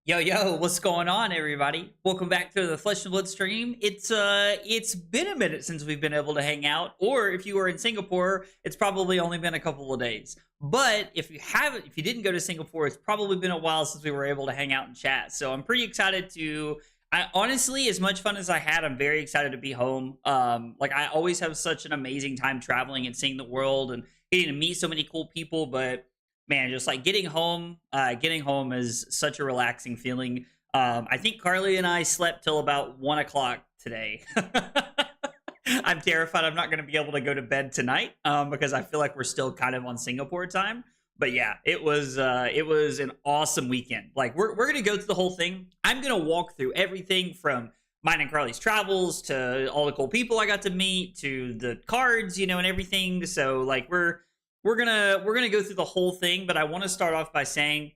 Yo, what's going on, everybody? Welcome back to the Flesh and Blood stream. It's been a minute since we've been able to hang out, or if you were in Singapore, it's probably only been a couple of days. But if you didn't go to Singapore, it's probably been a while since we were able to hang out and chat. So I'm pretty excited to. I honestly, as much fun as I had, I'm very excited to be home. Like I always have such an amazing time traveling and seeing the world and getting to meet so many cool people, but man, just like getting home is such a relaxing feeling. I think Carly and I slept till about 1 o'clock today. I'm terrified I'm not going to be able to go to bed tonight because I feel like we're still kind of on Singapore time. But yeah, it was an awesome weekend. Like we're gonna go through the whole thing. I'm gonna walk through everything from mine and Carly's travels to all the cool people I got to meet to the cards, and everything. So like we're gonna go through the whole thing, but I want to start off by saying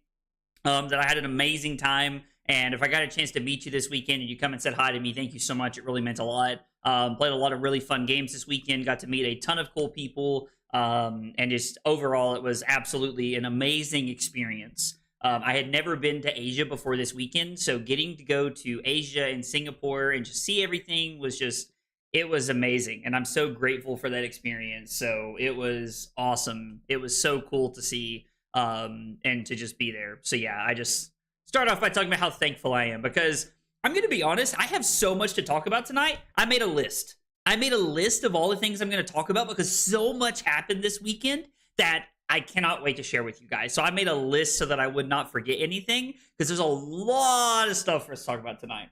that I had an amazing time, and if I got a chance to meet you this weekend and you come and said hi to me, thank you so much. It really meant a lot. Played a lot of really fun games this weekend. Got to meet a ton of cool people, and just overall, it was absolutely an amazing experience. I had never been to Asia before this weekend, so getting to go to Asia and Singapore and just see everything was just it was amazing, and I'm so grateful for that experience. So it was awesome. It was so cool to see and to just be there. So yeah, I just start off by talking about how thankful I am because I'm going to be honest, I have so much to talk about tonight. I made a list. I made a list of all the things I'm going to talk about because so much happened this weekend that I cannot wait to share with you guys. So I made a list so that I would not forget anything because there's a lot of stuff for us to talk about tonight.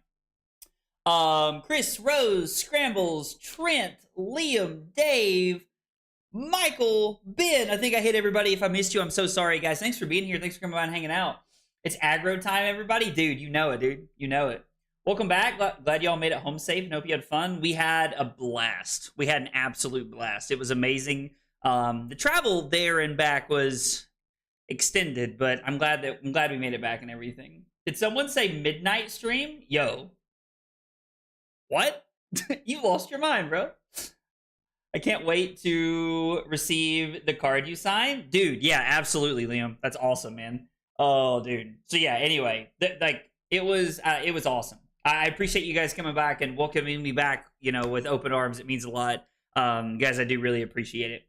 Chris, Rose, Scrambles, Trent, Liam, Dave, Michael, Ben. I think I hit everybody. If I missed you, I'm so sorry, guys. Thanks for being here. Thanks for coming by and hanging out. It's aggro time, everybody. Dude, you know it, dude. You know it. Welcome back. Glad y'all made it home safe and hope you had fun. We had a blast. We had an absolute blast. It was amazing. The travel there and back was extended, but I'm glad we made it back and everything. Did someone say midnight stream? Yo. What? You lost your mind, bro. I can't wait to receive the card you signed. Dude, yeah, absolutely, Liam. That's awesome, man. Oh, dude. So yeah, anyway, it was awesome. I appreciate you guys coming back and welcoming me back, with open arms. It means a lot. Guys, I do really appreciate it.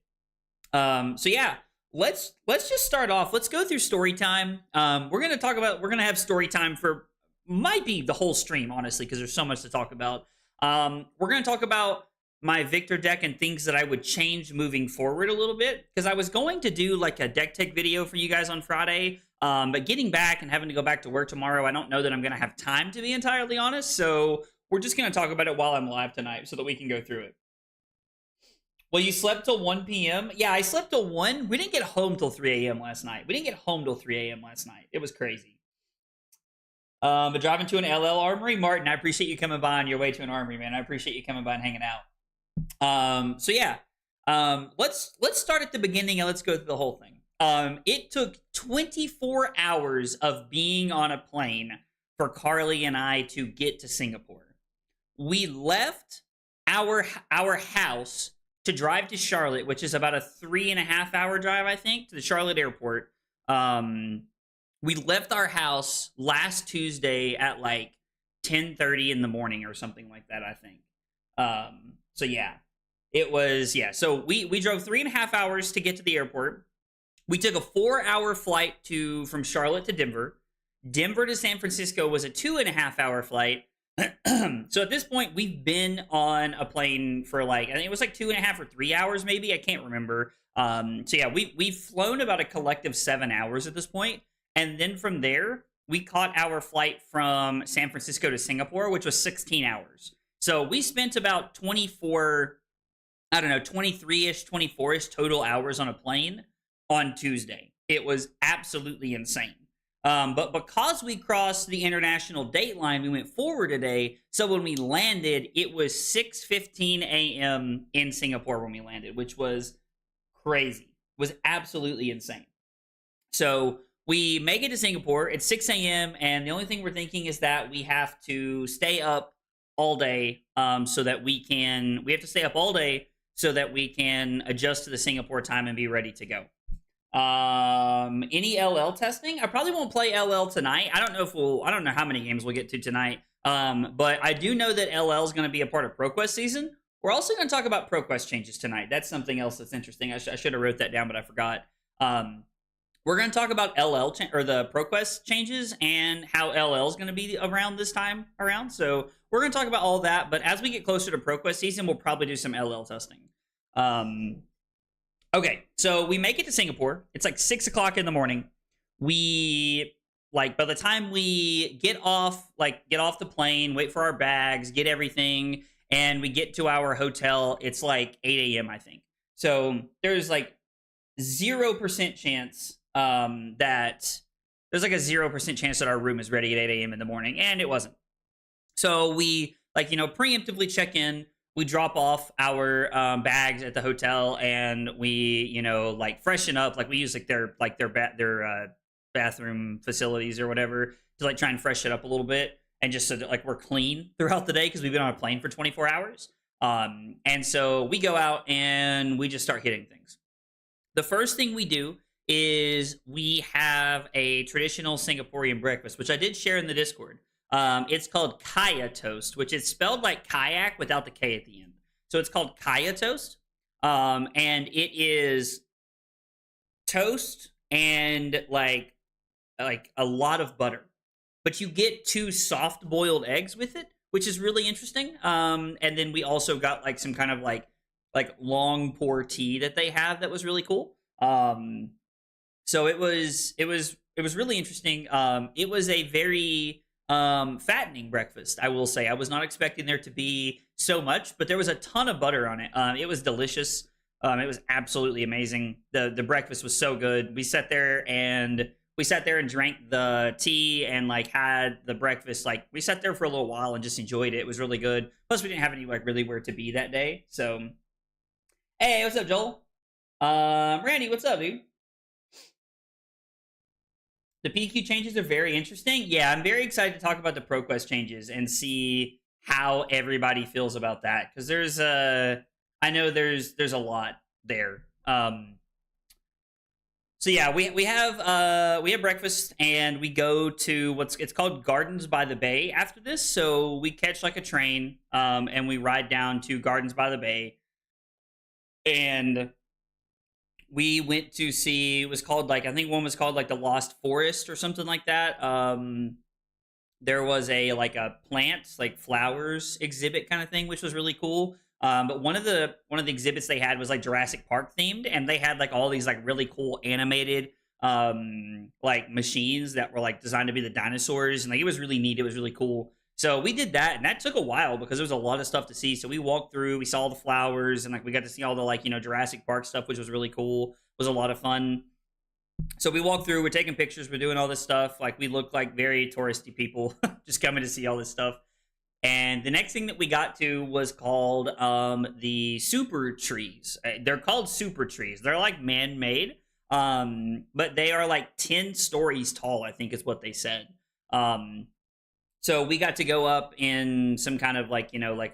So yeah, let's just start off. Let's go through story time. We're going to have story time for might be the whole stream, honestly, because there's so much to talk about. We're going to talk about my Victor deck and things that I would change moving forward a little bit, because I was going to do like a deck tech video for you guys on Friday, but getting back and having to go back to work tomorrow, I don't know that I'm going to have time, to be entirely honest, so we're just going to talk about it while I'm live tonight so that we can go through it. Well, you slept till 1 p.m.? Yeah, I slept till 1. We didn't get home till 3 a.m. last night. It was crazy. But driving to an LL Armory, Martin, I appreciate you coming by on your way to an armory, man. I appreciate you coming by and hanging out. So yeah, let's start at the beginning and let's go through the whole thing. It took 24 hours of being on a plane for Carly and I to get to Singapore. We left our house to drive to Charlotte, which is about a 3.5-hour drive, I think, to the Charlotte airport. We left our house last Tuesday at like 10:30 in the morning or something like that, I think. So yeah, it was, yeah. So we drove 3.5 hours to get to the airport. We took a 4-hour flight from Charlotte to Denver. Denver to San Francisco was a 2.5-hour flight. So at this point, we've been on a plane for I think it was like 2.5 or 3 hours, maybe. I can't remember. So yeah, we've flown about a collective 7 hours at this point. And then from there, we caught our flight from San Francisco to Singapore, which was 16 hours. So we spent about 23-ish, 24-ish total hours on a plane on Tuesday. It was absolutely insane. But because we crossed the international date line, we went forward a day. So when we landed, it was 6:15 a.m. in Singapore when we landed, which was crazy. It was absolutely insane. So we make it to Singapore. It's 6 a.m. and the only thing we're thinking is that we have to stay up all day so that we have to stay up all day so that we can adjust to the Singapore time and be ready to go. Any LL testing? I probably won't play LL tonight. I don't know how many games we'll get to tonight. But I do know that LL is going to be a part of ProQuest season. We're also going to talk about ProQuest changes tonight. That's something else that's interesting. I should have wrote that down, but I forgot. We're going to talk about or the ProQuest changes and how LL is going to be around this time around. So we're going to talk about all that. But as we get closer to ProQuest season, we'll probably do some LL testing. Okay, so we make it to Singapore. It's like 6 o'clock in the morning. We by the time we get off the plane, wait for our bags, get everything, and we get to our hotel, it's like 8 a.m. I think. So there's like 0% chance that there's like a 0% chance that our room is ready at 8 a.m. in the morning, and it wasn't. So we preemptively check in. We drop off our bags at the hotel, and we freshen up. Like we use their bathroom facilities or whatever to try and freshen up a little bit, and just so that we're clean throughout the day because we've been on a plane for 24 hours. And so we go out and we just start hitting things. The first thing we do is we have a traditional Singaporean breakfast, which I did share in the Discord. It's called Kaya Toast, which is spelled like kayak without the K at the end. So it's called Kaya Toast. And it is toast and like a lot of butter. But you get 2 soft boiled eggs with it, which is really interesting. And then we also got some kind of like long pour tea that they have that was really cool. So it was really interesting. It was a very fattening breakfast, I will say. I was not expecting there to be so much, but there was a ton of butter on it. It was delicious. It was absolutely amazing. The breakfast was so good. We sat there and drank the tea and had the breakfast. We sat there for a little while and just enjoyed it. It was really good. Plus we didn't have any really where to be that day. So hey, what's up, Joel? Randy, what's up, dude? The PQ changes are very interesting. Yeah, I'm very excited to talk about the ProQuest changes and see how everybody feels about that, because I know there's a lot there. So yeah, we have breakfast and we go to it's called Gardens by the Bay after this. So we catch a train and we ride down to Gardens by the Bay, and we went to see, it was called I think one was called the Lost Forest or something like that. There was a plants, flowers exhibit kind of thing, which was really cool. But one of the exhibits they had was Jurassic Park themed, and they had all these really cool animated machines that were designed to be the dinosaurs, and it was really neat. It was really cool. So we did that, and that took a while because there was a lot of stuff to see. So we walked through, we saw the flowers, and we got to see all the Jurassic Park stuff, which was really cool. It was a lot of fun. So we walked through, we're taking pictures, we're doing all this stuff. We look like very touristy people just coming to see all this stuff. And the next thing that we got to was called the super trees. They're called super trees. They're man-made, but they are 10 stories tall, I think is what they said. So we got to go up in some kind of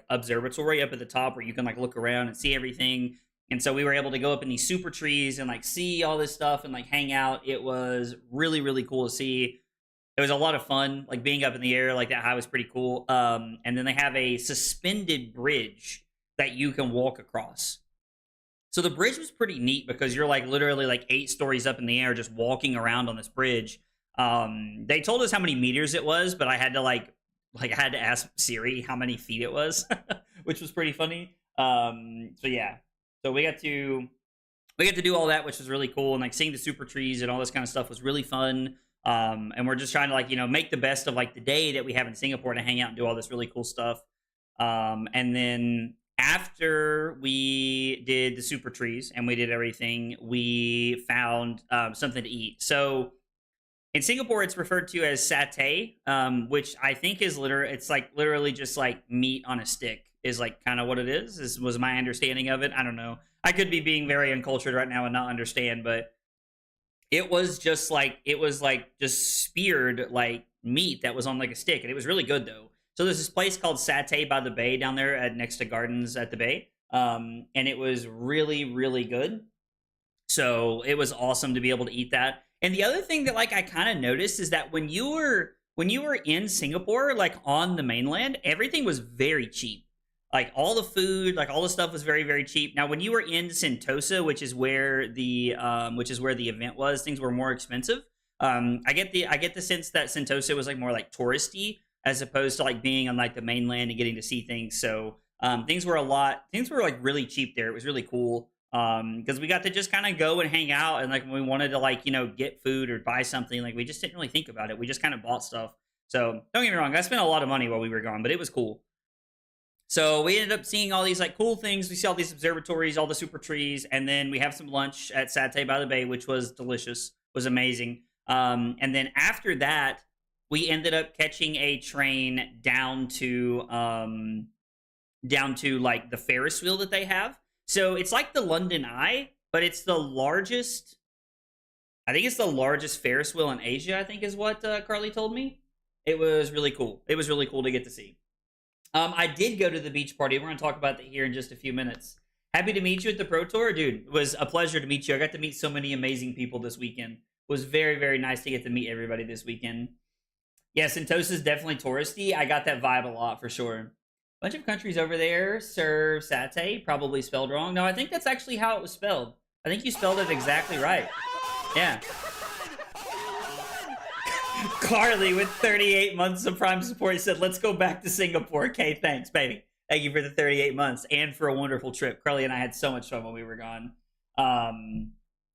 observatory up at the top where you can look around and see everything. And so we were able to go up in these super trees and see all this stuff and hang out. It was really, really cool to see. It was a lot of fun, being up in the air that high was pretty cool. And then they have a suspended bridge that you can walk across. So the bridge was pretty neat because you're literally 8 stories up in the air just walking around on this bridge. They told us how many meters it was, but I had to I had to ask Siri how many feet it was, which was pretty funny. So yeah, so we got to do all that, which was really cool, and seeing the super trees and all this kind of stuff was really fun. And we're just trying to make the best of the day that we have in Singapore to hang out and do all this really cool stuff. And then after we did the super trees and we did everything, we found something to eat. So in Singapore, it's referred to as satay, which I think is literally just meat on a stick is kind of what it is, was my understanding of it. I don't know. I could be being very uncultured right now and not understand, but it was just just speared meat that was on a stick, and it was really good though. So there's this place called Satay by the Bay down there next to Gardens at the Bay, and it was really, really good. So it was awesome to be able to eat that. And the other thing that like I kind of noticed is that when you were in Singapore, like on the mainland, everything was very cheap. Like all the food, like all the stuff was very, very cheap. Now, when you were in Sentosa, which is where the event was, things were more expensive. I get the sense that Sentosa was like more like touristy as opposed to like being on like the mainland and getting to see things. So things were like really cheap there. It was really cool because we got to just kind of go and hang out, and like when we wanted to like get food or buy something, like we just didn't really think about it. We just kind of bought stuff. So don't get me wrong, I spent a lot of money while we were gone, but it was cool. So we ended up seeing all these like cool things. We see all these observatories, all the super trees, and then we have some lunch at Satay by the Bay, which was delicious, was amazing. And then after that, we ended up catching a train down to like the Ferris wheel that they have. So it's like the London Eye, but it's the largest. I think it's the largest Ferris wheel in Asia, I think is what Carly told me. It was really cool. It was really cool to get to see. I did go to the beach party. We're going to talk about that here in just a few minutes. Happy to meet you at the Pro Tour. Dude, it was a pleasure to meet you. I got to meet so many amazing people this weekend. It was very, very nice to get to meet everybody this weekend. Yeah, Sentosa is definitely touristy. I got that vibe a lot for sure. A bunch of countries over there serve satay, probably spelled wrong. No, I think that's actually how it was spelled. I think you spelled it exactly right. Yeah. Carly with 38 months of Prime support said, let's go back to Singapore. Okay, thanks, baby. Thank you for the 38 months and for a wonderful trip. Carly and I had so much fun when we were gone.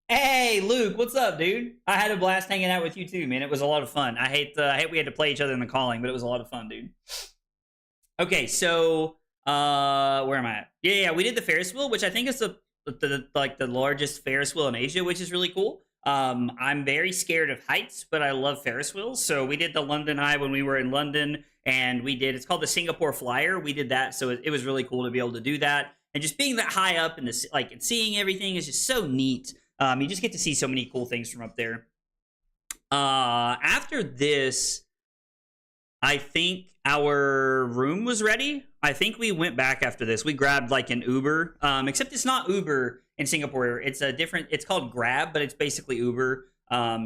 Hey, Luke, what's up, dude? I had a blast hanging out with you too, man. It was a lot of fun. I hate we had to play each other in the calling, but it was a lot of fun, dude. Okay, so where am I at? Yeah, we did the Ferris wheel, which I think is the largest Ferris wheel in Asia, which is really cool. I'm very scared of heights, but I love Ferris wheels. So we did the London Eye when we were in London, and it's called the Singapore Flyer. We did that, so it was really cool to be able to do that. And just being that high up and and seeing everything is just so neat. You just get to see so many cool things from up there. After this, I think our room was ready. I think we went back after this. We grabbed like an Uber, except it's not Uber in Singapore. It's called Grab, but it's basically Uber.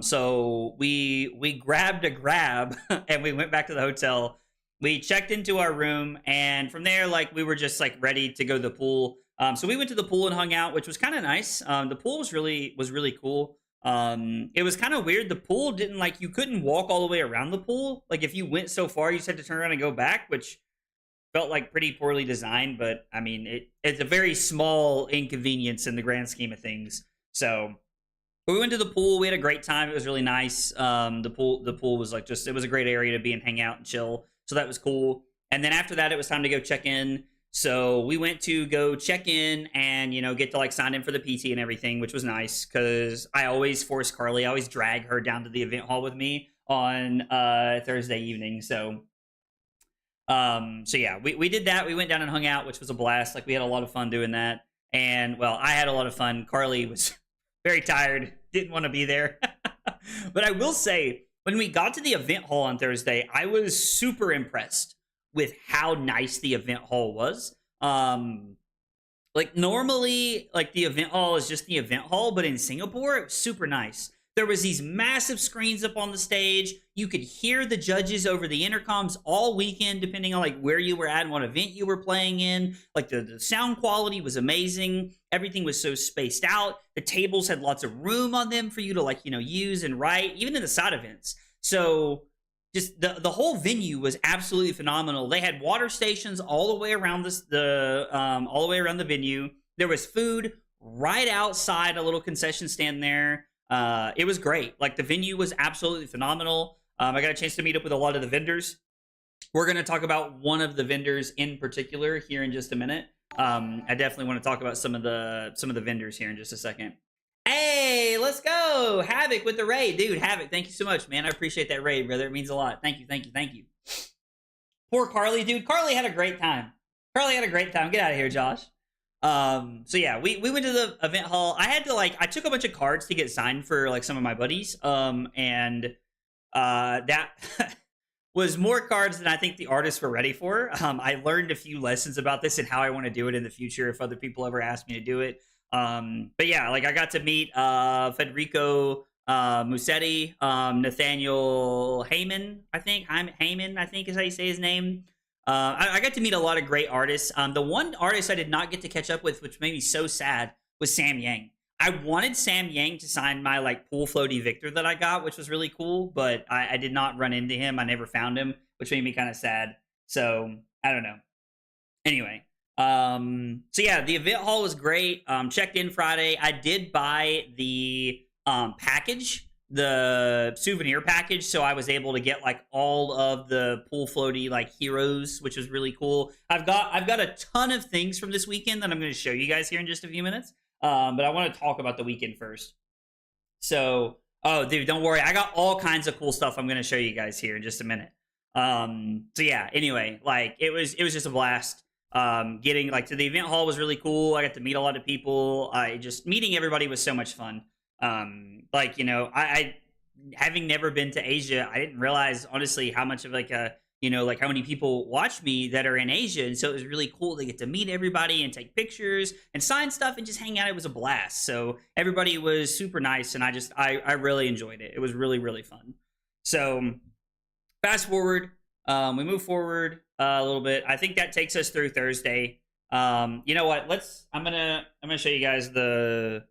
So we grabbed a Grab and we went back to the hotel. We checked into our room, and from there, like we were just like ready to go to the pool. So we went to the pool and hung out, which was kind of nice. The pool was really cool. It was kind of weird. The pool didn't you couldn't walk all the way around the pool. Like if you went so far, you just had to turn around and go back, which felt like pretty poorly designed. But I mean, it's a very small inconvenience in the grand scheme of things. So we went to the pool. We had a great time. It was really nice. The pool was it was a great area to be and hang out and chill. So that was cool. And then after that, it was time to go check in. So we went to go check in and, get to sign in for the PT and everything, which was nice because I always force Carly. I always drag her down to the event hall with me on Thursday evening. So yeah, we did that. We went down and hung out, which was a blast. We had a lot of fun doing that. And well, I had a lot of fun. Carly was very tired, didn't want to be there. But I will say, when we got to the event hall on Thursday, I was super impressed with how nice the event hall was. Normally, the event hall is just the event hall, but in Singapore, it was super nice. There was these massive screens up on the stage. You could hear the judges over the intercoms all weekend, depending on where you were at and what event you were playing in. The sound quality was amazing. Everything was so spaced out. The tables had lots of room on them for you to use and write, even in the side events. So just the whole venue was absolutely phenomenal. They had water stations all the way around all the way around the venue. There was food right outside a little concession stand there. It was great. The venue was absolutely phenomenal. I got a chance to meet up with a lot of the vendors. We're going to talk about one of the vendors in particular here in just a minute. I definitely want to talk about some of the vendors here in just a second. Hey, let's go. Havoc with the raid. Dude, Havoc, thank you so much, man. I appreciate that raid, brother. It means a lot. Thank you. Poor Carly, dude. Carly had a great time. Get out of here, Josh. So yeah, we went to the event hall. I had to I took a bunch of cards to get signed for some of my buddies. And that was more cards than I think the artists were ready for. I learned a few lessons about this and how I want to do it in the future if other people ever ask me to do it. But yeah, like I got to meet Federico Musetti, Nathaniel Heyman, I think. Heyman, I think is how you say his name. I got to meet a lot of great artists. The one artist I did not get to catch up with, which made me so sad, was Sam Yang. I wanted Sam Yang to sign my like pool floaty Victor that I got, which was really cool, but I did not run into him. I never found him, which made me kind of sad. So I don't know. Anyway, so yeah, the event hall was great. Checked in Friday. I did buy the package, the souvenir package, so I was able to get like all of the pool floaty like heroes, which was really cool. I've got a ton of things from this weekend that I'm going to show you guys here in just a few minutes. But I want to talk about the weekend first. So, oh, dude, don't worry. I got all kinds of cool stuff I'm going to show you guys here in just a minute. So yeah, anyway, like it was just a blast. Getting like to the event hall was really cool. I got to meet a lot of people. Meeting everybody was so much fun. Like, you know, I having never been to Asia, I didn't realize honestly how much of like a, you know, like how many people watch me that are in Asia. And so it was really cool to get to meet everybody and take pictures and sign stuff and just hang out. It was a blast. So everybody was super nice. And I really enjoyed it. It was really, really fun. So fast forward, we move forward a little bit. I think that takes us through Thursday. You know what? I'm gonna show you guys the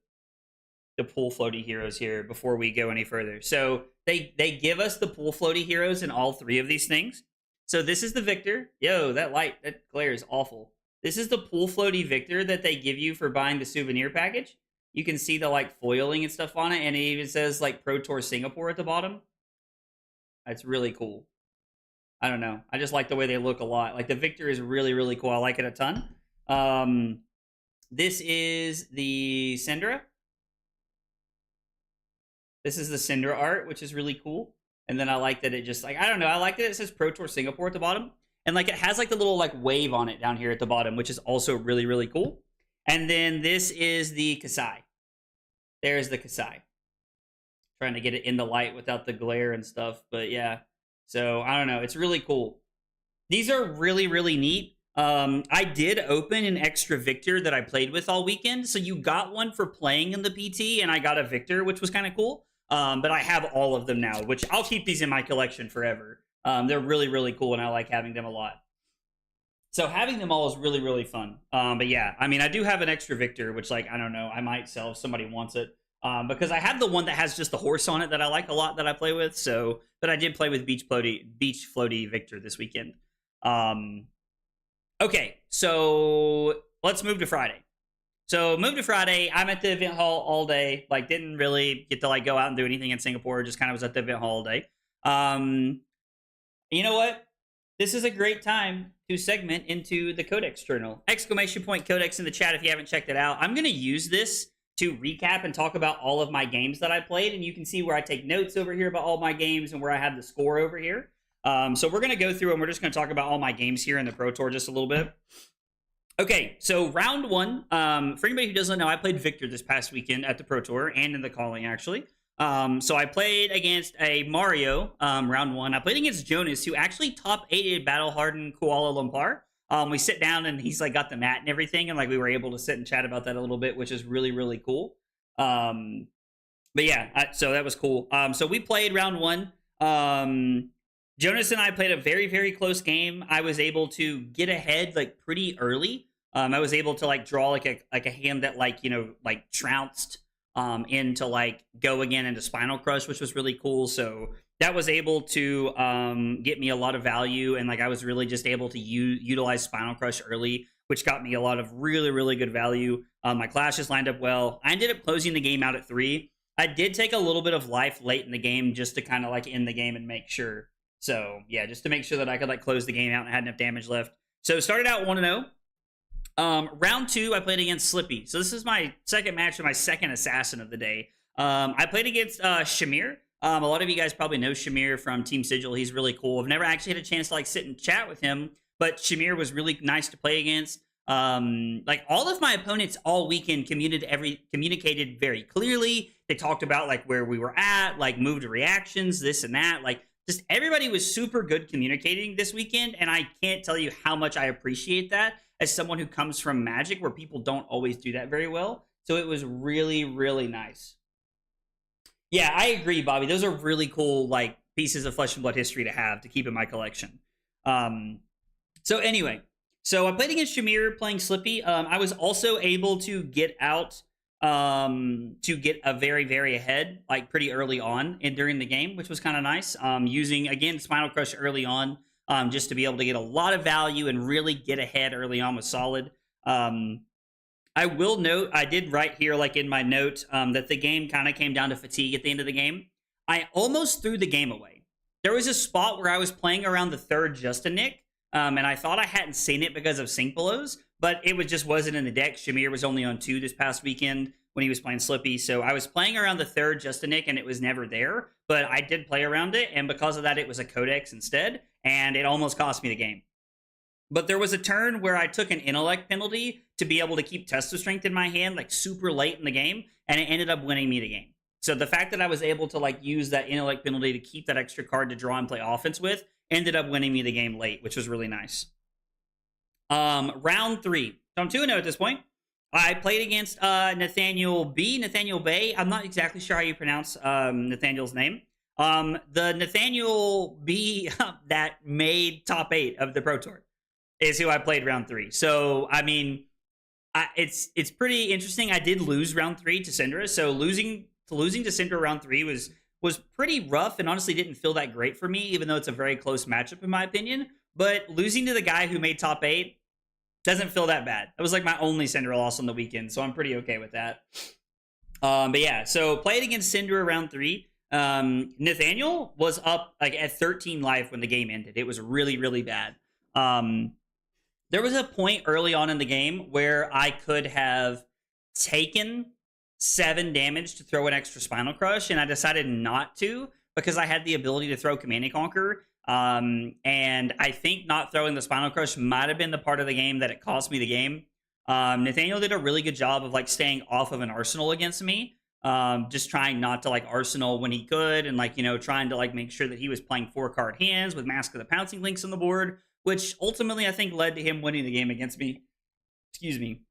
pool floaty heroes here before we go any further. So they give us the pool floaty heroes in all three of these things. So this is the Victor. Yo, that glare is awful. This is the pool floaty Victor that they give you for buying the souvenir package. You can see the like foiling and stuff on it, and it even says like Pro Tour Singapore at the bottom. That's really cool. I don't know. I just like the way they look a lot. Like the Victor is really, really cool. I like it a ton. This is the Syndra. This is the Syndra art, which is really cool. And then I like that it just like, I don't know. I like that it says Pro Tour Singapore at the bottom. And like it has like the little like wave on it down here at the bottom, which is also really, really cool. And then this is the Kasai. There's the Kasai. Trying to get it in the light without the glare and stuff. But yeah. So I don't know. It's really cool. These are really, really neat. I did open an extra Victor that I played with all weekend. So you got one for playing in the PT, and I got a Victor, which was kind of cool. But I have all of them now, which I'll keep these in my collection forever. They're really, really cool, and I like having them a lot. So having them all is really, really fun. But yeah, I mean, I do have an extra Victor, which like, I don't know, I might sell if somebody wants it. Because I have the one that has just the horse on it that I like a lot that I play with. So, but I did play with Beach Floaty Victor this weekend. Okay, so let's move to Friday. So move to Friday. I'm at the event hall all day. Like, didn't really get to like go out and do anything in Singapore. Just kind of was at the event hall all day. You know what? This is a great time to segment into the Codex Journal. Exclamation point Codex in the chat if you haven't checked it out. I'm going to use this to recap and talk about all of my games that I played. And you can see where I take notes over here about all my games and where I have the score over here. So we're going to go through and we're just going to talk about all my games here in the Pro Tour just a little bit. Okay, so round one. For anybody who doesn't know, I played Victor this past weekend at the Pro Tour and in the calling, actually. So I played against a Mario, round one. I played against Jonas, who actually top 8'd Battle Hardened Kuala Lumpur. We sit down and he's like got the mat and everything, and like we were able to sit and chat about that a little bit, which is really, really cool. But yeah, so that was cool. So we played round one. Jonas and I played a very, very close game. I was able to get ahead like pretty early. I was able to like draw like a hand that like, you know, like trounced into like go again into Spinal Crush, which was really cool. So that was able to get me a lot of value, and like I was really just able to utilize Spinal Crush early, which got me a lot of really, really good value. My clashes lined up well. I ended up closing the game out at 3. I did take a little bit of life late in the game just to kind of like end the game and make sure. So yeah, just to make sure that I could like close the game out and had enough damage left. So started out 1-0. Round 2, I played against Slippy. So this is my second match of my second assassin of the day. I played against Shamir. A lot of you guys probably know Shamir from Team Sigil. He's really cool. I've never actually had a chance to like sit and chat with him, but Shamir was really nice to play against. Like all of my opponents all weekend communicated very clearly. They talked about like where we were at, like moved reactions, this and that. Like just everybody was super good communicating this weekend, and I can't tell you how much I appreciate that as someone who comes from Magic, where people don't always do that very well. So it was really, really nice. Yeah, I agree, Bobby. Those are really cool, like, pieces of Flesh and Blood history to have to keep in my collection. So anyway, so I played against Shamir playing Slippy. I was also able to get out to get a very, very ahead, like pretty early on and during the game, which was kind of nice. Using, again, Spinal Crush early on, just to be able to get a lot of value and really get ahead early on was solid. I will note, I did write here, like in my note, that the game kind of came down to fatigue at the end of the game. I almost threw the game away. There was a spot where I was playing around the third Justin Nick, and I thought I hadn't seen it because of Sync Belows, but it just wasn't in the deck. Shamir was only on 2 this past weekend when he was playing Slippy, so I was playing around the third Justin Nick, and it was never there, but I did play around it, and because of that, it was a codex instead, and it almost cost me the game. But there was a turn where I took an intellect penalty to be able to keep Test of Strength in my hand, like super late in the game, and it ended up winning me the game. So the fact that I was able to like use that intellect penalty to keep that extra card to draw and play offense with ended up winning me the game late, which was really nice. Round 3. So I'm 2-0 at this point. I played against Nathaniel Bay. I'm not exactly sure how you pronounce Nathaniel's name. The Nathaniel B that made top 8 of the Pro Tour is who I played round 3. So, I mean, it's pretty interesting. I did lose round 3 to Syndra. So losing to Syndra round 3 was pretty rough and honestly didn't feel that great for me, even though it's a very close matchup in my opinion. But losing to the guy who made top 8 doesn't feel that bad. That was like my only Syndra loss on the weekend, so I'm pretty okay with that. But yeah, so played against Syndra round 3. Nathaniel was up like at 13 life when the game ended. It was really, really bad. There was a point early on in the game where I could have taken 7 damage to throw an extra Spinal Crush, and I decided not to because I had the ability to throw Command & Conquer. And I think not throwing the Spinal Crush might have been the part of the game that it cost me the game. Nathaniel did a really good job of like staying off of an Arsenal against me. Just trying not to like Arsenal when he could, and like, you know, trying to like make sure that he was playing 4-card hands with Mask of the Pouncing Lynx on the board, which ultimately I think led to him winning the game against me. Excuse me.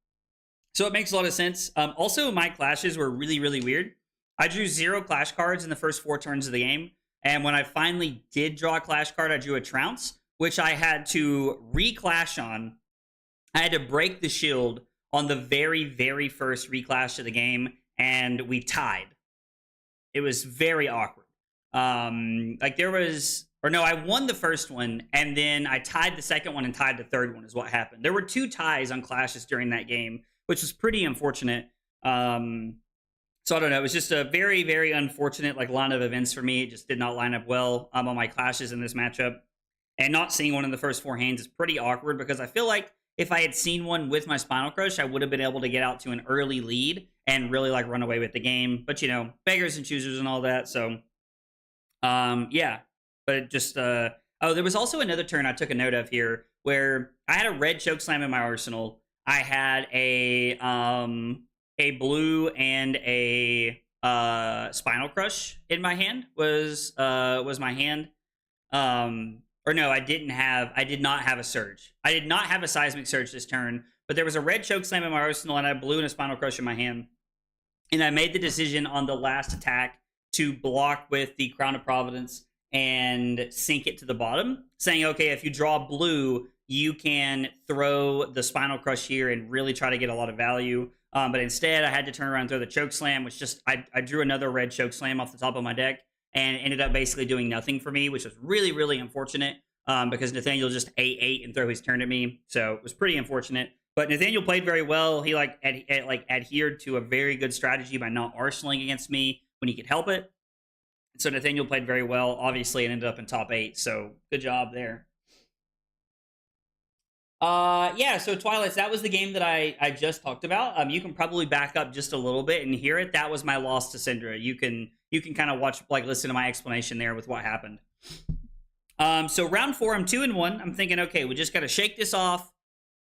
So it makes a lot of sense. Also, my clashes were really, really weird. I drew 0 clash cards in the first 4 turns of the game. And when I finally did draw a clash card, I drew a Trounce, which I had to reclash on. I had to break the shield on the very, very first reclash of the game, and we tied. It was very awkward. Like there was... Or no, I won the first one, and then I tied the second one and tied the third one is what happened. There were 2 ties on clashes during that game, which was pretty unfortunate. So I don't know. It was just a very, very unfortunate like line of events for me. It just did not line up well on my clashes in this matchup. And not seeing one in the first 4 hands is pretty awkward because I feel like if I had seen one with my Spinal Crush, I would have been able to get out to an early lead and really like run away with the game. But, you know, beggars and choosers and all that. So, yeah. But it just, oh, there was also another turn I took a note of here where I had a red Chokeslam in my arsenal. I had a blue and a Spinal Crush in my hand was my hand. Or no, I did not have a Surge. I did not have a Seismic Surge this turn, but there was a red Chokeslam in my arsenal and I had a blue and a Spinal Crush in my hand. And I made the decision on the last attack to block with the Crown of Providence and sink it to the bottom, saying, okay, if you draw blue, you can throw the Spinal Crush here and really try to get a lot of value. But instead, I had to turn around and throw the Chokeslam, which just, I drew another red Chokeslam off the top of my deck, and it ended up basically doing nothing for me, which was really, really unfortunate, because Nathaniel just ate and throw his turn at me. So it was pretty unfortunate. But Nathaniel played very well. He adhered to a very good strategy by not arsenaling against me when he could help it. So Nathaniel played very well, obviously, and ended up in top 8. So good job there. Yeah, so Twilights, that was the game that I just talked about. You can probably back up just a little bit and hear it. That was my loss to Syndra. You can kind of watch, like, listen to my explanation there with what happened. So round 4, I'm 2-1. I'm thinking, okay, we just got to shake this off.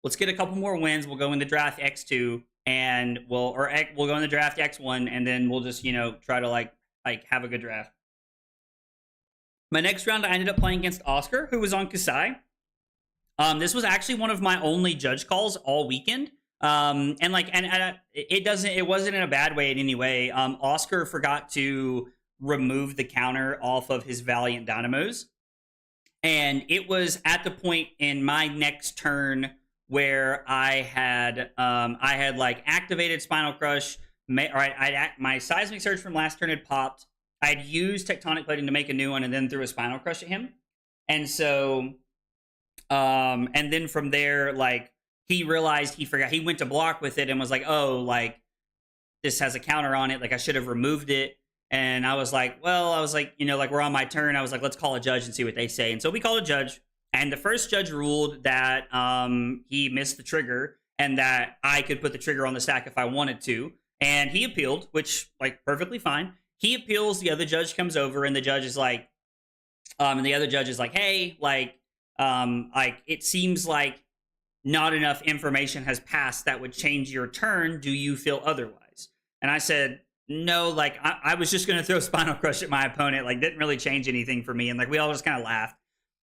Let's get a couple more wins. We'll go into draft X2, and we'll go into draft X1, and then we'll just, you know, try to like have a good draft. My next round, I ended up playing against Oscar, who was on Kasai. This was actually one of my only judge calls all weekend. And it wasn't in a bad way in any way. Oscar forgot to remove the counter off of his Valiant Dynamos. And it was at the point in my next turn where I had like activated Spinal Crush. My Seismic Surge from last turn had popped. I'd used Tectonic Plating to make a new one and then threw a Spinal Crush at him. And so, and then from there, like, he realized he forgot. He went to block with it and was like, oh, like, this has a counter on it. Like, I should have removed it. And I was like, you know, like, we're on my turn. I was like, let's call a judge and see what they say. And so we called a judge. And the first judge ruled that he missed the trigger and that I could put the trigger on the stack if I wanted to. And he appealed, which, like, perfectly fine. He appeals. The other judge comes over, and the judge is like, hey, like, it seems like not enough information has passed that would change your turn. Do you feel otherwise? And I said, no, like, I was just going to throw Spinal Crush at my opponent. Like, didn't really change anything for me. And, like, we all just kind of laughed.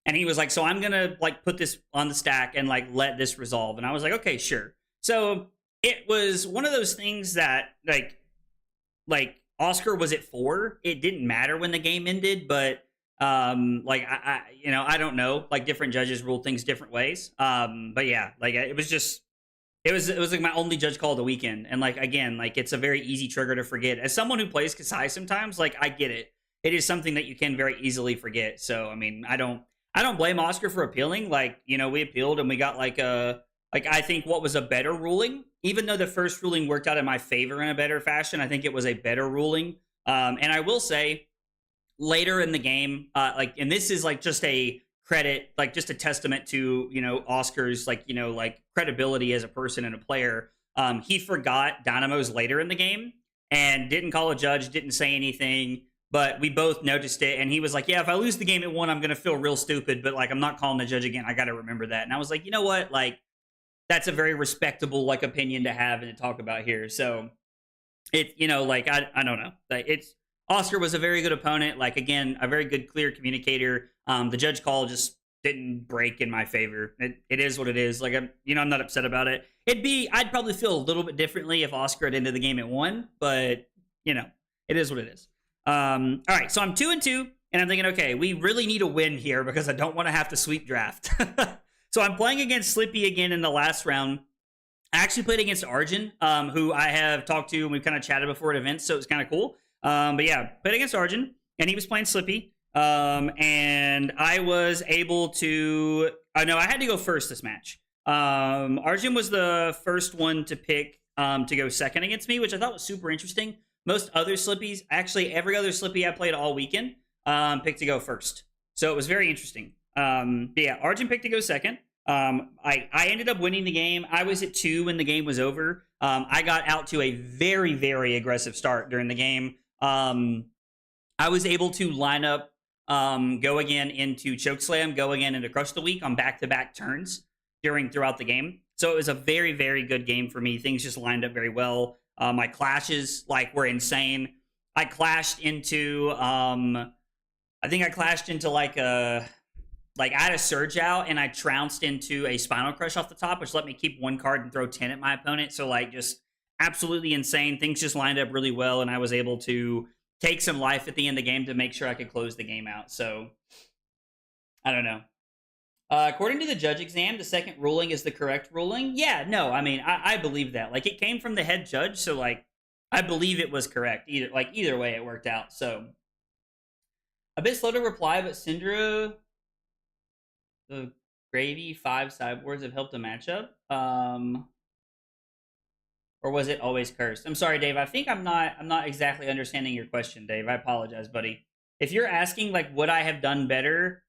And he was like, so I'm going to, like, put this on the stack and, like, let this resolve. And I was like, okay, sure. So it was one of those things that, like Oscar was at 4. It didn't matter when the game ended, but, like, I don't know. Like, different judges rule things different ways. But yeah, like, it was like my only judge call of the weekend. And, like, again, like, it's a very easy trigger to forget. As someone who plays Kasai sometimes, like, I get it. It is something that you can very easily forget. So, I mean, I don't blame Oscar for appealing. Like, you know, we appealed and we got I think what was a better ruling, even though the first ruling worked out in my favor in a better fashion, I think it was a better ruling. And I will say later in the game, and this is like just a credit, like just a testament to, you know, Oscar's like credibility as a person and a player. He forgot Dynamos later in the game and didn't call a judge, didn't say anything. But we both noticed it, and he was like, yeah, if I lose the game at 1, I'm going to feel real stupid, but, like, I'm not calling the judge again. I got to remember that. And I was like, you know what? Like, that's a very respectable, like, opinion to have and to talk about here. So, it, you know, like, I don't know. Like, Oscar was a very good opponent. Like, again, a very good, clear communicator. The judge call just didn't break in my favor. It is what it is. Like, I'm not upset about it. I'd probably feel a little bit differently if Oscar had ended the game at 1, but, you know, it is what it is. All right, so I'm 2-2, and I'm thinking, okay, we really need a win here because I don't want to have to sweep draft. So I'm playing against Slippy again in the last round. I actually played against Arjun, who I have talked to, and we've kind of chatted before at events, so it's kind of cool. But yeah, played against Arjun, and he was playing Slippy, and I was able to... I had to go first this match. Arjun was the first one to pick to go second against me, which I thought was super interesting. Most other Slippies, actually every other Slippy I played all weekend, picked to go first. So it was very interesting. Yeah, Arjun picked to go second. I ended up winning the game. I was at 2 when the game was over. I got out to a very, very aggressive start during the game. I was able to line up, go again into Chokeslam, go again into Crush the Week on back-to-back turns throughout the game. So it was a very, very good game for me. Things just lined up very well. My clashes, like, were insane. I clashed into, I had a Surge out, and I trounced into a Spinal Crush off the top, which let me keep 1 card and throw 10 at my opponent. So, like, just absolutely insane. Things just lined up really well, and I was able to take some life at the end of the game to make sure I could close the game out. So, I don't know. According to the judge exam, the second ruling is the correct ruling. Yeah, no, I mean, I believe that. Like, it came from the head judge, so, like, I believe it was correct. Either way, it worked out. So, a bit slow to reply, but Syndra, the Gravy 5 sideboards have helped the matchup. Or was it always cursed? I'm sorry, Dave. I think I'm not exactly understanding your question, Dave. I apologize, buddy. If you're asking, like, would I have done better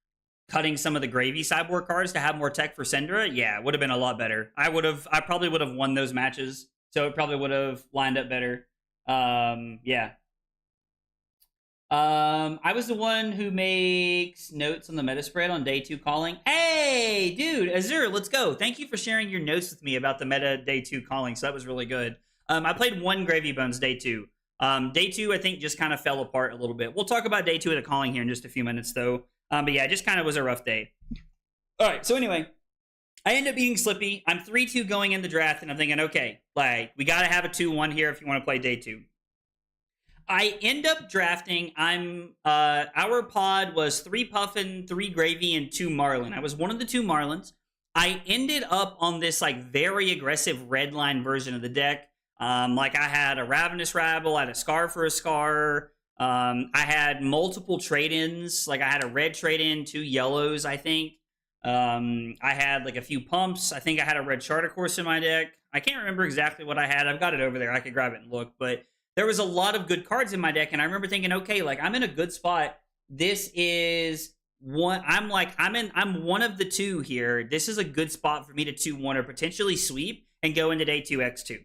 cutting some of the Gravy sideboard cards to have more tech for Syndra, yeah, it would have been a lot better. I probably would have won those matches, so it probably would have lined up better. Yeah. I was the one who makes notes on the meta spread on day 2 calling. Hey, dude, Azur, let's go. Thank you for sharing your notes with me about the meta day 2 calling, so that was really good. I played 1 Gravy Bones day 2. Day 2, I think, just kind of fell apart a little bit. We'll talk about day 2 of the calling here in just a few minutes, though. But yeah, it just kind of was a rough day. All right, so anyway, I end up being Slippy. I'm 3-2 going in the draft, and I'm thinking, okay, like, we got to have a 2-1 here if you want to play day 2. I end up drafting. Our pod was 3 Puffin, 3 Gravy, and 2 Marlin. I was one of the 2 Marlins. I ended up on this like very aggressive red line version of the deck. Like I had a Ravenous Rabble, I had a Scar for a Scar. I had multiple trade-ins. Like I had a red trade-in, 2 yellows, I think. I had like a few pumps. I think I had a red Charter Course in my deck. I can't remember exactly what I had. I've got it over there. I could grab it and look. But there was a lot of good cards in my deck, and I remember thinking, okay, like I'm in a good spot. This is one. I'm one of the 2 here. This is a good spot for me to 2-1 or potentially sweep and go into day 2 x2.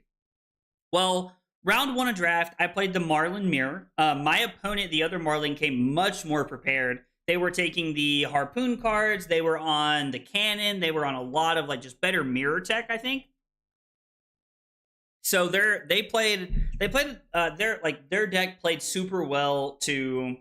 Well, round 1 of draft, I played the Marlin Mirror. My opponent, the other Marlin, came much more prepared. They were taking the Harpoon cards. They were on the Cannon. They were on a lot of like just better mirror tech, I think. So their deck played super well to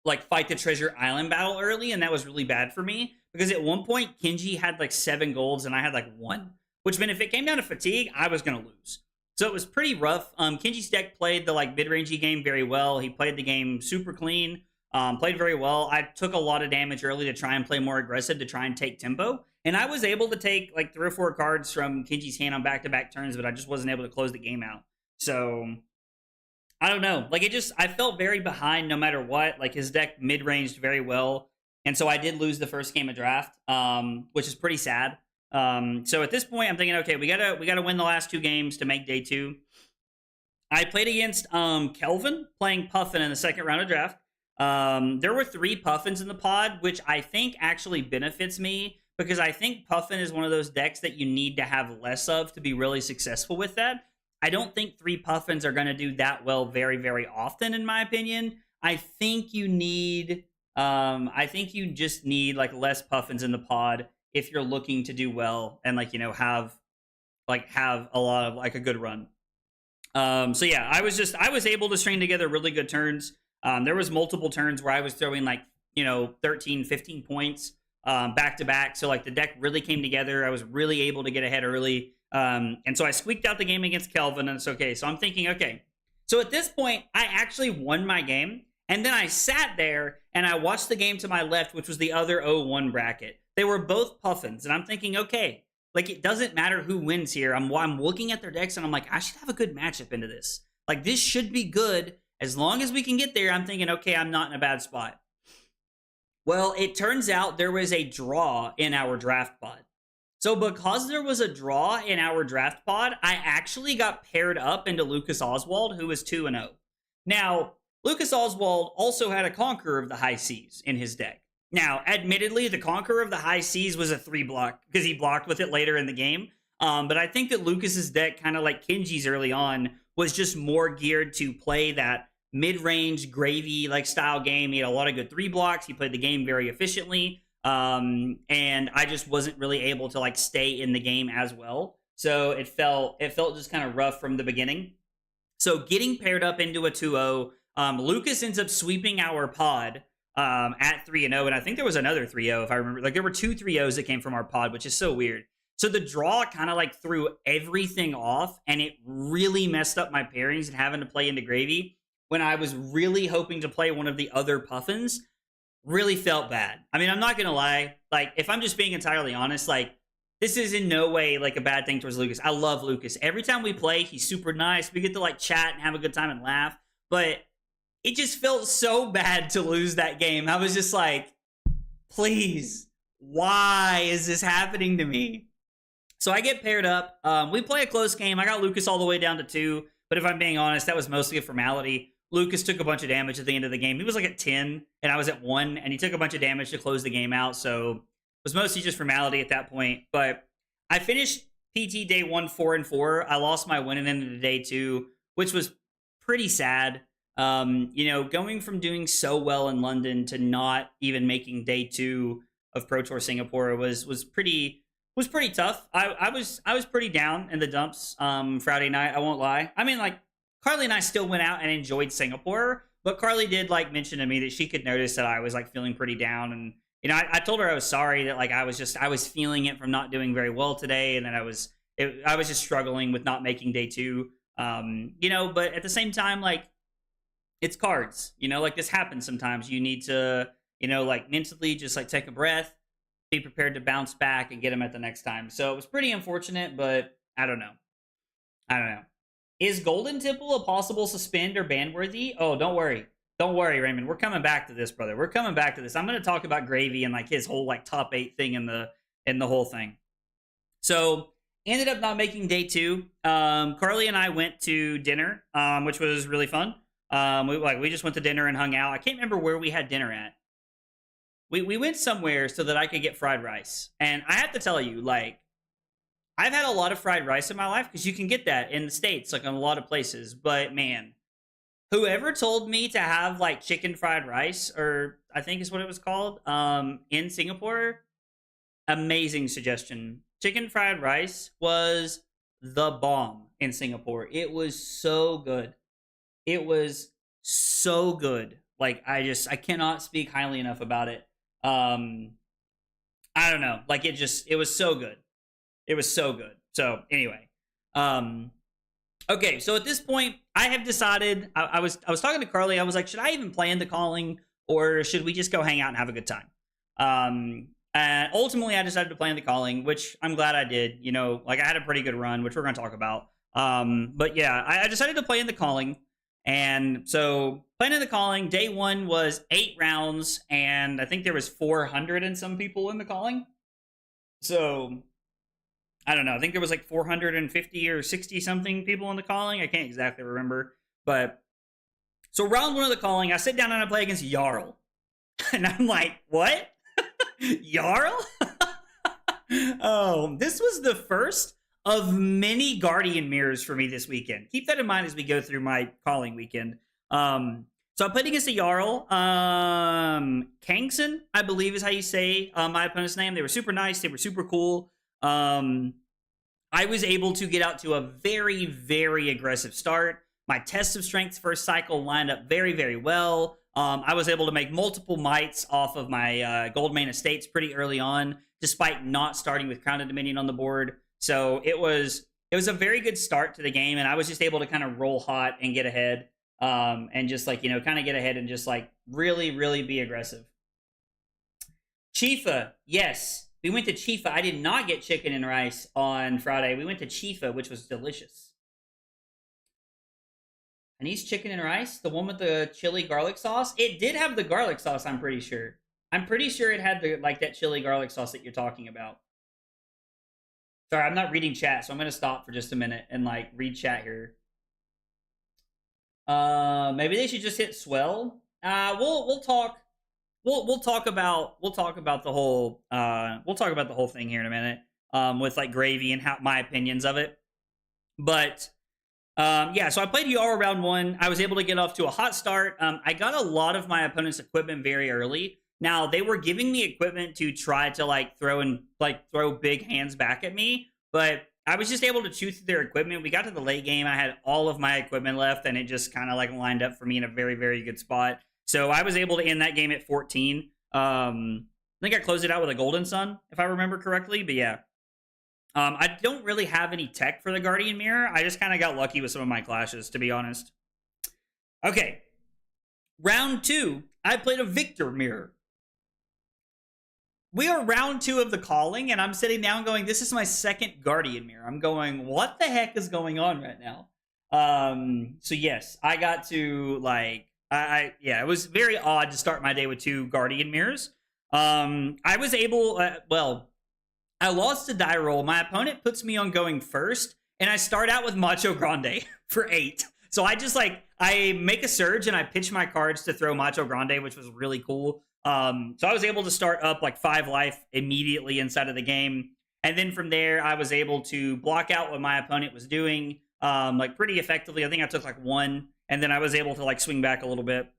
like fight the Treasure Island battle early, and that was really bad for me because at one point Kenji had like 7 golds and I had like 1, which meant if it came down to fatigue, I was gonna lose. So it was pretty rough. Kenji's deck played the like mid-rangey game very well. He played the game super clean. Played very well. I took a lot of damage early to try and play more aggressive to try and take tempo. And I was able to take like 3 or 4 cards from Kenji's hand on back-to-back turns, but I just wasn't able to close the game out. So, I don't know. Like, I felt very behind no matter what. Like, his deck mid-ranged very well. And so I did lose the first game of draft, which is pretty sad. So at this point, I'm thinking, okay, we gotta win the last 2 games to make day 2. I played against Kelvin, playing Puffin in the second round of draft. There were 3 Puffins in the pod, which I think actually benefits me because I think Puffin is one of those decks that you need to have less of to be really successful with that. I don't think 3 Puffins are going to do that well very, very often, in my opinion. I think you just need like less Puffins in the pod if you're looking to do well and like, you know, have a lot of like a good run. So yeah, I was able to string together really good turns. There was multiple turns where I was throwing like, you know, 13, 15 points back to back. So like the deck really came together. I was really able to get ahead early. And so I squeaked out the game against Kelvin, and it's okay. So I'm thinking, okay. So at this point, I actually won my game. And then I sat there and I watched the game to my left, which was the other 0-1 bracket. They were both Puffins. And I'm thinking, okay, like it doesn't matter who wins here. I'm looking at their decks and I'm like, I should have a good matchup into this. Like this should be good. As long as we can get there, I'm thinking, okay, I'm not in a bad spot. Well, it turns out there was a draw in our draft pod. So because there was a draw in our draft pod, I actually got paired up into Lucas Oswald, who was 2-0. Now, Lucas Oswald also had a Conqueror of the High Seas in his deck. Now, admittedly, the Conqueror of the High Seas was a 3-block because he blocked with it later in the game. But I think that Lucas's deck, kind of like Kenji's early on, was just more geared to play that mid-range gravy like style game. He had a lot of good 3-blocks. He played the game very efficiently. And I just wasn't really able to like stay in the game as well. So it felt just kind of rough from the beginning. So getting paired up into a 2-0, Lucas ends up sweeping our pod at 3-0, and I think there was another 3-0 if I remember. Like there were 2 3-0s that came from our pod, which is so weird. So the draw kind of like threw everything off, and it really messed up my pairings and having to play into gravy when I was really hoping to play one of the other Puffins. Really felt bad. I mean, I'm not gonna lie. Like, if I'm just being entirely honest, like, this is in no way like a bad thing towards Lucas. I love Lucas. Every time we play, he's super nice. We get to like chat and have a good time and laugh. But it just felt so bad to lose that game. I was just like, please, why is this happening to me? So I get paired up. We play a close game. I got Lucas all the way down to 2. But if I'm being honest, that was mostly a formality. Lucas took a bunch of damage at the end of the game. He was like at 10, and I was at 1, and he took a bunch of damage to close the game out, so it was mostly just formality at that point. But I finished PT day 1 4-4. I lost my win and into day 2, which was pretty sad. You know, going from doing so well in London to not even making day 2 of Pro Tour Singapore was pretty tough. I was pretty down in the dumps Friday night, I won't lie. I mean, like, Carly and I still went out and enjoyed Singapore, but Carly did like mention to me that she could notice that I was like feeling pretty down, and you know, I told her I was sorry that like I was feeling it from not doing very well today, and that I was just struggling with not making day 2. You know, but at the same time, like it's cards, you know, like this happens sometimes. You need to, you know, like mentally just like take a breath, be prepared to bounce back and get them at the next time. So it was pretty unfortunate, but I don't know. Is Golden Temple a possible suspend or ban worthy? Oh, don't worry. Don't worry, Raymond. We're coming back to this, brother. We're coming back to this. I'm going to talk about Gravy and like his whole like top 8 thing in the whole thing. So ended up not making day 2. Carly and I went to dinner, which was really fun. We just went to dinner and hung out. I can't remember where we had dinner at. We went somewhere so that I could get fried rice. And I have to tell you, like, I've had a lot of fried rice in my life because you can get that in the States, like in a lot of places. But man, whoever told me to have like chicken fried rice, or I think is what it was called, in Singapore, amazing suggestion. Chicken fried rice was the bomb in Singapore. It was so good. It was so good. Like I cannot speak highly enough about it. I don't know. Like it was so good. It was so good. So anyway, okay. So at this point, I have decided. I was talking to Carly. I was like, should I even plan the calling, or should we just go hang out and have a good time? And ultimately, I decided to plan the calling, which I'm glad I did. You know, like I had a pretty good run, which we're going to talk about. But yeah, I decided to play in the calling, and so playing in the calling. Day 1 was 8 rounds, and I think there was 400 and some people in the calling. So I don't know. I think there was like 450 or 60 something people in the calling. I can't exactly remember. But so round 1 of the calling, I sit down and I play against Jarl. And I'm like, what? Jarl? Oh, this was the first of many Guardian Mirrors for me this weekend. Keep that in mind as we go through my calling weekend. So I played against a Jarl. Kangson, I believe is how you say my opponent's name. They were super nice. They were super cool. I was able to get out to a very, very aggressive start. My test of strength first cycle lined up very, very well. I was able to make multiple mites off of my Goldmane Estates pretty early on, despite not starting with Crown of Dominion on the board. So it was a very good start to the game, and I was just able to kind of roll hot and get ahead, and just like, you know, kind of get ahead and just like really, really be aggressive. Chifa, yes. We went to Chifa. I did not get chicken and rice on Friday. We went to Chifa, which was delicious. Anise chicken and rice, the one with the chili garlic sauce. It did have the garlic sauce, I'm pretty sure. I'm pretty sure it had the like that chili garlic sauce that you're talking about. Sorry, I'm not reading chat, so I'm gonna stop for just a minute and like read chat here. Maybe they should just hit swell. We'll talk. We'll talk about the whole thing here in a minute, with like Gravy and how my opinions of it. But yeah, so I played Jarl round 1. I was able to get off to a hot start. I got a lot of my opponent's equipment very early. Now they were giving me equipment to try to like throw big hands back at me, but I was just able to chew through their equipment. We got to the late game. I had all of my equipment left, and it just kind of like lined up for me in a very, very good spot. So I was able to end that game at 14. I think I closed it out with a Golden Sun, if I remember correctly. But yeah, I don't really have any tech for the Guardian Mirror. I just kind of got lucky with some of my clashes, to be honest. Okay. Round 2, I played a Victor Mirror. We are round 2 of the calling, and I'm sitting down going, this is my second Guardian Mirror. I'm going, what the heck is going on right now? So yes, I got to like, yeah, it was very odd to start my day with 2 Guardian Mirrors. I was able, I lost a die roll. My opponent puts me on going first, and I start out with Macho Grande for 8. So I just like, I make a surge and I pitch my cards to throw Macho Grande, which was really cool. So I was able to start up like 5 life immediately inside of the game. And then from there, I was able to block out what my opponent was doing, like pretty effectively. I think I took like 1. And then I was able to like swing back a little bit.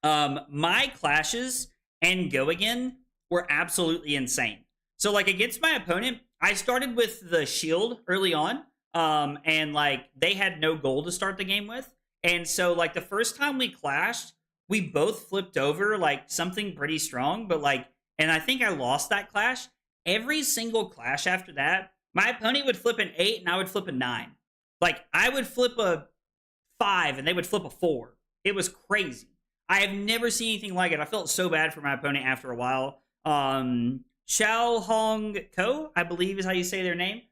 My clashes and go again were absolutely insane. So like against my opponent, I started with the shield early on. And like they had no gold to start the game with. And so like the first time we clashed, we both flipped over like something pretty strong, but like and I think I lost that clash. Every single clash after that, my opponent would flip an 8 and I would flip a 9. Like, I would flip a 5 and they would flip a 4. It was crazy. I have never seen anything like it. I felt so bad for my opponent after a while. Xiao Hong Ko, I believe is how you say their name.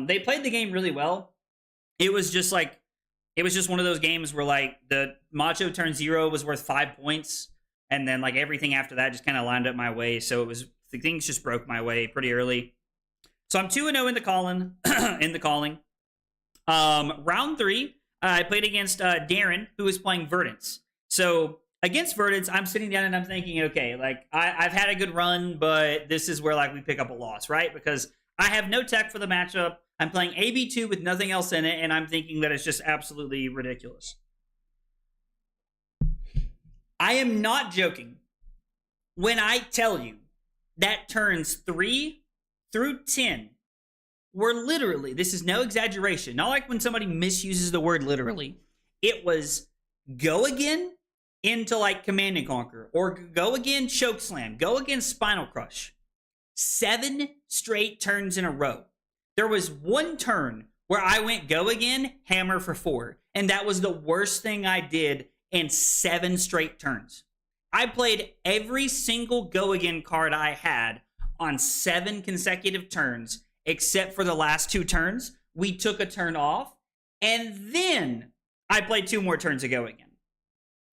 They played the game really well. It was just like, it was just one of those games where like the Macho turn 0 was worth 5 points. And then like everything after that just kind of lined up my way. So it was, the things just broke my way pretty early. So I'm 2-0 in the calling. Round 3, I played against Darren, who was playing Verdance. So against Verdance, I'm sitting down and I'm thinking, okay, like I've had a good run, but this is where like we pick up a loss, right? Because I have no tech for the matchup. I'm playing AB2 with nothing else in it, and I'm thinking that it's just absolutely ridiculous. I am not joking when I tell you that turns 3 through 10 were literally, this is no exaggeration, not like when somebody misuses the word literally. It was go again into like Command and Conquer, or go again Choke Slam, go again Spinal Crush. 7 straight turns in a row. There was one turn where I went go again, hammer for 4. And that was the worst thing I did in 7 straight turns. I played every single go again card I had on 7 consecutive turns, except for the last 2 turns. We took a turn off, and then I played 2 more turns of go again.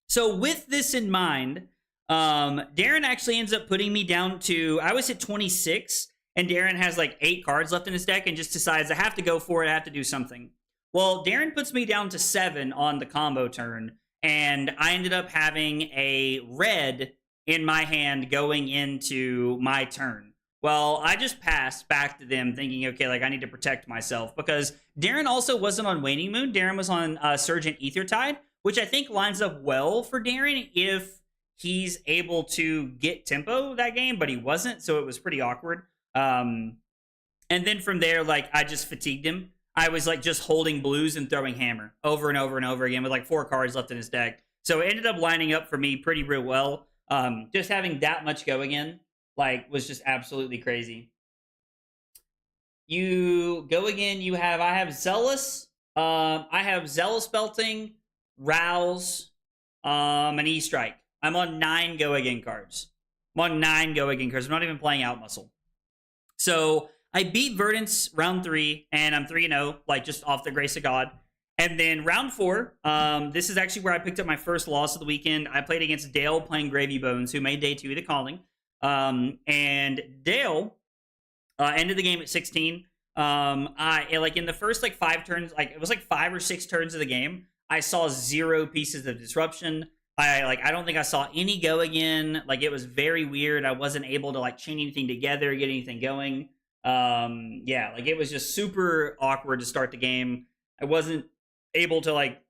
So with this in mind, Darren actually ends up putting me down to, I was at 26, and Darren has like 8 cards left in his deck and just decides I have to go for it, I have to do something. Well, Darren puts me down to 7 on the combo turn, and I ended up having a red in my hand going into my turn. Well, I just passed back to them thinking, okay, like I need to protect myself, because Darren also wasn't on Waning Moon. Darren was on Surgent Aethertide, which I think lines up well for Darren if he's able to get tempo that game, but he wasn't, so it was pretty awkward. And then from there, like, I just fatigued him. I was like just holding blues and throwing hammer over and over and over again with like 4 cards left in his deck. So it ended up lining up for me pretty real well. Just having that much go again, like, was just absolutely crazy. You go again, I have Zealous. I have Zealous Belting, Rouse, and E-Strike. I'm on 9 go again cards. I'm not even playing Out Muscle. So I beat Verdance round 3, and I'm 3-0, like just off the grace of God. And then round 4, this is actually where I picked up my first loss of the weekend. I played against Dale playing Gravy Bones, who made day 2 of the calling. And Dale ended the game at 16. Like in the first like 5 turns, like it was like 5 or 6 turns of the game, I saw 0 pieces of disruption. I don't think I saw any go again. Like, it was very weird. I wasn't able to like chain anything together, get anything going. Yeah, like it was just super awkward to start the game. I wasn't able to like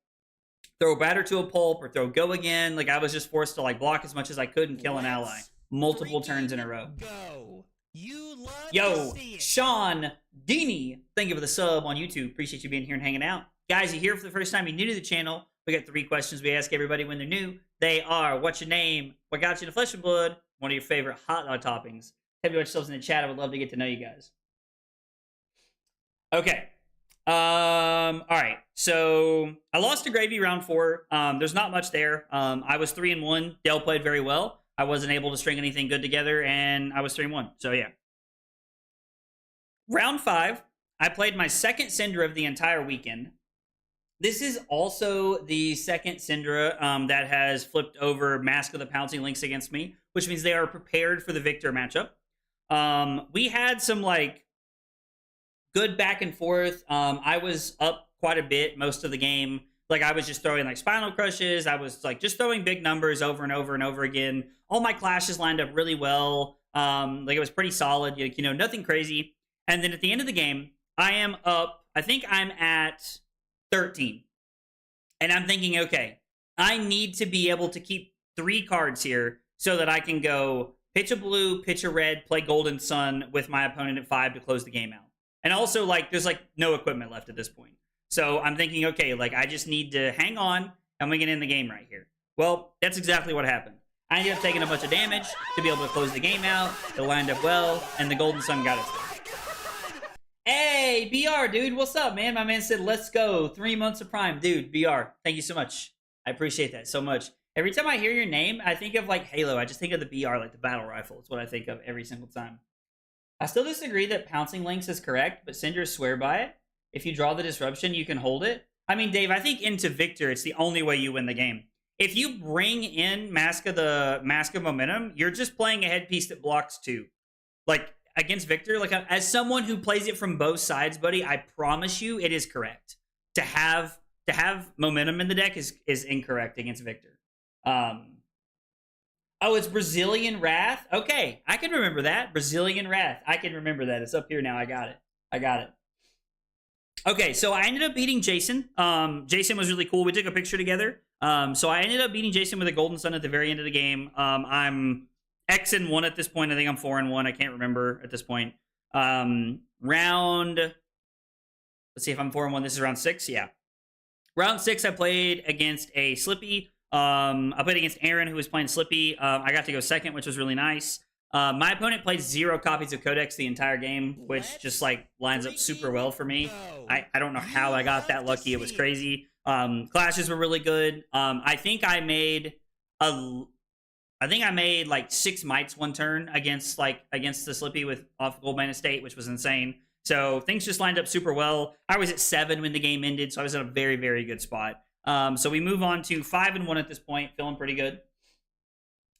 throw batter to a pulp or throw go again. Like, I was just forced to like block as much as I could and kill an ally multiple turns in a row. Go. You love Yo, Sean Dini, thank you for the sub on YouTube. Appreciate you being here and hanging out. Guys, you're here for the first time, you're new to the channel. We got 3 questions we ask everybody when they're new. They are, what's your name? What got you to Flesh and Blood? One of your favorite hot dog toppings? Have you yourselves in the chat? I would love to get to know you guys. Okay. All right. So I lost to Gravy round 4. There's not much there. I was 3-1. Dale played very well. I wasn't able to string anything good together, and I was 3-1. So yeah. Round 5, I played my second Syndra of the entire weekend. This is also the second Syndra that has flipped over Mask of the Pouncing Lynx against me, which means they are prepared for the Victor matchup. We had some like good back and forth. I was up quite a bit most of the game. Like, I was just throwing like Spinal Crushes. I was like just throwing big numbers over and over and over again. All my clashes lined up really well. Like, it was pretty solid, you know, nothing crazy. And then at the end of the game, I am up, I think I'm at 13. And I'm thinking, okay, I need to be able to keep 3 cards here so that I can go pitch a blue, pitch a red, play Golden Sun with my opponent at 5 to close the game out. And also, like, there's like no equipment left at this point. So I'm thinking, okay, like, I just need to hang on and we get in the game right here. Well, that's exactly what happened. I ended up taking a bunch of damage to be able to close the game out. It lined up well, and the Golden Sun got us there. Hey, BR, dude, what's up, man? My man said, let's go. 3 months of Prime. Dude, BR, thank you so much. I appreciate that so much. Every time I hear your name, I think of, like, Halo. I just think of the BR, like the battle rifle. It's what I think of every single time. I still disagree that pouncing links is correct, but Cinders swear by it. If you draw the disruption, you can hold it. I mean, Dave, I think into Victor, it's the only way you win the game. If you bring in Mask of Momentum, you're just playing a headpiece that blocks 2. Like, against Victor, like, as someone who plays it from both sides, buddy, I promise you it is correct. To have momentum in the deck is incorrect against Victor. Oh, it's Brazilian Wrath? Okay, I can remember that. Brazilian Wrath. I can remember that. It's up here now. I got it. Okay, so I ended up beating Jason. Jason was really cool. We took a picture together. So I ended up beating Jason with a Golden Sun at the very end of the game. I'm X-1 at this point. I think I'm 4-1. I can't remember at this point. Let's see if I'm 4-1. This is round 6. Yeah. Round 6, I played against a Slippy. I played against Aaron, who was playing Slippy. I got to go second, which was really nice. My opponent played 0 copies of Codex the entire game, which just like lines up super well for me. I don't know how I got that lucky. It was crazy. Clashes were really good. I think I made like 6 mites one turn against the Slippy with off Goldman Estate, which was insane. So things just lined up super well. I was at 7 when the game ended, so I was in a very, very good spot. So we move on to 5-1 at this point, feeling pretty good.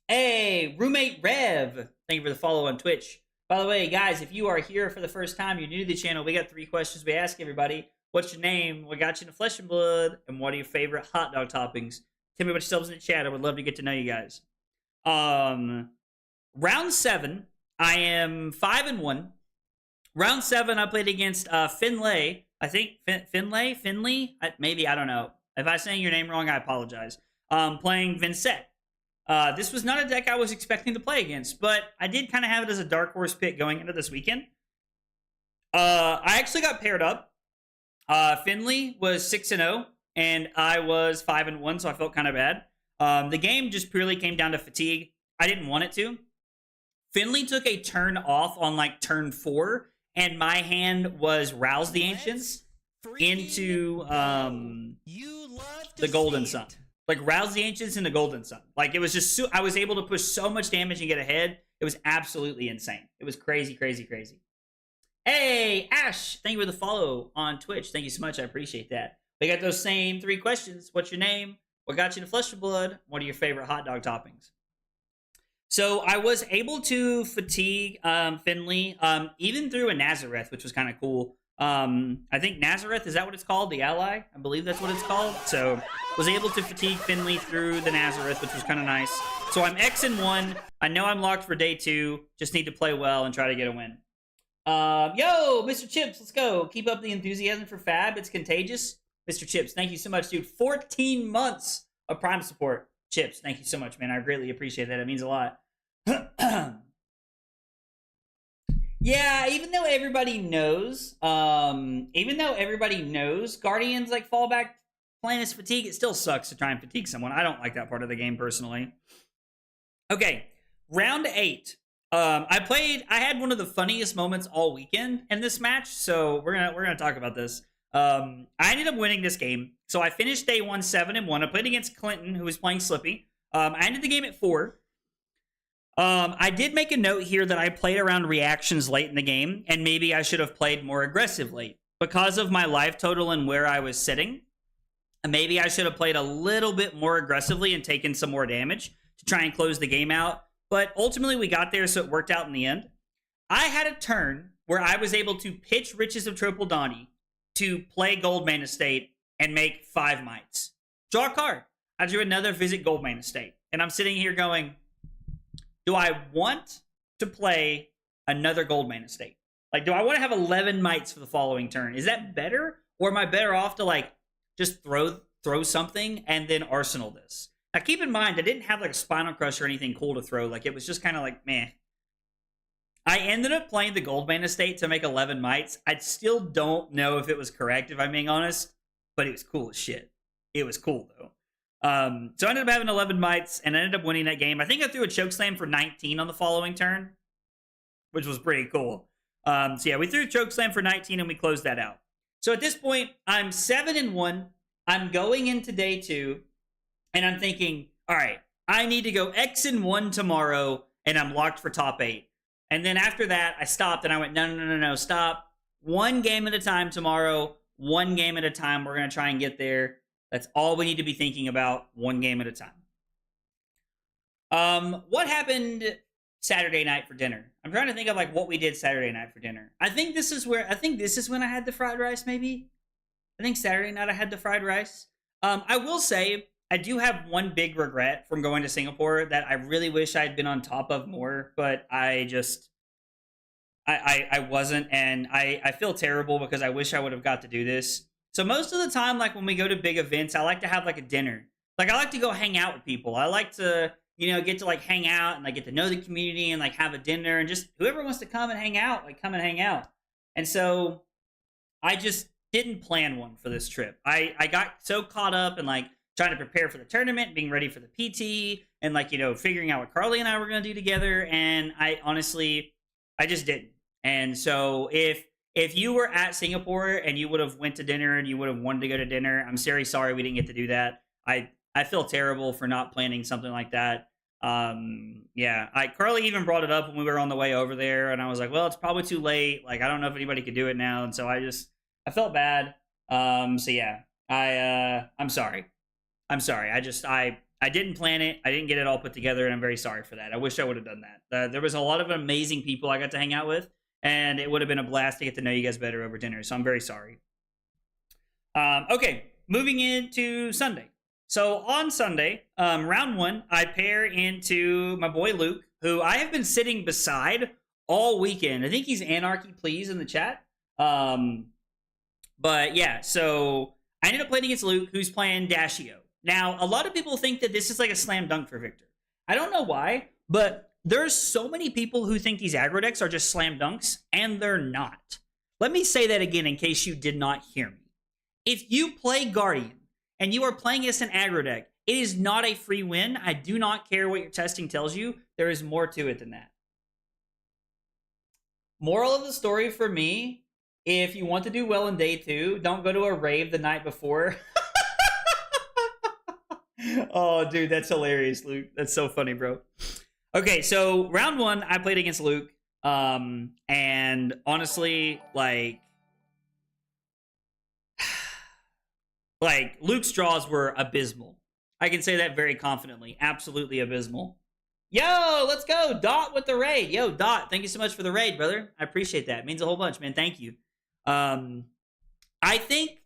Hey, roommate Rev, thank you for the follow on Twitch. By the way, guys, if you are here for the first time, you're new to the channel, we got 3 questions we ask everybody. What's your name? What got you into Flesh and Blood? And what are your favorite hot dog toppings? Tell me what yourselves in the chat. I would love to get to know you guys. Round 7, I am 5-1. Round 7, I played against Finlay. I think Finley? Maybe, I don't know. If I'm saying your name wrong, I apologize. Playing Vincent. This was not a deck I was expecting to play against, but I did kind of have it as a dark horse pick going into this weekend. I actually got paired up. Finley was 6-0, and I was 5-1, so I felt kind of bad. The game just purely came down to fatigue. I didn't want it to. Finley took a turn off on like turn 4, and my hand was Rouse the Ancients into the Golden Sun. Like, Rouse the Ancients into Golden Sun. Like, it was just I was able to push so much damage and get ahead. It was absolutely insane. It was crazy, crazy, crazy. Hey, Ash, thank you for the follow on Twitch. Thank you so much. I appreciate that. We got those same 3 questions. What's your name? What got you to Flesh and Blood? What are your favorite hot dog toppings? So I was able to fatigue Finley, even through a Nazareth, which was kind of cool. I think Nazareth, is that what it's called? The ally? I believe that's what it's called. So was able to fatigue Finley through the Nazareth, which was kind of nice. So I'm X-1. I know I'm locked for day 2. Just need to play well and try to get a win. Yo, Mr. Chips, let's go. Keep up the enthusiasm for Fab. It's contagious. Mr. Chips, thank you so much, dude. 14 months of Prime support. Chips, thank you so much, man. I greatly appreciate that. It means a lot. Yeah, even though everybody knows, Guardians like fallback playing as fatigue, it still sucks to try and fatigue someone. I don't like that part of the game personally. Okay, round 8. I had one of the funniest moments all weekend in this match, so we're gonna talk about this. I ended up winning this game, so I finished day 1 7-1. I played against Clinton, who was playing Slippy. I ended the game at 4. I did make a note here that I played around reactions late in the game, and maybe I should have played more aggressively. Because of my life total and where I was sitting, maybe I should have played a little bit more aggressively and taken some more damage to try and close the game out. But ultimately, we got there, so it worked out in the end. I had a turn where I was able to pitch Riches of Triple Donny to play Goldman Estate and make 5 mites. Draw a card. I drew another Visit Goldman Estate. And I'm sitting here going, do I want to play another Goldman Estate? Like, do I want to have 11 mites for the following turn? Is that better? Or am I better off to, like, just throw something and then arsenal this? Now, keep in mind, I didn't have, like, a Spinal Crush or anything cool to throw. Like, it was just kind of like, meh. I ended up playing the Goldman Estate to make 11 mites. I still don't know if it was correct, if I'm being honest. But it was cool as shit. It was cool, though. So I ended up having 11 mites and I ended up winning that game. I think I threw a chokeslam for 19 on the following turn, which was pretty cool. So yeah, we threw a chokeslam for 19 and we closed that out. So at this point, I'm 7-1. I'm going into day 2 and I'm thinking, all right, I need to go X-1 tomorrow and I'm locked for top 8. And then after that, I stopped and I went, no, stop. One game at a time tomorrow, one game at a time. We're going to try and get there. That's all we need to be thinking about, one game at a time. What happened Saturday night for dinner? I'm trying to think of like what we did Saturday night for dinner. I think this is when I had the fried rice, maybe. I think Saturday night I had the fried rice. I will say I do have one big regret from going to Singapore that I really wish I had been on top of more, but I wasn't, and I feel terrible because I wish I would have got to do this. So most of the time, like when we go to big events, I like to have like a dinner. Like I like to go hang out with people. I like to, get to like hang out and like get to know the community and like have a dinner and just whoever wants to come and hang out, like come and hang out. And so I just didn't plan one for this trip. I got so caught up in like trying to prepare for the tournament, being ready for the PT, and like, figuring out what Carly and I were going to do together. And I just didn't. And so if you were at Singapore and you would have went to dinner and you would have wanted to go to dinner, I'm very sorry we didn't get to do that. I feel terrible for not planning something like that. Carly even brought it up when we were on the way over there, and I was like, well, it's probably too late. Like, I don't know if anybody could do it now. And so I felt bad. I'm sorry. I didn't plan it. I didn't get it all put together, and I'm very sorry for that. I wish I would have done that. There was a lot of amazing people I got to hang out with, and it would have been a blast to get to know you guys better over dinner. So I'm very sorry. Okay, moving into Sunday. So on Sunday, round 1, I pair into my boy Luke, who I have been sitting beside all weekend. I think he's Anarchy Please in the chat. But yeah, so I ended up playing against Luke, who's playing Dashio. Now, a lot of people think that this is like a slam dunk for Victor. I don't know why, but there's so many people who think these aggro decks are just slam dunks, and they're not. Let me say that again in case you did not hear me. If you play Guardian and you are playing against an aggro deck, it is not a free win. I do not care what your testing tells you. There is more to it than that. Moral of the story for me, if you want to do well in day 2, don't go to a rave the night before. Oh, dude, that's hilarious, Luke. That's so funny, bro. Okay, so round 1, I played against Luke. And honestly, like Luke's draws were abysmal. I can say that very confidently. Absolutely abysmal. Yo, let's go. Dot with the raid. Yo, Dot, thank you so much for the raid, brother. I appreciate that. It means a whole bunch, man. Thank you. I think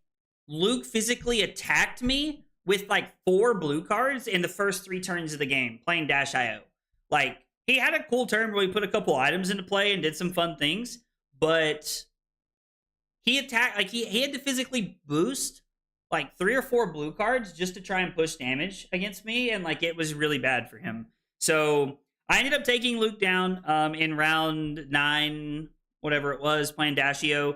Luke physically attacked me with like 4 blue cards in the first 3 turns of the game, playing Dash.io. Like, he had a cool turn where he put a couple items into play and did some fun things, but he attacked, like, he had to physically boost like 3 or 4 blue cards just to try and push damage against me, and like, it was really bad for him. So I ended up taking Luke down in round 9, whatever it was, playing Dashio.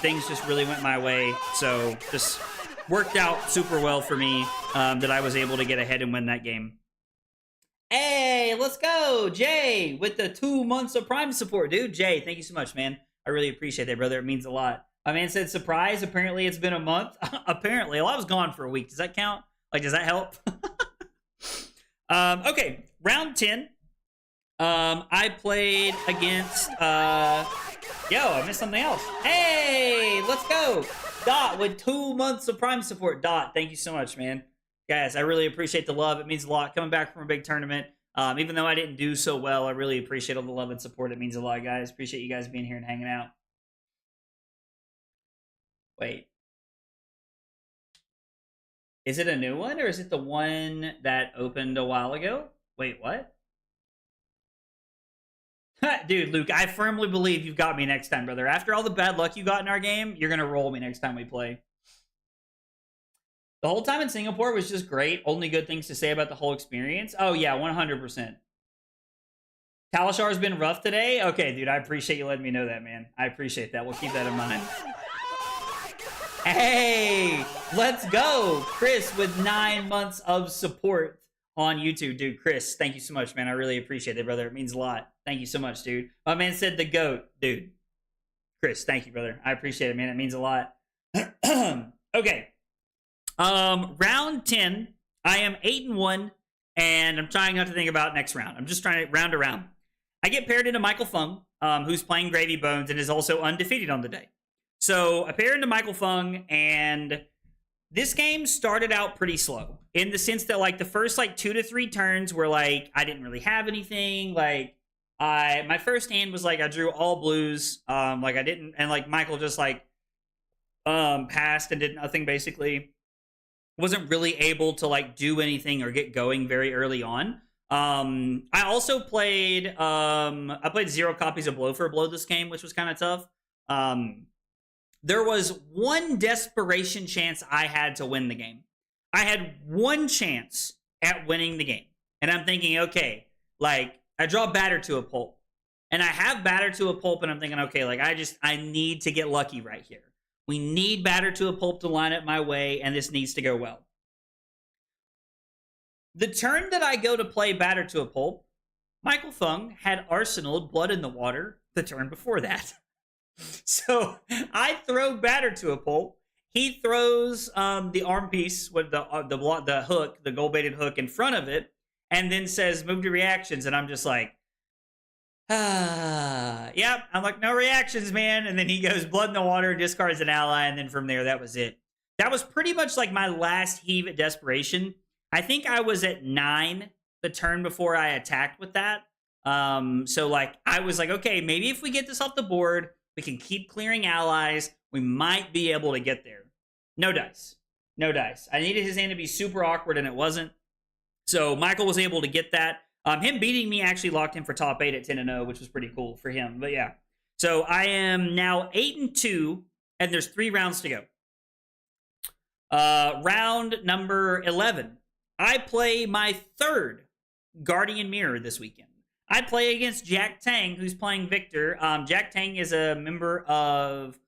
Things just really went my way, so just worked out super well for me that I was able to get ahead and win that game. Hey, let's go, Jay, with the 2 months of Prime support, dude. Jay, thank you so much, man. I really appreciate that, brother. It means a lot. My man said surprise. Apparently, it's been a month. Apparently, well, I was gone for a week. Does that count? Like, does that help? Okay, round 10. I played against I missed something else. Hey, let's go. Dot with 2 months of Prime support. Dot, thank you so much, man. Guys, I really appreciate the love. It means a lot. Coming back from a big tournament. Even though I didn't do so well, I really appreciate all the love and support. It means a lot, guys. Appreciate you guys being here and hanging out. Wait. Is it a new one, or is it the one that opened a while ago? Wait, what? Dude, Luke, I firmly believe you've got me next time, brother. After all the bad luck you got in our game, you're going to roll me next time we play. The whole time in Singapore was just great. Only good things to say about the whole experience. Oh, yeah, 100%. Talashar's been rough today? Okay, dude, I appreciate you letting me know that, man. I appreciate that. We'll keep that in mind. Hey, let's go. Chris with 9 months of support on YouTube. Dude, Chris, thank you so much, man. I really appreciate it, brother. It means a lot. Thank you so much, dude. My man said the GOAT. Dude, Chris, thank you, brother. I appreciate it, man. It means a lot. Okay. Round 10. I am 8-1, and I'm trying not to think about next round. I'm just trying to round around. I get paired into Michael Fung, who's playing Gravy Bones and is also undefeated on the day. So I pair into Michael Fung, and this game started out pretty slow in the sense that like the first like 2 to 3 turns were like I didn't really have anything. Like my first hand was like I drew all blues. Like I didn't, and like Michael just like passed and did nothing basically. Wasn't really able to like do anything or get going very early on. I also played I played 0 copies of Blow for a Blow this game, which was kind of tough. There was one desperation chance I had to win the game. I had one chance at winning the game. And I'm thinking, okay, like I draw batter to a pulp. And I have batter to a pulp, and I'm thinking, okay, like I need to get lucky right here. We need batter to a pulp to line up my way, and this needs to go well. The turn that I go to play batter to a pulp, Michael Fung had arsenaled Blood in the Water the turn before that. So I throw batter to a pulp. He throws the arm piece with the hook, the gold-baited hook in front of it, and then says, move to reactions. And I'm just like, yep. I'm like, no reactions, man. And then he goes Blood in the Water, discards an ally, and then from there, that was it. That was pretty much like my last heave at desperation. I think I was at 9 the turn before I attacked with that. So like I was like, okay, maybe if we get this off the board, we can keep clearing allies. We might be able to get there. No dice. No dice. I needed his hand to be super awkward, and it wasn't. So Michael was able to get that. Him beating me actually locked him for top 8 at 10-0, which was pretty cool for him. But yeah. So I am now 8-2, and there's 3 rounds to go. Round number 11. I play my 3rd Guardian Mirror this weekend. I play against Jack Tang, who's playing Victor. Jack Tang is a member of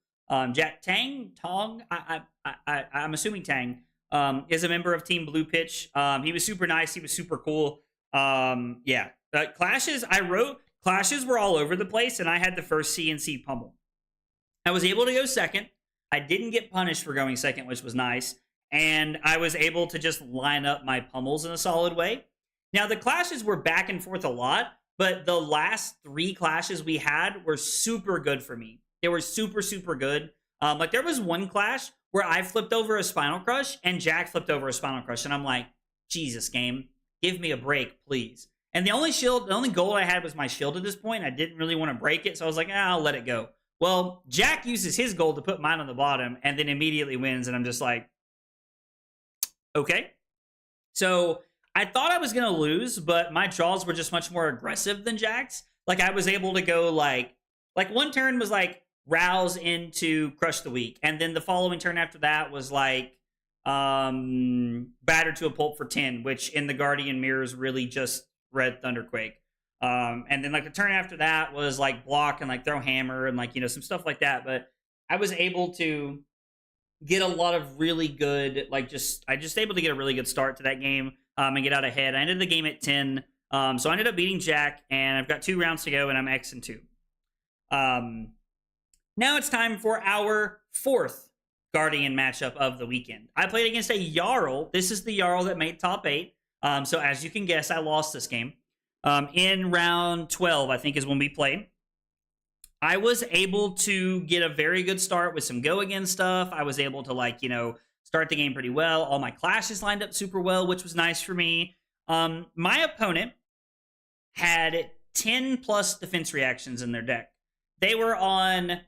Jack Tang, Tong. I'm assuming Tang is a member of Team Blue Pitch. He was super nice. He was super cool. Yeah, clashes. I wrote clashes were all over the place, and I had the first CNC pummel. I was able to go second. I didn't get punished for going second, which was nice, and I was able to just line up my pummels in a solid way. Now the clashes were back and forth a lot. But the last 3 clashes we had were super good for me. They were super, super good. Like there was one clash where I flipped over a Spinal Crush and Jack flipped over a Spinal Crush. And I'm like, Jesus, game, give me a break, please. And the only goal I had was my shield at this point. I didn't really want to break it. So I was like, I'll let it go. Well, Jack uses his gold to put mine on the bottom and then immediately wins. And I'm just like, okay. So I thought I was going to lose, but my draws were just much more aggressive than Jack's. Like, I was able to go, like one turn was, like, rouse into Crush the Weak. And then the following turn after that was, like, batter to a pulp for 10, which in the Guardian Mirrors really just read Thunderquake. And then, like, the turn after that was, like, block and, like, throw hammer and, like, you know, some stuff like that. But I was able to get a lot of really good, like, I just able to get a really good start to that game. And get out ahead. I ended the game at 10. So I ended up beating Jack, and I've got 2 rounds to go, and I'm X-2. Now it's time for our 4th Guardian matchup of the weekend. I played against a Jarl. This is the Jarl that made top 8. So as you can guess, I lost this game. In round 12, I think is when we played. I was able to get a very good start with some go-again stuff. I was able to, like, you know, start the game pretty well. All my clashes lined up super well, which was nice for me. My opponent had 10 plus defense reactions in their deck. They were on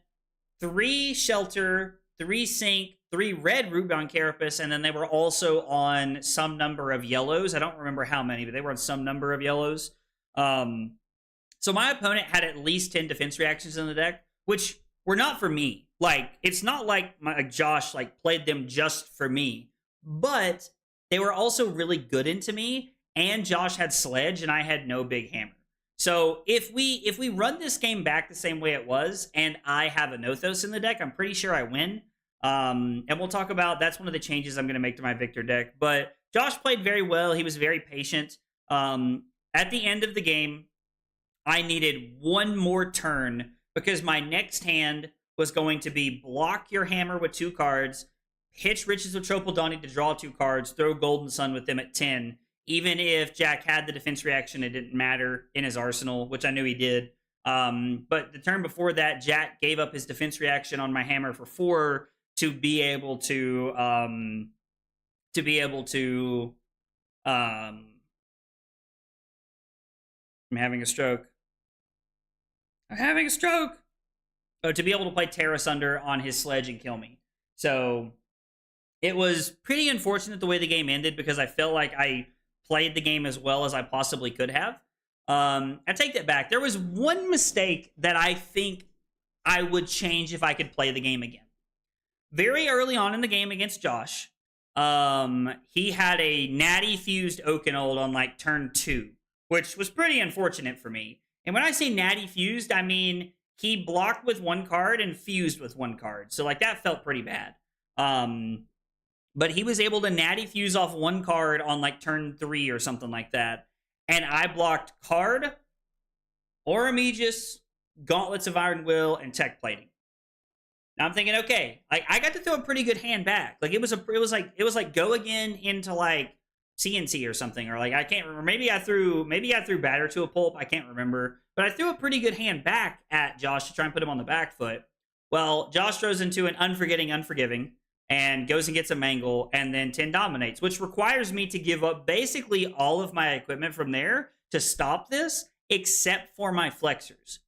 3 Shelter, 3 Sink, 3 red Rootbound Carapace, and then they were also on some number of yellows. I don't remember how many, but they were on some number of yellows. So my opponent had at least 10 defense reactions in the deck, which were not for me. Like, it's not like Josh, like, played them just for me. But they were also really good into me, and Josh had Sledge, and I had no big hammer. So if we run this game back the same way it was, and I have a Nothos in the deck, I'm pretty sure I win. And we'll talk about, that's one of the changes I'm going to make to my Victor deck. But Josh played very well. He was very patient. At the end of the game, I needed one more turn because my next hand was going to be block your hammer with 2 cards, hitch Riches of Tropeldani to draw 2 cards, throw Golden Sun with them at 10. Even if Jack had the defense reaction, it didn't matter in his arsenal, which I knew he did. But the turn before that, Jack gave up his defense reaction on my hammer for 4 to be able to I'm having a stroke. I'm having a stroke. Oh, to be able to play Terra Sunder on his sledge and kill me. So it was pretty unfortunate the way the game ended because I felt like I played the game as well as I possibly could have. I take that back. There was one mistake that I think I would change if I could play the game again. Very early on in the game against Josh, he had a natty fused Oakenold on like turn 2, which was pretty unfortunate for me. And when I say natty fused, I mean he blocked with 1 card and fused with 1 card. So like that felt pretty bad. But he was able to natty fuse off 1 card on like turn 3 or something like that. And I blocked Card, Auramegus, Gauntlets of Iron Will, and Tech Plating. Now I'm thinking, okay, like I got to throw a pretty good hand back. Like it was like go again into like CNC or something, or like I can't remember. Maybe I threw Batter to a Pulp. I can't remember, but I threw a pretty good hand back at Josh to try and put him on the back foot. Well, Josh throws into an Unforgiving, and goes and gets a Mangle, and then 10 dominates, which requires me to give up basically all of my equipment from there to stop this, except for my flexors.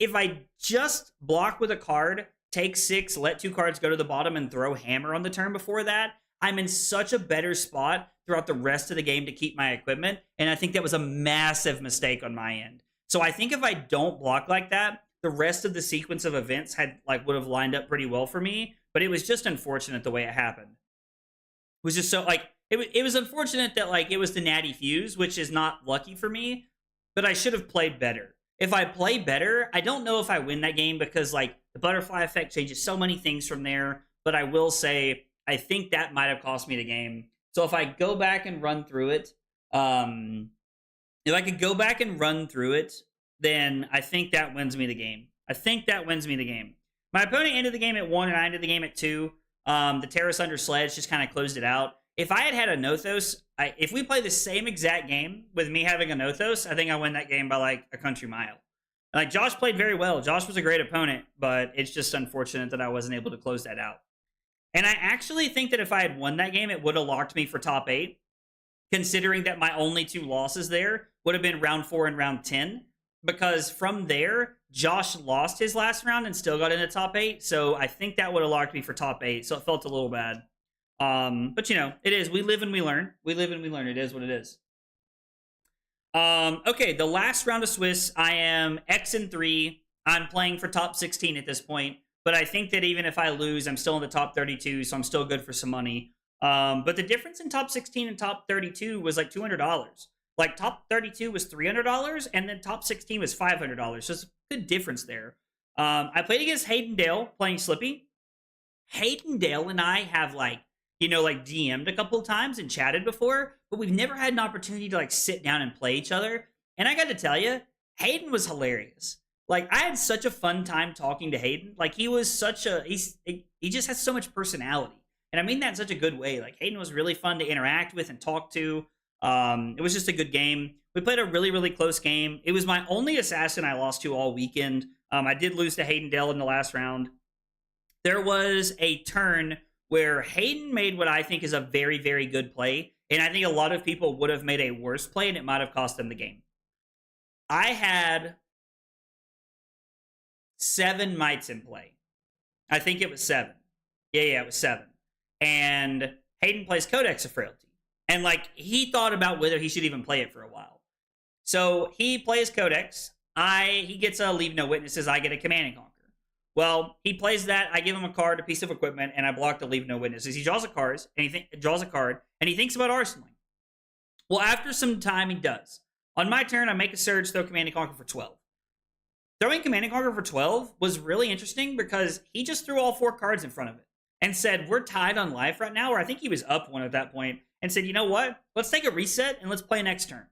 If I just block with a card, take 6, let 2 cards go to the bottom, and throw Hammer on the turn before that, I'm in such a better spot throughout the rest of the game to keep my equipment, and I think that was a massive mistake on my end. So I think if I don't block like that, the rest of the sequence of events would have lined up pretty well for me, but it was just unfortunate the way it happened. It was just so, it was unfortunate that, it was the natty fuse, which is not lucky for me, but I should have played better. If I play better, I don't know if I win that game because, the butterfly effect changes so many things from there, but I will say, I think that might have cost me the game. So if I go back and run through it, then I think that wins me the game. My opponent ended the game at 1, and I ended the game at 2. The Terra Sunder Sledge just kind of closed it out. If I had a Nothos, if we play the same exact game with me having a Nothos, I think I win that game by a country mile. Josh played very well. Josh was a great opponent, but it's just unfortunate that I wasn't able to close that out. And I actually think that if I had won that game, it would have locked me for top 8, considering that my only 2 losses there would have been round 4 and round 10. Because from there, Josh lost his last round and still got into top 8. So I think that would have locked me for top 8. So it felt a little bad. But it is. We live and we learn. It is what it is. Okay, the last round of Swiss, I am X and 3. I'm playing for top 16 at this point. But I think that even if I lose, I'm still in the top 32. So I'm still good for some money. But the difference in top 16 and top 32 was $200. Top 32 was $300, and then top 16 was $500. So it's a good difference there. I played against Hayden Dale, playing Slippy. Hayden Dale and I have, DM'd a couple of times and chatted before, but we've never had an opportunity to, sit down and play each other. And I got to tell you, Hayden was hilarious. I had such a fun time talking to Hayden. He was he just has so much personality. And I mean that in such a good way. Hayden was really fun to interact with and talk to. It was just a good game. We played a really, really close game. It was my only assassin I lost to all weekend. I did lose to Hayden Dell in the last round. There was a turn where Hayden made what I think is a very, very good play, and I think a lot of people would have made a worse play, and it might have cost them the game. I had 7 mites in play. I think it was 7. Yeah, it was 7. And Hayden plays Codex of Frailty. And, he thought about whether he should even play it for a while. So, he plays Codex. He gets a Leave No Witnesses. I get a Command and Conquer. Well, he plays that. I give him a card, a piece of equipment, and I block the Leave No Witnesses. He draws a card, and he thinks about arsenaling. Well, after some time, he does. On my turn, I make a Surge, throw Command and Conquer for 12. Throwing Command and Conquer for 12 was really interesting because he just threw all 4 cards in front of it. and said, we're tied on life right now, or I think he was up one at that point, and said, you know what? Let's take a reset and let's play next turn.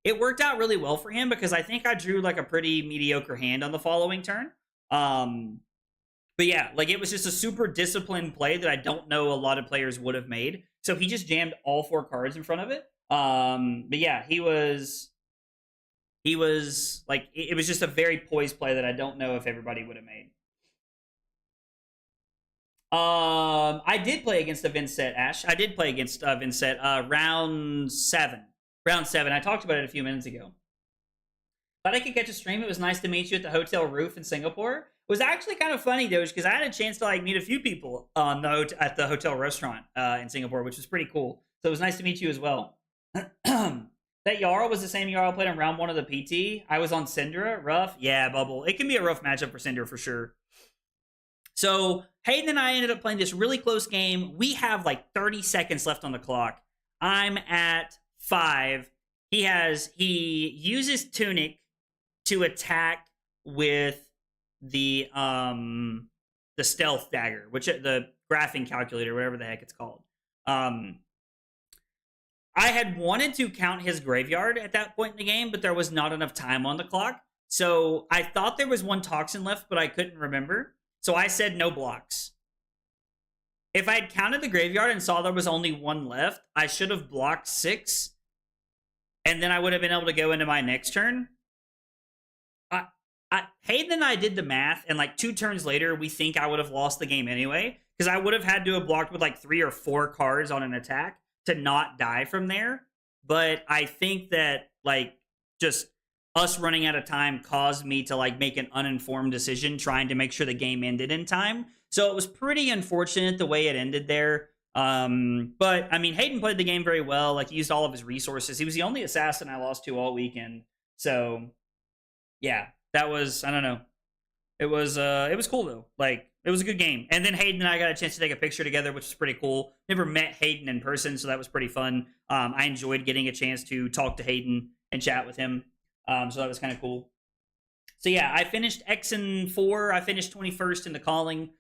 It worked out really well for him because I think I drew like a pretty mediocre hand on the following turn. But yeah, like it was just a super disciplined play that I don't know a lot of players would have made. So he just jammed all 4 cards in front of it. But yeah, he was like, it was just a very poised play that I don't know if everybody would have made. I did play against a Vincent, Ash. I did play against Vincent round 7. Round 7. I talked about it a few minutes ago. But I could catch a stream. It was nice to meet you at the hotel roof in Singapore. It was actually kind of funny, though, because I had a chance to like meet a few people at the hotel restaurant in Singapore, which was pretty cool. So it was nice to meet you as well. That Jarl was the same Jarl I played in round 1 of the PT. I was on Syndra. Rough. Yeah, Bubble. It can be a rough matchup for Syndra for sure. So Hayden and I ended up playing this really close game. We have like 30 seconds left on the clock. I'm at 5. He uses Tunic to attack with the stealth dagger, which the graphing calculator, whatever the heck it's called. I had wanted to count his graveyard at that point in the game, but there was not enough time on the clock. So I thought there was 1 toxin left, but I couldn't remember. So I said no blocks. If I had counted the graveyard and saw there was only 1 left, I should have blocked 6. And then I would have been able to go into my next turn. Hayden and I did the math, and like 2 turns later, we think I would have lost the game anyway, because I would have had to have blocked with like 3 or 4 cards on an attack to not die from there. But I think that like just us running out of time caused me to like make an uninformed decision trying to make sure the game ended in time. So it was pretty unfortunate the way it ended there. But I mean, Hayden played the game very well. Like he used all of his resources. He was the only assassin I lost to all weekend. So yeah, that was, I don't know. It was cool though. Like it was a good game. And then Hayden and I got a chance to take a picture together, which was pretty cool. Never met Hayden in person, so that was pretty fun. I enjoyed getting a chance to talk to Hayden and chat with him. So that was kind of cool. So yeah, I finished X and 4. I finished 21st in the calling,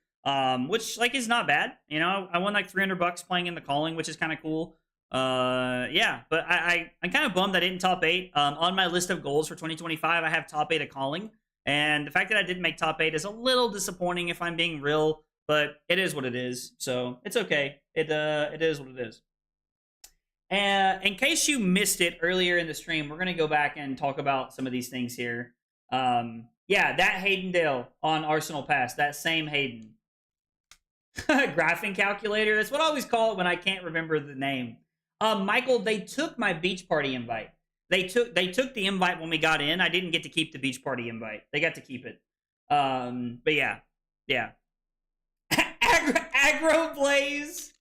which like is not bad. You know, I won like $300 playing in the calling, which is kind of cool. Yeah, but I'm kind of bummed I didn't top 8. On my list of goals for 2025, I have top 8 at calling. And the fact that I didn't make top 8 is a little disappointing if I'm being real, but it is what it is. So it's okay. It is what it is. And in case you missed it earlier in the stream, we're going to go back and talk about some of these things here. Yeah, that Hayden Dale on Arsenal Pass, that same Hayden. Graphing calculator. That's what I always call it when I can't remember the name. Michael, they took my beach party invite. They took the invite when we got in. I didn't get to keep the beach party invite. They got to keep it. But yeah. Aggro Blaze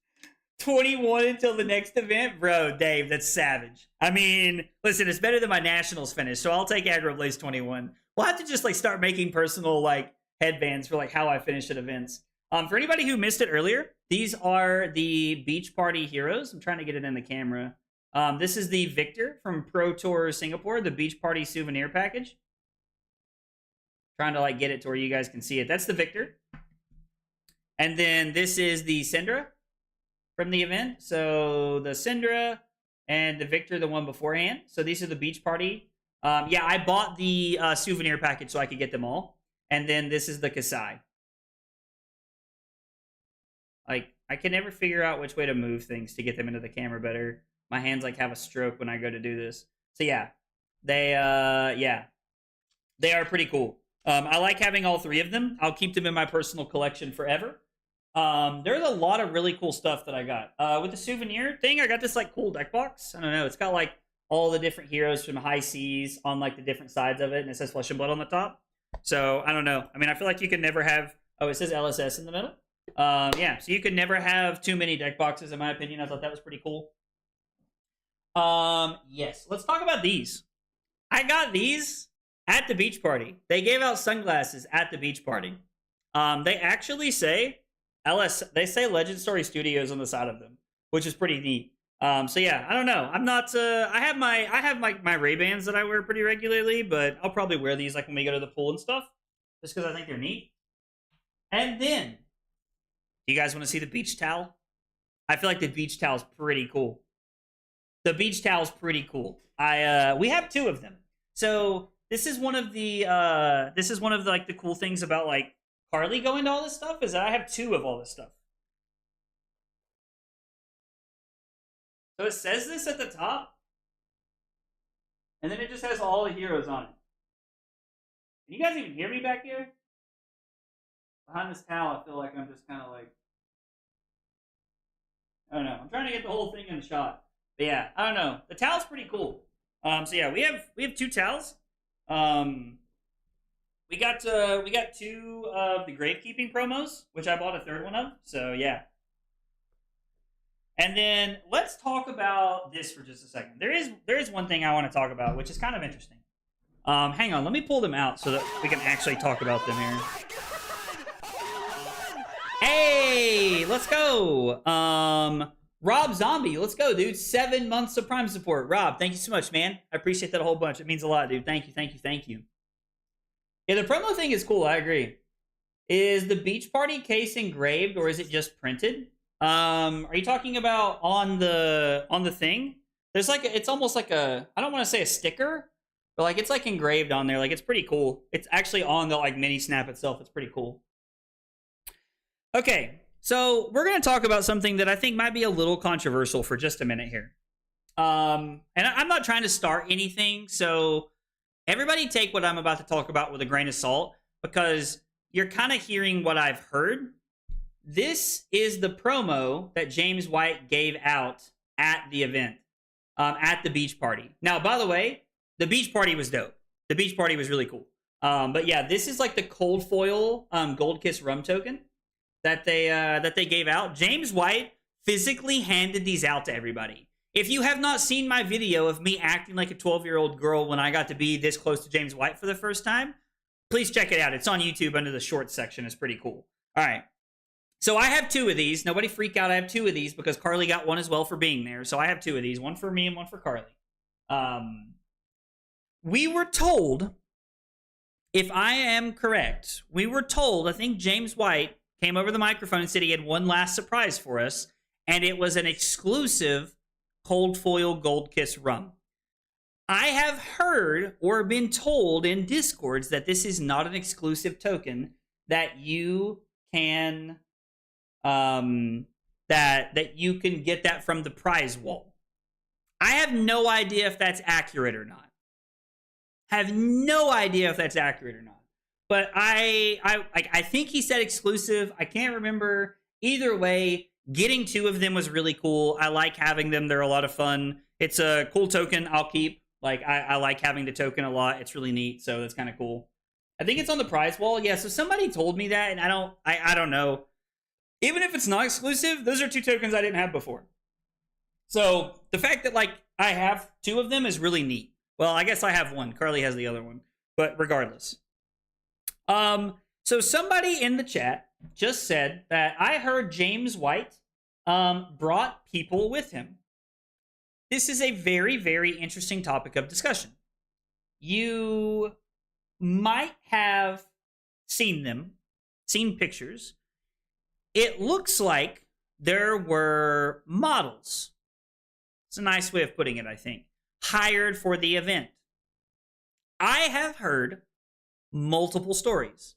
21 until the next event, bro. Dave, that's savage. I mean, listen, it's better than my nationals finish, so I'll take Aggro Blaze 21. We'll have to just like start making personal like headbands for like how I finish at events. For anybody who missed it earlier, these are the beach party heroes. I'm trying to get it in the camera. This is the Victor from Pro Tour Singapore, the beach party souvenir package. Trying to like get it to where you guys can see it. That's the Victor. And then this is the Syndra from the event. So the Syndra and the Victor, the one beforehand. So these are the beach party. Yeah, I bought the souvenir package so I could get them all. And then this is the Kasai. Like, I can never figure out which way to move things to get them into the camera better. My hands like have a stroke when I go to do this. So yeah, they are pretty cool. I like having all 3 of them. I'll keep them in my personal collection forever. There's a lot of really cool stuff that I got. With the souvenir thing, I got this like cool deck box. I don't know. It's got like all the different heroes from High Seas on like the different sides of it, and it says Flesh and Blood on the top. So I don't know. I mean, I feel like you can never have. Oh, it says LSS in the middle. Yeah, so you could never have too many deck boxes, in my opinion. I thought that was pretty cool. Yes, let's talk about these. I got these at the beach party. They gave out sunglasses at the beach party. They actually say they say Legend Story Studios on the side of them, which is pretty neat. So yeah, I don't know. I'm not I have my Ray-Bans that I wear pretty regularly, but I'll probably wear these like when we go to the pool and stuff, just because I think they're neat. And then Do you guys want to see the beach towel? I feel like the beach towel is pretty cool. The beach towel is pretty cool. We have 2 of them. So this is one of the like the cool things about like Carly going to all this stuff is that I have 2 of all this stuff. So it says this at the top, and then it just has all the heroes on it. Can you guys even hear me back here? Behind this towel, I feel like I'm just kind of like, I don't know. I'm trying to get the whole thing in the shot. But yeah, I don't know. The towel's pretty cool. So yeah, we have 2 towels. We got 2 of the gravekeeping promos, which I bought a 3rd one of. So yeah. And then let's talk about this for just a second. There is one thing I want to talk about, which is kind of interesting. Hang on, let me pull them out so that we can actually talk about them here. Hey, let's go. Rob Zombie, let's go, dude. 7 months of Prime support. Rob, thank you so much, man. I appreciate that a whole bunch. It means a lot, dude. Thank you. Yeah, the promo thing is cool. I agree. Is the beach party case engraved or is it just printed? Are you talking about on the thing? There's like it's almost like I don't want to say a sticker, but like it's like engraved on there. Like it's pretty cool. It's actually on the like mini snap itself. It's pretty cool. Okay, so we're gonna talk about something that I think might be a little controversial for just a minute here. And I'm not trying to start anything, so everybody take what I'm about to talk about with a grain of salt because you're kind of hearing what I've heard. This is the promo that James White gave out at the event, at the beach party. Now, by the way, the beach party was dope. The beach party was really cool. But yeah, this is like the cold foil Gold Kiss rum token that they gave out. James White physically handed these out to everybody. If you have not seen my video of me acting like a 12-year-old girl when I got to be this close to James White for the first time, please check it out. It's on YouTube under the shorts section. It's pretty cool. All right. So I have 2 of these. Nobody freak out. I have 2 of these because Carly got one as well for being there. So I have 2 of these. One for me and one for Carly. We were told, if I am correct, we were told, I think James White came over the microphone and said he had one last surprise for us. And it was an exclusive cold foil Gold Kiss rum. I have heard or been told in Discords that this is not an exclusive token, that you can that you can get that from the prize wall. I have no idea if that's accurate or not. Have no idea if that's accurate or not. But I think he said exclusive. I can't remember. Either way, getting 2 of them was really cool. I like having them. They're a lot of fun. It's a cool token I'll keep. Like I like having the token a lot. It's really neat, so that's kind of cool. I think it's on the prize wall. Yeah, so somebody told me that, and I don't know. Even if it's not exclusive, those are 2 tokens I didn't have before. So the fact that like I have 2 of them is really neat. Well, I guess I have one. Carly has the other one. But regardless. So somebody in the chat just said that I heard James White brought people with him. This is a very, very interesting topic of discussion. You might have seen them, seen pictures. It looks like there were models. It's a nice way of putting it, I think. Hired for the event. I have heard multiple stories.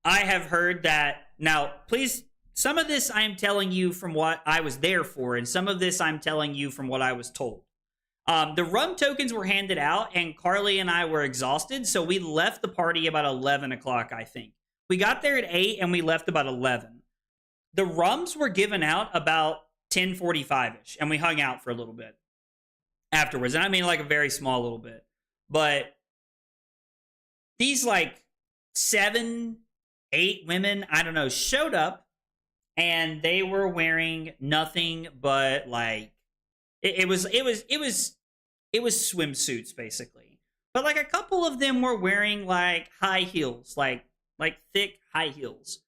I have heard that, now, please, some of this I'm telling you from what I was there for, and some of this I'm telling you from what I was told. The rum tokens were handed out, and Carly and I were exhausted, so we left the party about 11 o'clock, I think. We got there at 8 and we left about 11. The rums were given out about 10:45-ish, and we hung out for a little bit afterwards. And I mean like a very small little bit. But these like 7, 8 women, I don't know, showed up, and they were wearing nothing but like it was swimsuits basically. But like a couple of them were wearing like high heels, like thick high heels.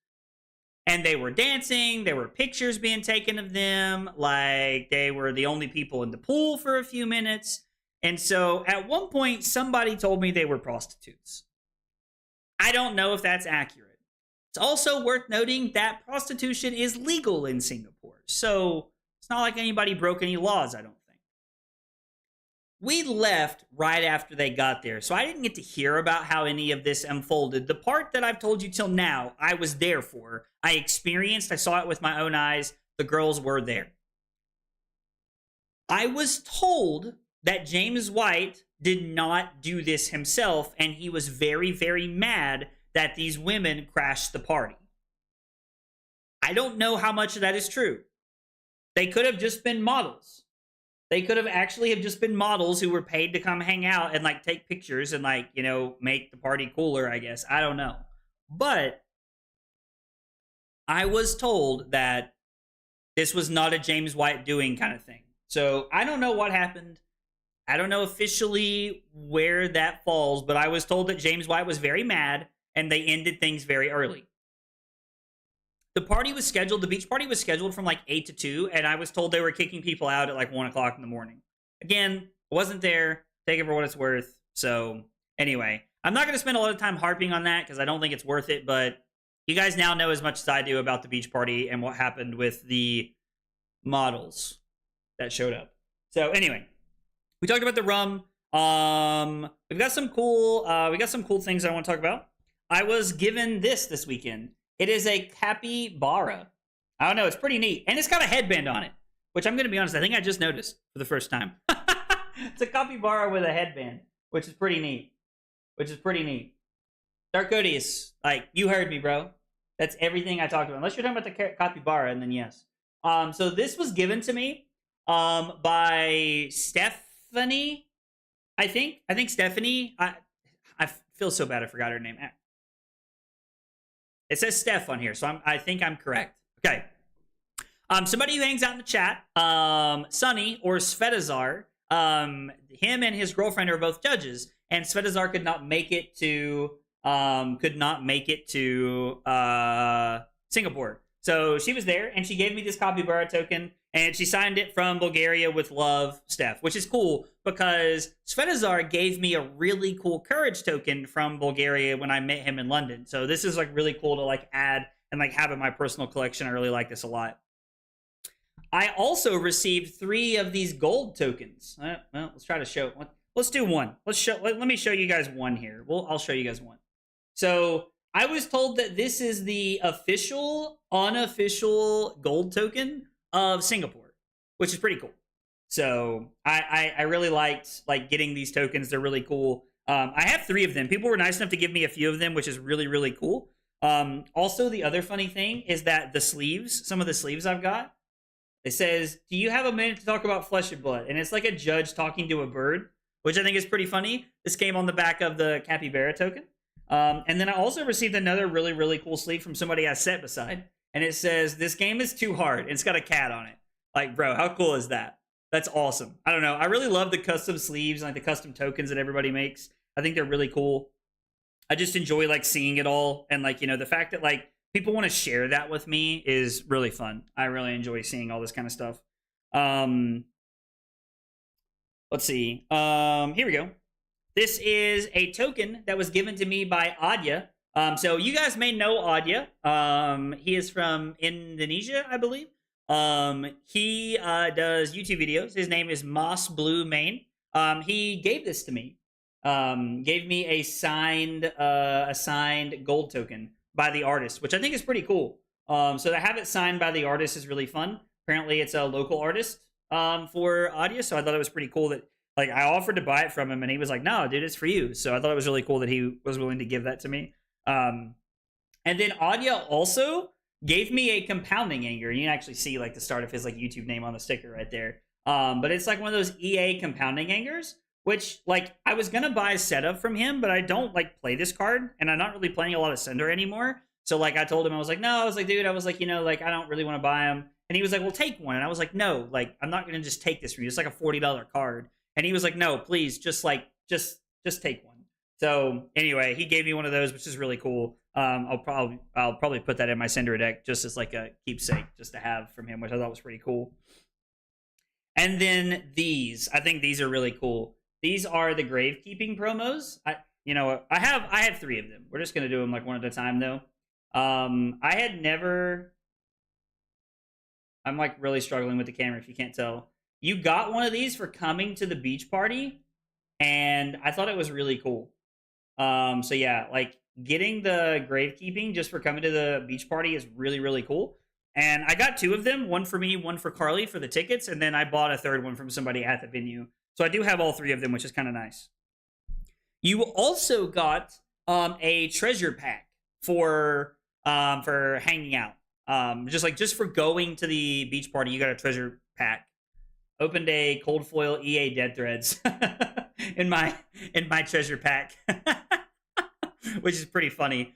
And they were dancing, there were pictures being taken of them, like they were the only people in the pool for a few minutes. And so at one point, somebody told me they were prostitutes. I don't know if that's accurate. It's also worth noting that prostitution is legal in Singapore. So it's not like anybody broke any laws, I don't think. We left right after they got there, so I didn't get to hear about how any of this unfolded. The part that I've told you till now, I was there for. I experienced, I saw it with my own eyes. The girls were there. I was told that James White did not do this himself, and he was very, very mad that these women crashed the party. I don't know how much of that is true. They could have just been models. They could have actually have just been models who were paid to come hang out and like take pictures and like, you know, make the party cooler, I guess. I don't know. But I was told that this was not a James White doing kind of thing. So I don't know what happened. I don't know officially where that falls, but I was told that James White was very mad and they ended things very early. The party was scheduled, the beach party was scheduled from like 8 to 2, and I was told they were kicking people out at like 1 o'clock in the morning. Again, I wasn't there. Take it for what it's worth. So anyway, I'm not going to spend a lot of time harping on that because I don't think it's worth it, but you guys now know as much as I do about the beach party and what happened with the models that showed up. So anyway, we talked about the rum. We've got some cool things I want to talk about. I was given this weekend. It is a capybara. I don't know. It's pretty neat. And it's got a headband on it, which I'm going to be honest, I think I just noticed for the first time. It's a capybara with a headband, which is pretty neat. Darkodius, like, you heard me, bro. That's everything I talked about. Unless you're talking about the capybara, and then yes. So this was given to me by Stephanie, I think Stephanie. I feel so bad I forgot her name. It says Steph on here, so I think I'm correct. Okay. Somebody who hangs out in the chat, Sonny or Svetazar, him and his girlfriend are both judges, and Svetazar could not make it to Singapore. So she was there, and she gave me this capybara token, and she signed it from Bulgaria with love, Steph, which is cool because Svetazar gave me a really cool courage token from Bulgaria when I met him in London. So this is like really cool to like add and like have in my personal collection. I really like this a lot. I also received 3 of these gold tokens. Well, let's try to show. Let's do one. Let me show you guys one here. I'll show you guys one. So I was told that this is the official, unofficial gold token of Singapore, which is pretty cool. So I really liked like getting these tokens. They're really cool. I have 3 of them. People were nice enough to give me a few of them, which is really, really cool. Also, the other funny thing is that the sleeves, some of the sleeves I've got, it says, "Do you have a minute to talk about Flesh and Blood?" And it's like a judge talking to a bird, which I think is pretty funny. This came on the back of the capybara token. And then I also received another really, really cool sleeve from somebody I sat beside. And it says, "This game is too hard." It's got a cat on it. Like, bro, how cool is that? That's awesome. I don't know. I really love the custom sleeves and like the custom tokens that everybody makes. I think they're really cool. I just enjoy like seeing it all. And like, you know, the fact that like people want to share that with me is really fun. I really enjoy seeing all this kind of stuff. Let's see. Here we go. This is a token that was given to me by Adya. So you guys may know Adya. He is from Indonesia, I believe. He does YouTube videos. His name is Moss Blue Main. He gave this to me. Gave me a signed gold token by the artist, which I think is pretty cool. So to have it signed by the artist is really fun. Apparently, it's a local artist for Adya, so I thought it was pretty cool that. Like, I offered to buy it from him, and he was like, "No, dude, it's for you." So I thought it was really cool that he was willing to give that to me. And then Adya also gave me a compounding anger. You can actually see, like, the start of his, like, YouTube name on the sticker right there. But it's, like, one of those EA compounding angers, which, like, I was going to buy a setup from him, but I don't, like, play this card, and I'm not really playing a lot of Cinder anymore. So, like, I told him, I was like, no, I was like, dude, I was like, you know, like, I don't really want to buy them. And he was like, well, take one. And I was like, no, like, I'm not going to just take this from you. It's like a $40 card. And he was like, no, please, just take one. So anyway, he gave me one of those, which is really cool. I'll probably put that in my Cinder deck just as like a keepsake just to have from him, which I thought was pretty cool. And then these, I think these are really cool. These are the Gravekeeping promos. I have 3 of them. We're just gonna do them like one at a time though. I had never. I'm like really struggling with the camera if you can't tell. You got one of these for coming to the beach party, and I thought it was really cool. So yeah, like getting the gravekeeping just for coming to the beach party is really, really cool. And I got two of them, one for me, one for Carly for the tickets, and then I bought a third one from somebody at the venue. So I do have all three of them, which is kind of nice. You also got a treasure pack for hanging out. Just for going to the beach party, you got a treasure pack. Opened a cold foil EA dead threads in my treasure pack, which is pretty funny.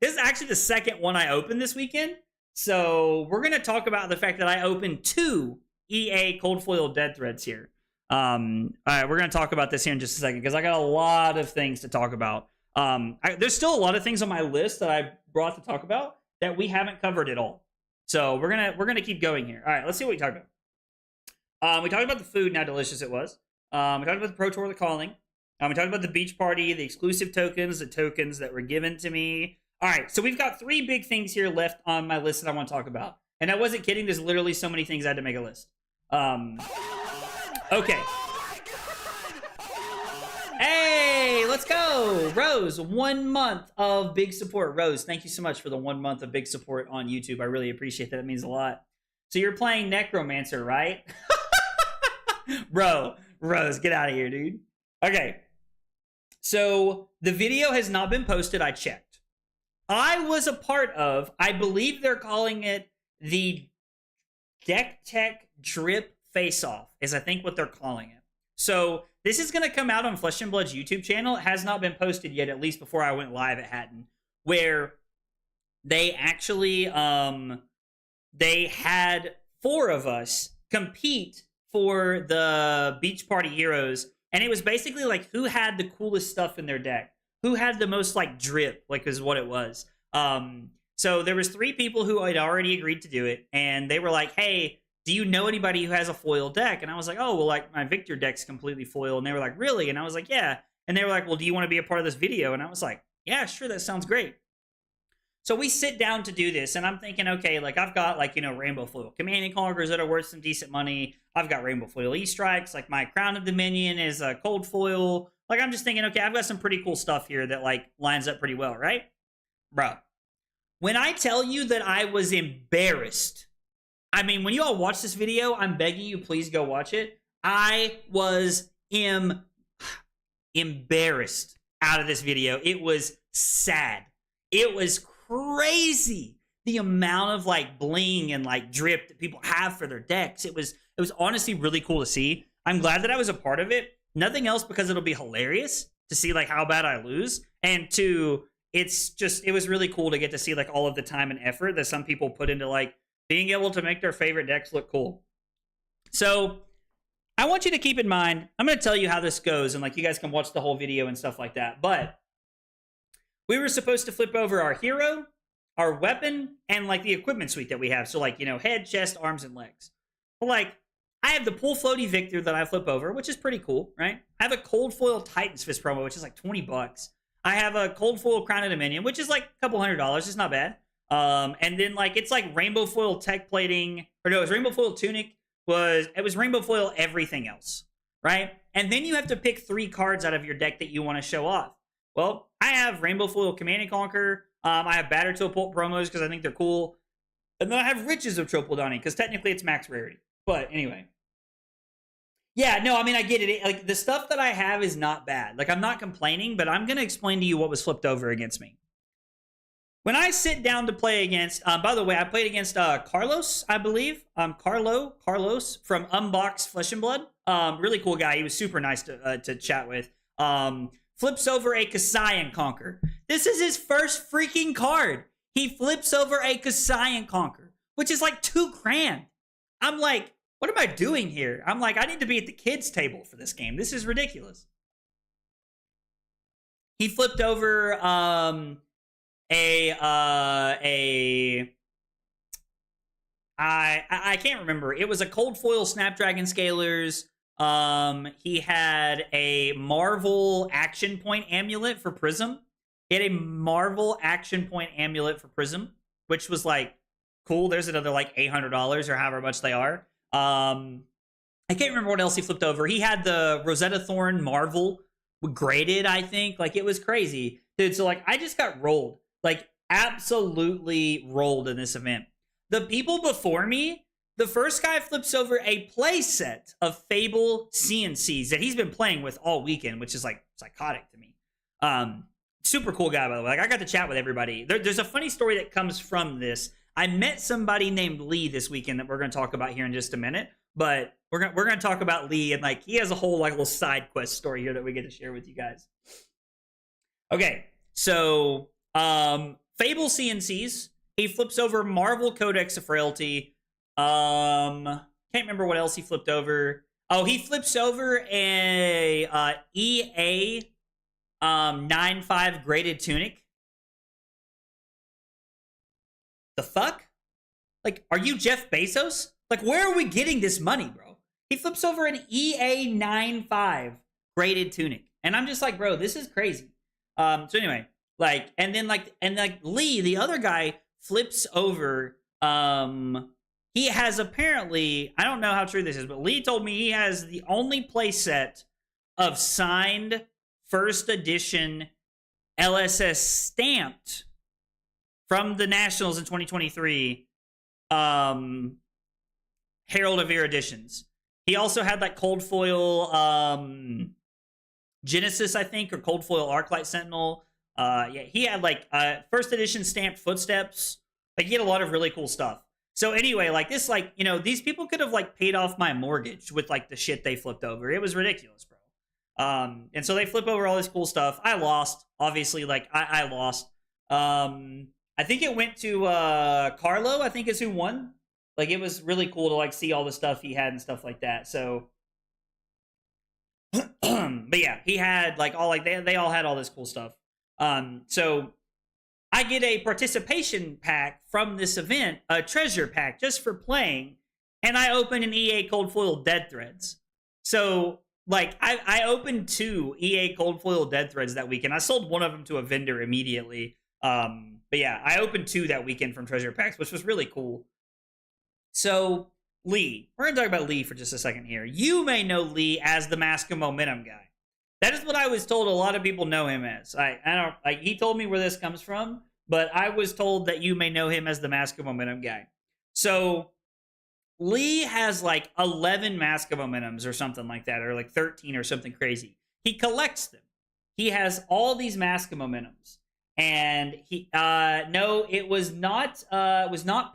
This is actually the second one I opened this weekend. So we're gonna talk about the fact that I opened 2 EA cold foil dead threads here. All right, we're gonna talk about this here in just a second because I got a lot of things to talk about. There's still a lot of things on my list that I brought to talk about that we haven't covered at all. So we're gonna keep going here. All right, let's see what we talked about. We talked about the food and how delicious it was. We talked about the Pro Tour, the calling. We talked about the beach party, the exclusive tokens, the tokens that were given to me. All right, so we've got 3 big things here left on my list that I want to talk about. And I wasn't kidding. There's literally so many things I had to make a list. Okay. Hey, let's go. Rose, 1 month of big support. Rose, thank you so much for the 1 month of big support on YouTube. I really appreciate that. It means a lot. So you're playing Necromancer, right? Bro, Rose, get out of here, dude. Okay. So the video has not been posted. I checked. I was a part of, I believe they're calling it the Deck Tech Drip Face-Off, is I think what they're calling it. So this is going to come out on Flesh and Blood's YouTube channel. It has not been posted yet, at least before I went live at Hatton, where they actually, they had 4 of us compete for the Beach Party Heroes, and it was basically like who had the coolest stuff in their deck, who had the most like drip, like is what it was. So there was 3 people who had already agreed to do it, and they were like, hey, do you know anybody who has a foil deck? And I was like, oh, well, like my Victor deck's completely foil. And they were like, really? And I was like, yeah. And they were like, well, do you want to be a part of this video? And I was like, yeah, sure, that sounds great. So we sit down to do this, and I'm thinking, okay, like I've got like, you know, rainbow foil commanding conquerors that are worth some decent money. I've got rainbow foil E-strikes, like my Crown of Dominion is a cold foil. Like I'm just thinking, okay, I've got some pretty cool stuff here that like lines up pretty well, right? Bro, when I tell you that I was embarrassed, I mean, when you all watch this video, I'm begging you, please go watch it. I was embarrassed out of this video. It was sad. It was crazy the amount of like bling and like drip that people have for their decks. It was honestly really cool to see. I'm glad that I was a part of it. Nothing else because it'll be hilarious to see like how bad I lose, and to it was really cool to get to see like all of the time and effort that some people put into like being able to make their favorite decks look cool. So I want you to keep in mind, I'm going to tell you how this goes, and like you guys can watch the whole video and stuff like that. But we were supposed to flip over our hero, our weapon, and like the equipment suite that we have. So like, you know, head, chest, arms, and legs. But like, I have the Pool Floaty Victor that I flip over, which is pretty cool, right? I have a Cold Foil Titan's Fist promo, which is like $20. I have a Cold Foil Crown of Dominion, which is like a couple $100. It's not bad. And then like it's like rainbow foil tech plating, or no, it was rainbow foil tunic. It was rainbow foil everything else, right? And then you have to pick 3 cards out of your deck that you want to show off. Well, I have rainbow foil Command and Conquer. I have Batter Topult promos because I think they're cool, and then I have Riches of Tropoldani because technically it's max rarity. But anyway, yeah, no, I mean I get it. Like the stuff that I have is not bad. Like I'm not complaining, but I'm gonna explain to you what was flipped over against me. When I sit down to play against, by the way, I played against Carlos, I believe. Carlos from Unbox Flesh and Blood. Really cool guy. He was super nice to chat with. Flips over a Kasayan Conquer. This is his first freaking card. He flips over a Kasayan Conquer, which is like $2,000. I'm like, what am I doing here? I'm like, I need to be at the kids' table for this game. This is ridiculous. He flipped over I can't remember. It was a Cold Foil Snapdragon Scalers. He had a Marvel Action Point Amulet for Prism. He had a Marvel Action Point amulet for Prism, which was like cool. There's another like $800 or however much they are. I can't remember what else he flipped over. He had the Rosetta Thorn Marvel graded, I think. Like, it was crazy. Dude, so, like, I just got rolled. Like, absolutely rolled in this event. The people before me, the first guy flips over a play set of Fable CNCs that he's been playing with all weekend, which is, like, psychotic to me. Super cool guy, by the way. Like, I got to chat with everybody. There's a funny story that comes from this. I met somebody named Lee this weekend that we're going to talk about here in just a minute. But we're gonna talk about Lee, and like he has a whole like little side quest story here that we get to share with you guys. Okay, so Fable CNCs. He flips over Marvel Codex of Frailty. Can't remember what else he flipped over. Oh, he flips over a EA 9.5 graded tunic. The fuck? Like, are you Jeff Bezos? Like, where are we getting this money, bro? He flips over an EA 9.5 graded tunic. And I'm just like, bro, this is crazy. So anyway, like, and then Lee, the other guy, flips over, he has apparently, I don't know how true this is, but Lee told me he has the only play set of signed first edition LSS stamped from the Nationals in 2023, Herald of Eruditions. He also had like cold foil Genesis, I think, or cold foil Arclight Sentinel. Yeah, he had like first edition stamped Footsteps. Like, he had a lot of really cool stuff. So anyway, like this, like, you know, these people could have like paid off my mortgage with like the shit they flipped over. It was ridiculous, bro. And so they flip over all this cool stuff. I lost, obviously. Like I lost. I think it went to Carlo, I think is who won. Like, it was really cool to, like, see all the stuff he had and stuff like that. So, but yeah, he had, like, all, like, they all had all this cool stuff. So, I get a participation pack from this event, a treasure pack, just for playing, and I open an EA Cold Foil Dead Threads. So, like, I opened 2 EA Cold Foil Dead Threads that weekend. I sold one of them to a vendor immediately. But yeah, I opened 2 that weekend from treasure packs, which was really cool. So, Lee. We're going to talk about Lee for just a second here. You may know Lee as the Mask of Momentum guy. That is what I was told a lot of people know him as. I don't, like, he told me where this comes from, but I was told that you may know him as the Mask of Momentum guy. So, Lee has like 11 Mask of Momentums or something like that, or like 13 or something crazy. He collects them. He has all these Mask of Momentums. And he, no, it was not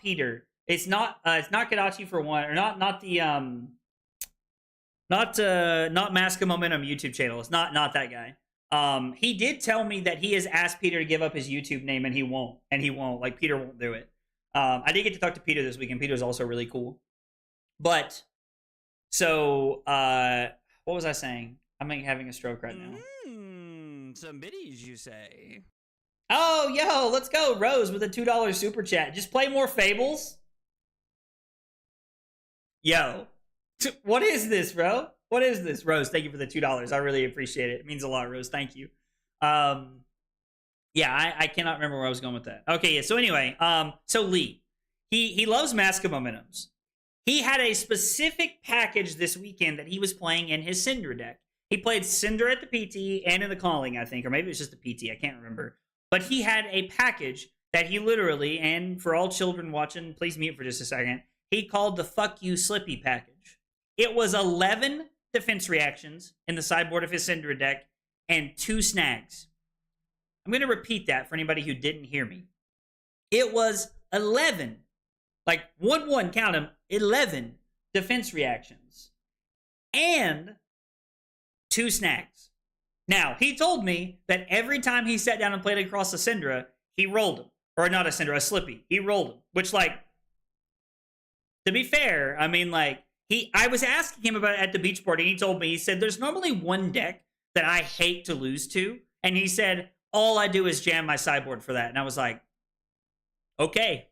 Peter. It's not Kadachi for one, or not Mask of Momentum YouTube channel. It's not that guy. He did tell me that he has asked Peter to give up his YouTube name, and he won't. Like, Peter won't do it. I did get to talk to Peter this weekend. Peter's also really cool. But, so, what was I saying? I'm having a stroke right now. Some biddies, you say? Oh, yo, let's go. Rose with a $2 super chat. Just play more Fables. Yo, what is this, bro? What is this? Rose, thank you for the $2. I really appreciate it. It means a lot, Rose. Thank you. Yeah, I cannot remember where I was going with that. Okay, yeah, so anyway, so Lee, he loves Mask of Momentums. He had a specific package this weekend that he was playing in his Syndra deck. He played Syndra at the PT and in the Calling, I think, or maybe it was just the PT, I can't remember. But he had a package that he literally, and for all children watching, please mute for just a second, he called the Fuck You Slippy package. It was 11 defense reactions in the sideboard of his Syndra deck and 2 snags. I'm going to repeat that for anybody who didn't hear me. It was 11, like 1-1, count them, 11 defense reactions and 2 snags. Now, he told me that every time he sat down and played across a Syndra, he rolled him. Or not a Syndra, a Slippy. He rolled him. Which, like, to be fair, I mean, like, I was asking him about it at the beach party, and he told me, he said, there's normally one deck that I hate to lose to. And he said, all I do is jam my sideboard for that. And I was like, okay,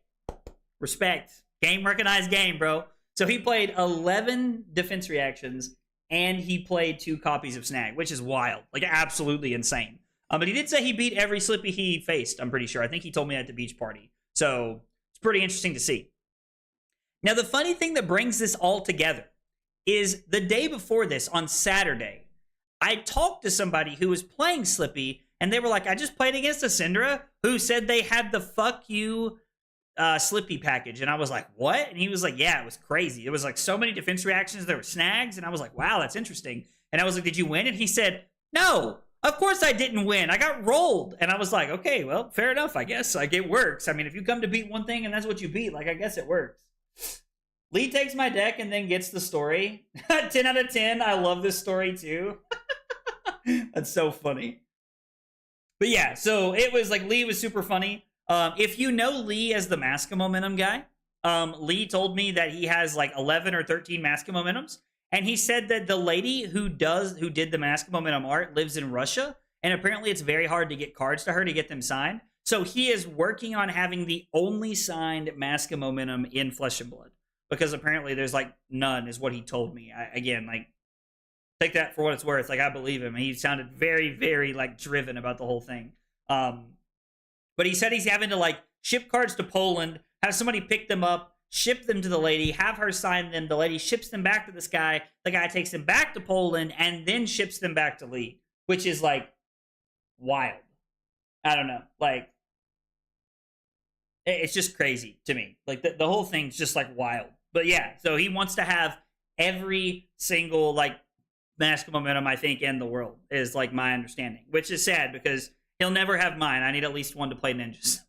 respect. Game recognized game, bro. So he played 11 defense reactions, and he played 2 copies of Snag, which is wild. Like, absolutely insane. But he did say he beat every Slippy he faced, I'm pretty sure. I think he told me at the beach party. So it's pretty interesting to see. Now, the funny thing that brings this all together is the day before this, on Saturday, I talked to somebody who was playing Slippy, and they were like, I just played against a Syndra who said they had the fuck you Slippy package. And I was like, what? And he was like, yeah, it was crazy. It was like so many defense reactions. There were snags. And I was like, wow, that's interesting. And I was like, did you win? And he said, no, of course I didn't win. I got rolled. And I was like, okay, well, fair enough, I guess. Like, it works. I mean, if you come to beat one thing and that's what you beat, like, I guess it works. Lee takes my deck and then gets the story. 10 out of 10. I love this story too. That's so funny. But yeah, so it was like Lee was super funny. If you know Lee as the Maska Momentum guy, Lee told me that he has like 11 or 13 Maska Momentums. And he said that the lady who did the Maska Momentum art lives in Russia. And apparently it's very hard to get cards to her to get them signed. So he is working on having the only signed Maska Momentum in Flesh and Blood. Because apparently there's like none, is what he told me. Again, like, take that for what it's worth. Like, I believe him. He sounded very, very like driven about the whole thing. But he said he's having to like ship cards to Poland, have somebody pick them up, ship them to the lady, have her sign them. The lady ships them back to this guy. The guy takes them back to Poland and then ships them back to Lee, which is like wild. I don't know. Like, it's just crazy to me. Like, the whole thing's just like wild. But yeah, so he wants to have every single like Maska Momentum, I think, in the world, is like my understanding, which is sad because he'll never have mine. I need at least one to play ninjas.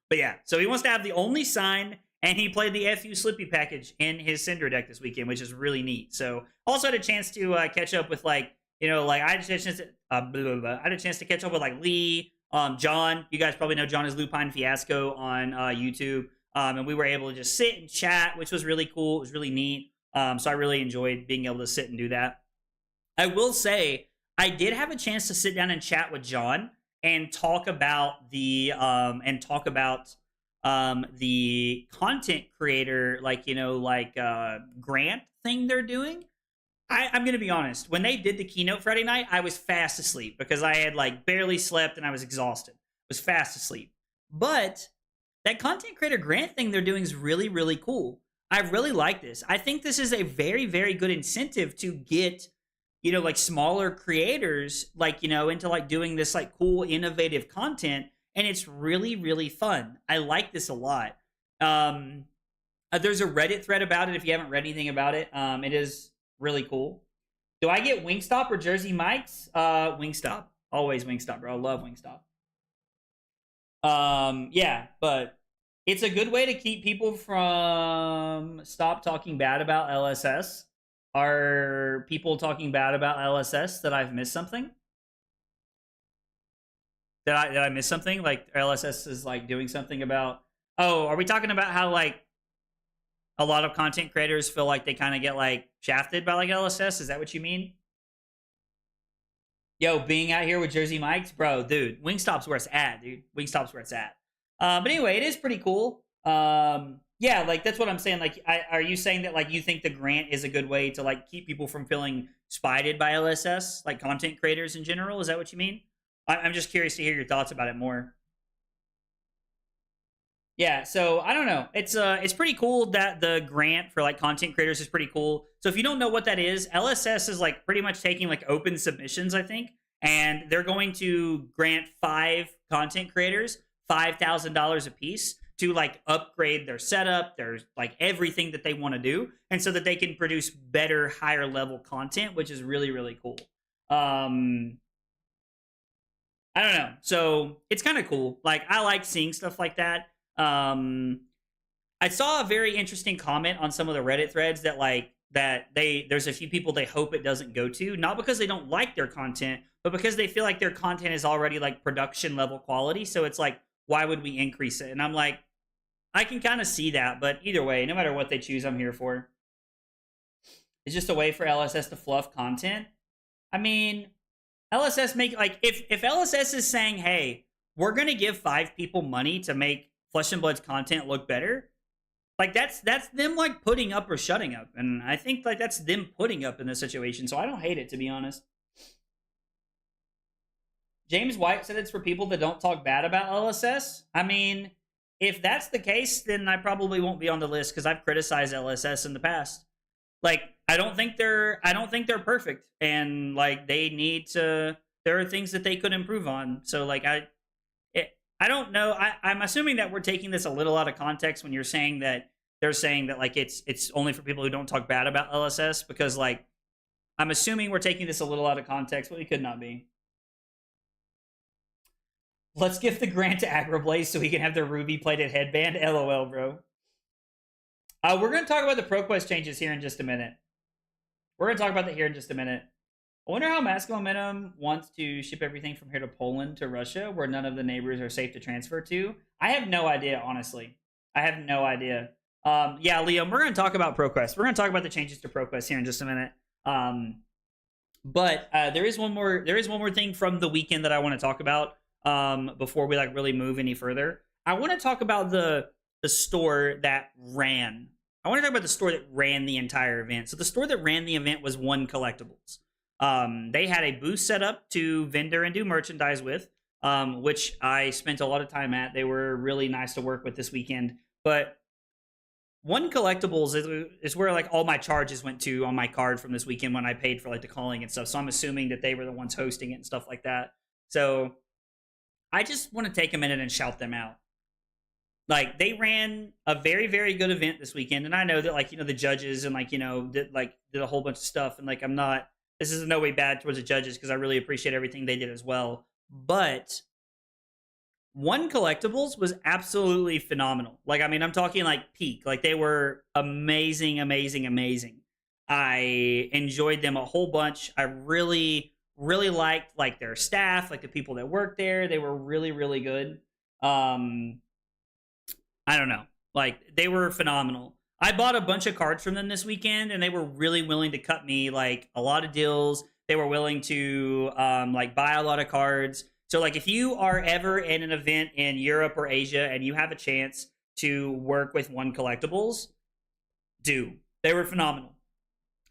But yeah, so he wants to have the only sign, and he played the FU Slippy package in his Cinder deck this weekend, which is really neat. So also had a chance to catch up with like, you know, like I had a chance to, I had a chance to catch up with like Lee, John. You guys probably know John is Lupine Fiasco on YouTube. And we were able to just sit and chat, which was really cool. It was really neat. So I really enjoyed being able to sit and do that. I will say, I did have a chance to sit down and chat with John and talk about the content creator, like, you know, like grant thing they're doing. I'm going to be honest. When they did the keynote Friday night, I was fast asleep because I had like barely slept and I was exhausted. I was fast asleep. But that content creator grant thing they're doing is really, really cool. I really like this. I think this is a very, very good incentive to get, you know, like smaller creators, like, you know, into like doing this like cool, innovative content. And it's really, really fun. I like this a lot. There's a Reddit thread about it if you haven't read anything about it. It is really cool. Do I get Wingstop or Jersey Mike's? Wingstop. Always Wingstop, bro. I love Wingstop. Yeah, but it's a good way to keep people from stop talking bad about LSS. Are people talking bad about LSS that I've missed something? Did I miss something? Like LSS is like doing something about, oh, are we talking about how like a lot of content creators feel like they kind of get like shafted by like LSS? Is that what you mean? Yo, being out here with Jersey Mike's, bro, dude, Wingstop's where it's at, dude. Wingstop's where it's at. But anyway, it is pretty cool. Yeah, like that's what I'm saying. Like, are you saying that like you think the grant is a good way to like keep people from feeling spited by LSS, like content creators in general? Is that what you mean? I'm just curious to hear your thoughts about it more. Yeah, so I don't know. It's pretty cool that the grant for like content creators is pretty cool. So if you don't know what that is, LSS is like pretty much taking like open submissions, I think, and they're going to grant 5 content creators $5,000 a piece to like upgrade their setup, their like everything that they want to do, and so that they can produce better, higher level content, which is really, really cool. I don't know. So it's kind of cool. Like, I like seeing stuff like that. I saw a very interesting comment on some of the Reddit threads that like there's a few people they hope it doesn't go to, not because they don't like their content, but because they feel like their content is already like production level quality. So it's like, why would we increase it? And I'm like, I can kind of see that, but either way, no matter what they choose, I'm here for. It's just a way for LSS to fluff content. I mean, LSS make like if LSS is saying, hey, we're gonna give 5 people money to make Flesh and Blood's content look better, like that's them like putting up or shutting up, and I think like that's them putting up in this situation. So I don't hate it, to be honest. James White said it's for people that don't talk bad about LSS. I mean, if that's the case, then I probably won't be on the list because I've criticized LSS in the past. Like, I don't think they're perfect, and like they need to. There are things that they could improve on. So like I don't know. I'm assuming that we're taking this a little out of context when you're saying that they're saying that like it's only for people who don't talk bad about LSS, because like I'm assuming we're taking this a little out of context, but we could not be. Let's give the grant to Agrablaze so he can have the ruby plated headband. LOL, bro. We're going to talk about the ProQuest changes here in just a minute. We're going to talk about that here in just a minute. I wonder how Mask Momentum wants to ship everything from here to Poland to Russia, where none of the neighbors are safe to transfer to. I have no idea, honestly. I have no idea. Yeah, Liam, we're going to talk about ProQuest. We're going to talk about the changes to ProQuest here in just a minute. But there is one more thing from the weekend that I want to talk about before we like really move any further. I want to talk about the store that ran. I want to talk about the store that ran the entire event. So the store that ran the event was One Collectibles. They had a booth set up to vendor and do merchandise with, which I spent a lot of time at. They were really nice to work with this weekend. But One Collectibles is where like all my charges went to on my card from this weekend when I paid for like the calling and stuff. So I'm assuming that they were the ones hosting it and stuff like that. So I just want to take a minute and shout them out. Like, they ran a very, very good event this weekend, and I know that like, you know, the judges and like, you know, did a whole bunch of stuff, and like this is in no way bad towards the judges because I really appreciate everything they did as well. But One Collectibles was absolutely phenomenal. Like, I mean, I'm talking like peak. Like, they were amazing, amazing, amazing. I enjoyed them a whole bunch. I really, really liked like their staff, like the people that worked there. They were really, really good. I don't know. Like, they were phenomenal. I bought a bunch of cards from them this weekend, and they were really willing to cut me like a lot of deals. They were willing to like buy a lot of cards. So like if you are ever in an event in Europe or Asia and you have a chance to work with One Collectibles, do. They were phenomenal.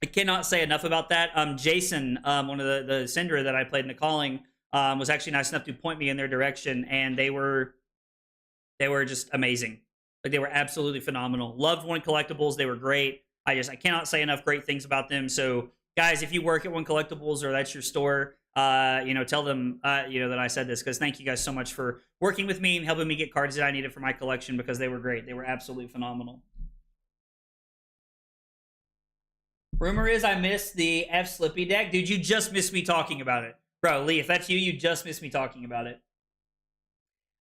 I cannot say enough about that. Jason, one of the sender that I played in the calling, was actually nice enough to point me in their direction, and they were just amazing. Like, they were absolutely phenomenal. Loved One Collectibles. They were great. I cannot say enough great things about them. So guys, if you work at One Collectibles or that's your store, you know, tell them, you know, that I said this, because thank you guys so much for working with me and helping me get cards that I needed for my collection, because they were great. They were absolutely phenomenal. Rumor is I missed the F Slippy deck. Dude, you just missed me talking about it. Bro, Lee, if that's you, you just missed me talking about it.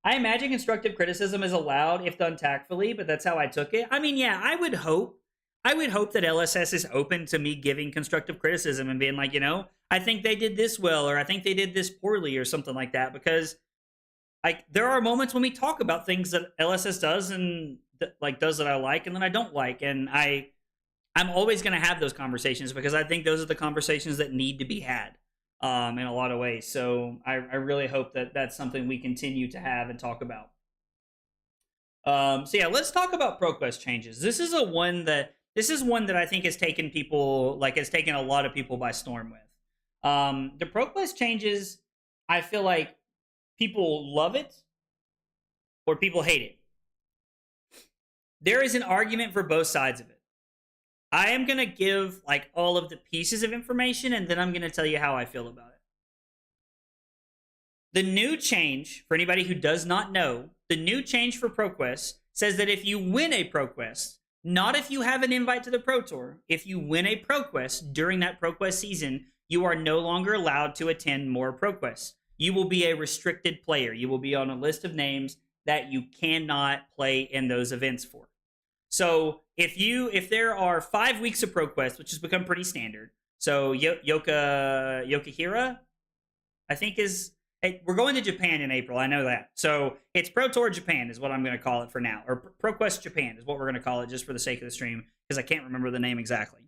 I imagine constructive criticism is allowed if done tactfully, but that's how I took it. I mean, yeah, I would hope that LSS is open to me giving constructive criticism and being like, you know, I think they did this well, or I think they did this poorly, or something like that, because like there are moments when we talk about things that LSS does and does that I like and then I don't like, and I'm always going to have those conversations because I think those are the conversations that need to be had. In a lot of ways. So I really hope that that's something we continue to have and talk about. So yeah, let's talk about ProQuest changes. This is one that I think has taken a lot of people by storm with. The ProQuest changes, I feel like people love it or people hate it. There is an argument for both sides of it. I am going to give like all of the pieces of information, and then I'm going to tell you how I feel about it. The new change, for anybody who does not know, the new change for ProQuest says that if you win a ProQuest, not if you have an invite to the Pro Tour, if you win a ProQuest during that ProQuest season, you are no longer allowed to attend more ProQuests. You will be a restricted player. You will be on a list of names that you cannot play in those events for. So if there are 5 weeks of ProQuest, which has become pretty standard, so Yokahira, I think we're going to Japan in April. I know that. So it's Pro Tour Japan is what I'm going to call it for now, or ProQuest Japan is what we're going to call it just for the sake of the stream, because I can't remember the name exactly.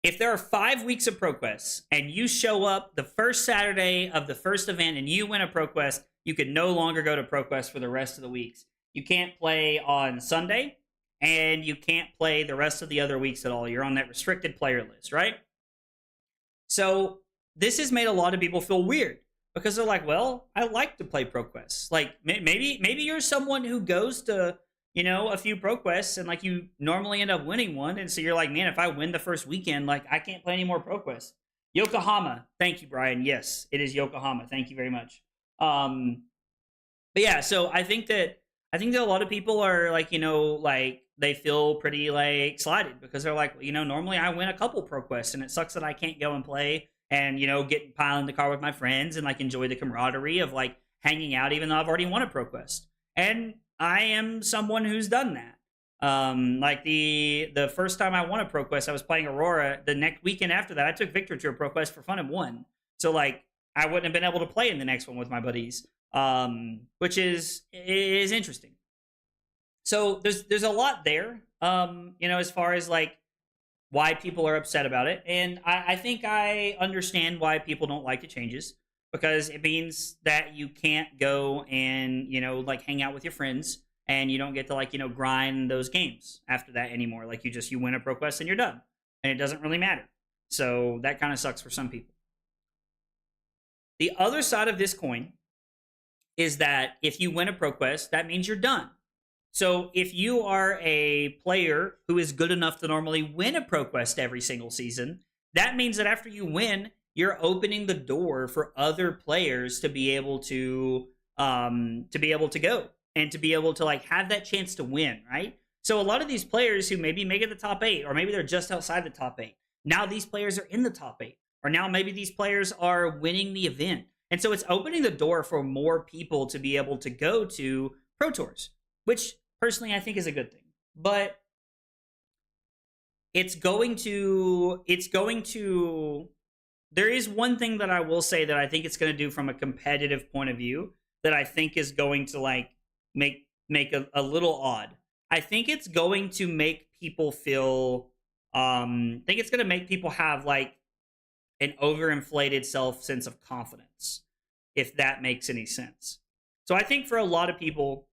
If there are 5 weeks of ProQuests and you show up the first Saturday of the first event and you win a ProQuest, you can no longer go to ProQuest for the rest of the weeks. You can't play on Sunday, and you can't play the rest of the other weeks at all. You're on that restricted player list, right? So this has made a lot of people feel weird because they're like, well, I like to play ProQuest. Like maybe you're someone who goes to, a few ProQuests and like you normally end up winning one. And so you're like, man, if I win the first weekend, like I can't play any more ProQuest. Yokohama. Thank you, Brian. Yes, it is Yokohama. Thank you very much. But yeah, so I think that a lot of people are like, like they feel pretty like slighted because they're like, normally I win a couple ProQuests and it sucks that I can't go and play and get pile in the car with my friends and like enjoy the camaraderie of like hanging out even though I've already won a ProQuest. And I am someone who's done that. Like the first time I won a ProQuest, I was playing Aurora. The next weekend after that, I took Victor to a ProQuest for fun and won. So like I wouldn't have been able to play in the next one with my buddies. Which is interesting. So there's a lot there, as far as like why people are upset about it. And I think I understand why people don't like the changes because it means that you can't go and, like hang out with your friends and you don't get to like, grind those games after that anymore. Like you win a ProQuest and you're done and it doesn't really matter. So that kind of sucks for some people. The other side of this coin is that if you win a ProQuest, that means you're done. So if you are a player who is good enough to normally win a ProQuest every single season, that means that after you win, you're opening the door for other players to be able to go and to be able to like have that chance to win, right? So a lot of these players who maybe make it the top 8, or maybe they're just outside the top 8, now these players are in the top 8, or now maybe these players are winning the event. And so it's opening the door for more people to be able to go to Pro Tours, which personally I think is a good thing. But there is one thing that I will say that I think it's going to do from a competitive point of view that I think is going to like make a little odd. I think it's going to make people feel I think it's going to make people have like an overinflated sense of confidence, if that makes any sense. So I think for a lot of people,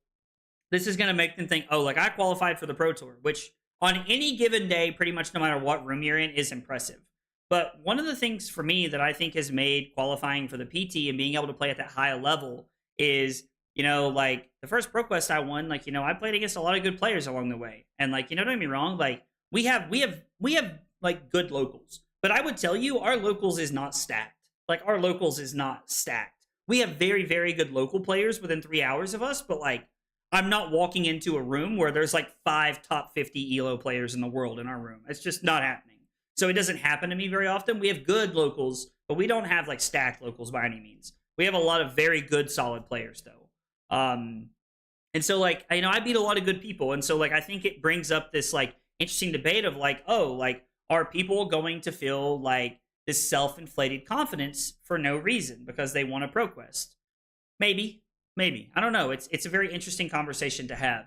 this is going to make them think, oh, like I qualified for the Pro Tour, which on any given day, pretty much no matter what room you're in, is impressive. But one of the things for me that I think has made qualifying for the PT and being able to play at that high level is, like the first ProQuest I won, like, I played against a lot of good players along the way. And like, don't get me wrong, like we have like good locals. But I would tell you, our locals is not stacked. Like, our locals is not stacked. We have very, very good local players within 3 hours of us, but, like, I'm not walking into a room where there's, like, 5 top 50 ELO players in the world in our room. It's just not happening. So it doesn't happen to me very often. We have good locals, but we don't have, like, stacked locals by any means. We have a lot of very good, solid players, though. And so, like, I beat a lot of good people. And so, like, I think it brings up this, like, interesting debate of, like, oh, like, are people going to feel like this self-inflated confidence for no reason because they won a ProQuest? Maybe. I don't know. It's a very interesting conversation to have.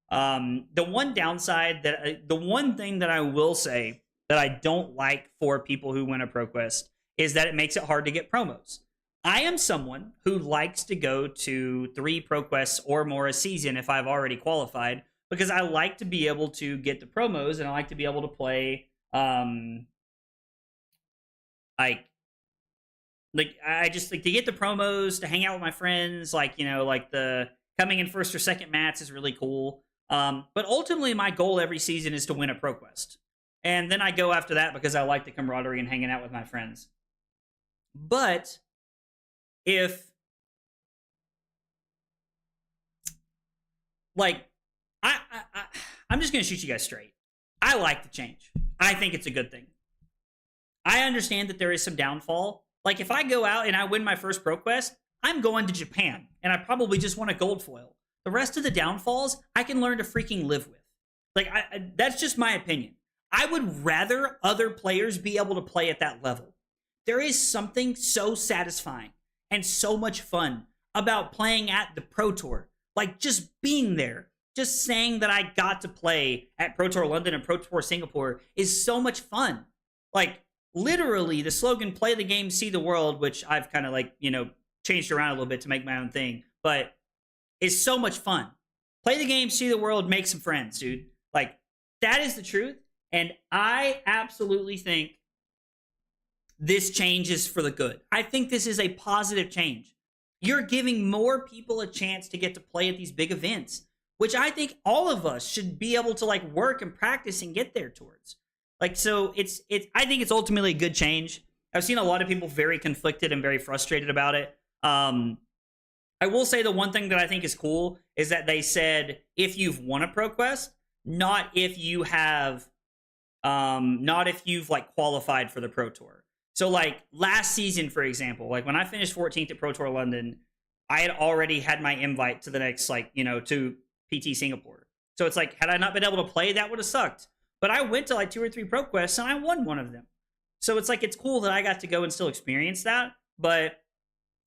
The one thing that I will say that I don't like for people who win a ProQuest is that it makes it hard to get promos. I am someone who likes to go to 3 ProQuests or more a season if I've already qualified because I like to be able to get the promos and I like to be able to play like I just like to get the promos, to hang out with my friends, like like the coming in first or second mats is really cool. But ultimately my goal every season is to win a ProQuest. And then I go after that because I like the camaraderie and hanging out with my friends. But if like I'm just gonna shoot you guys straight. I like the change. I think it's a good thing. I understand that there is some downfall. Like, if I go out and I win my first ProQuest, I'm going to Japan, and I probably just want a gold foil. The rest of the downfalls, I can learn to freaking live with. Like, that's just my opinion. I would rather other players be able to play at that level. There is something so satisfying and so much fun about playing at the Pro Tour. Like, just being there. Just saying that I got to play at Pro Tour London and Pro Tour Singapore is so much fun. Like, literally, the slogan, play the game, see the world, which I've kind of like, changed around a little bit to make my own thing, but it's so much fun. Play the game, see the world, make some friends, dude. Like, that is the truth. And I absolutely think this change is for the good. I think this is a positive change. You're giving more people a chance to get to play at these big events, which I think all of us should be able to like work and practice and get there towards. Like, so it's I think it's ultimately a good change. I've seen a lot of people very conflicted and very frustrated about it. I will say the one thing that I think is cool is that they said if you've won a ProQuest, not if you have, not if you've like qualified for the Pro Tour. So like last season, for example, like when I finished 14th at Pro Tour London, I had already had my invite to the next, like, you know, to PT Singapore. So it's like, had I not been able to play, that would have sucked. But I went to like 2 or 3 ProQuests and I won one of them. So it's like, it's cool that I got to go and still experience that. But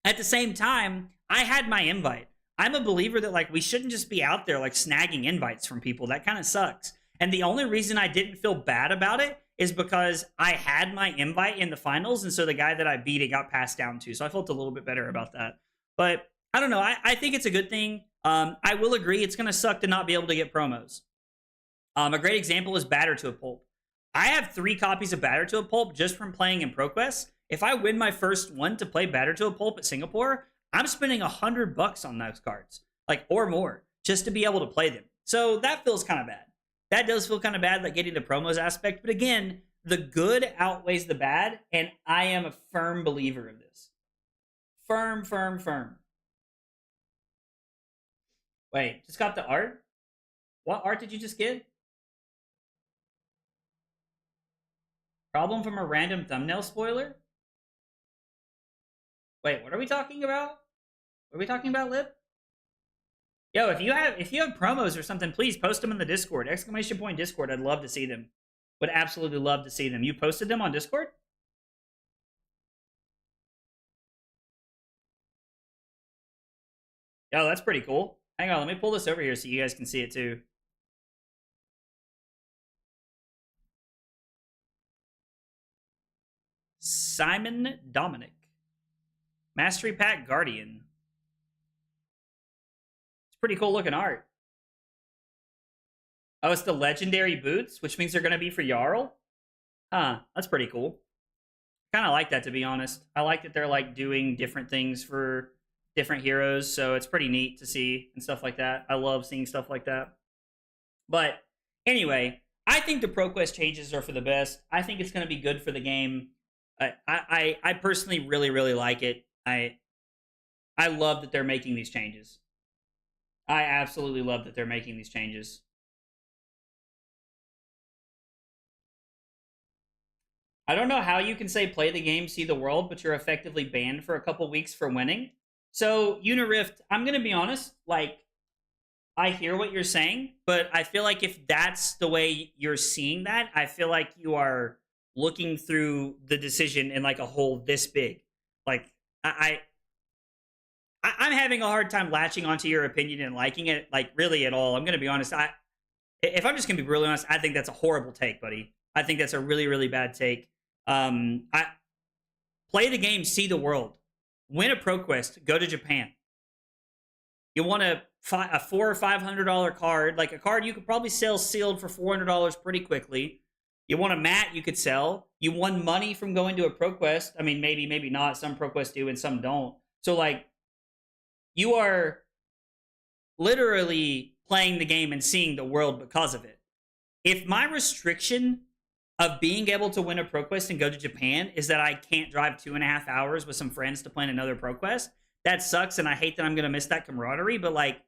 at the same time, I had my invite. I'm a believer that like we shouldn't just be out there like snagging invites from people. That kind of sucks. And the only reason I didn't feel bad about it is because I had my invite in the finals. And so the guy that I beat, it got passed down to. So I felt a little bit better about that. But I don't know. I think it's a good thing. I will agree it's going to suck to not be able to get promos. A great example is Batter to a Pulp. I have 3 copies of Batter to a Pulp just from playing in ProQuest. If I win my first one to play Batter to a Pulp at Singapore, I'm spending $100 on those cards, like, or more, just to be able to play them. So that feels kind of bad. That does feel kind of bad, like getting the promos aspect. But again, the good outweighs the bad, and I am a firm believer of this. Firm. Wait, just got the art? What art did you just get? Problem from a random thumbnail spoiler? Wait, what are we talking about? What are we talking about, Lip? Yo, if you have promos or something, please post them in the Discord. ! Discord. I'd love to see them. Would absolutely love to see them. You posted them on Discord? Yo, that's pretty cool. Hang on, let me pull this over here so you guys can see it too. Simon Dominic. Mastery Pack Guardian. It's pretty cool looking art. Oh, it's the legendary boots, which means they're going to be for Jarl? Huh, that's pretty cool. Kind of like that, to be honest. I like that they're like doing different things for different heroes, so it's pretty neat to see and stuff like that. I love seeing stuff like that. But anyway, I think the ProQuest changes are for the best. I think it's going to be good for the game. I personally really like it. I love that they're making these changes. I absolutely love that they're making these changes. I don't know how you can say play the game, see the world, but you're effectively banned for a couple weeks for winning. So, Unirift, I'm going to be honest, like, I hear what you're saying, but I feel like if that's the way you're seeing that, I feel like you are looking through the decision in like a hole this big. Like, I'm having a hard time latching onto your opinion and liking it, like, really at all. I'm going to be honest. If I'm just going to be really honest, I think that's a horrible take, buddy. I think that's a really bad take. I play the game, see the world. Win a ProQuest, go to Japan. You want a $400 or $500 card, like a card you could probably sell sealed for $400 pretty quickly. You want a mat you could sell. You won money from going to a ProQuest. I mean, maybe not. Some ProQuests do and some don't. So, like, you are literally playing the game and seeing the world because of it. If my restriction of being able to win a ProQuest and go to Japan is that I can't drive 2.5 hours with some friends to plan another ProQuest, that sucks, and I hate that I'm going to miss that camaraderie, but, like,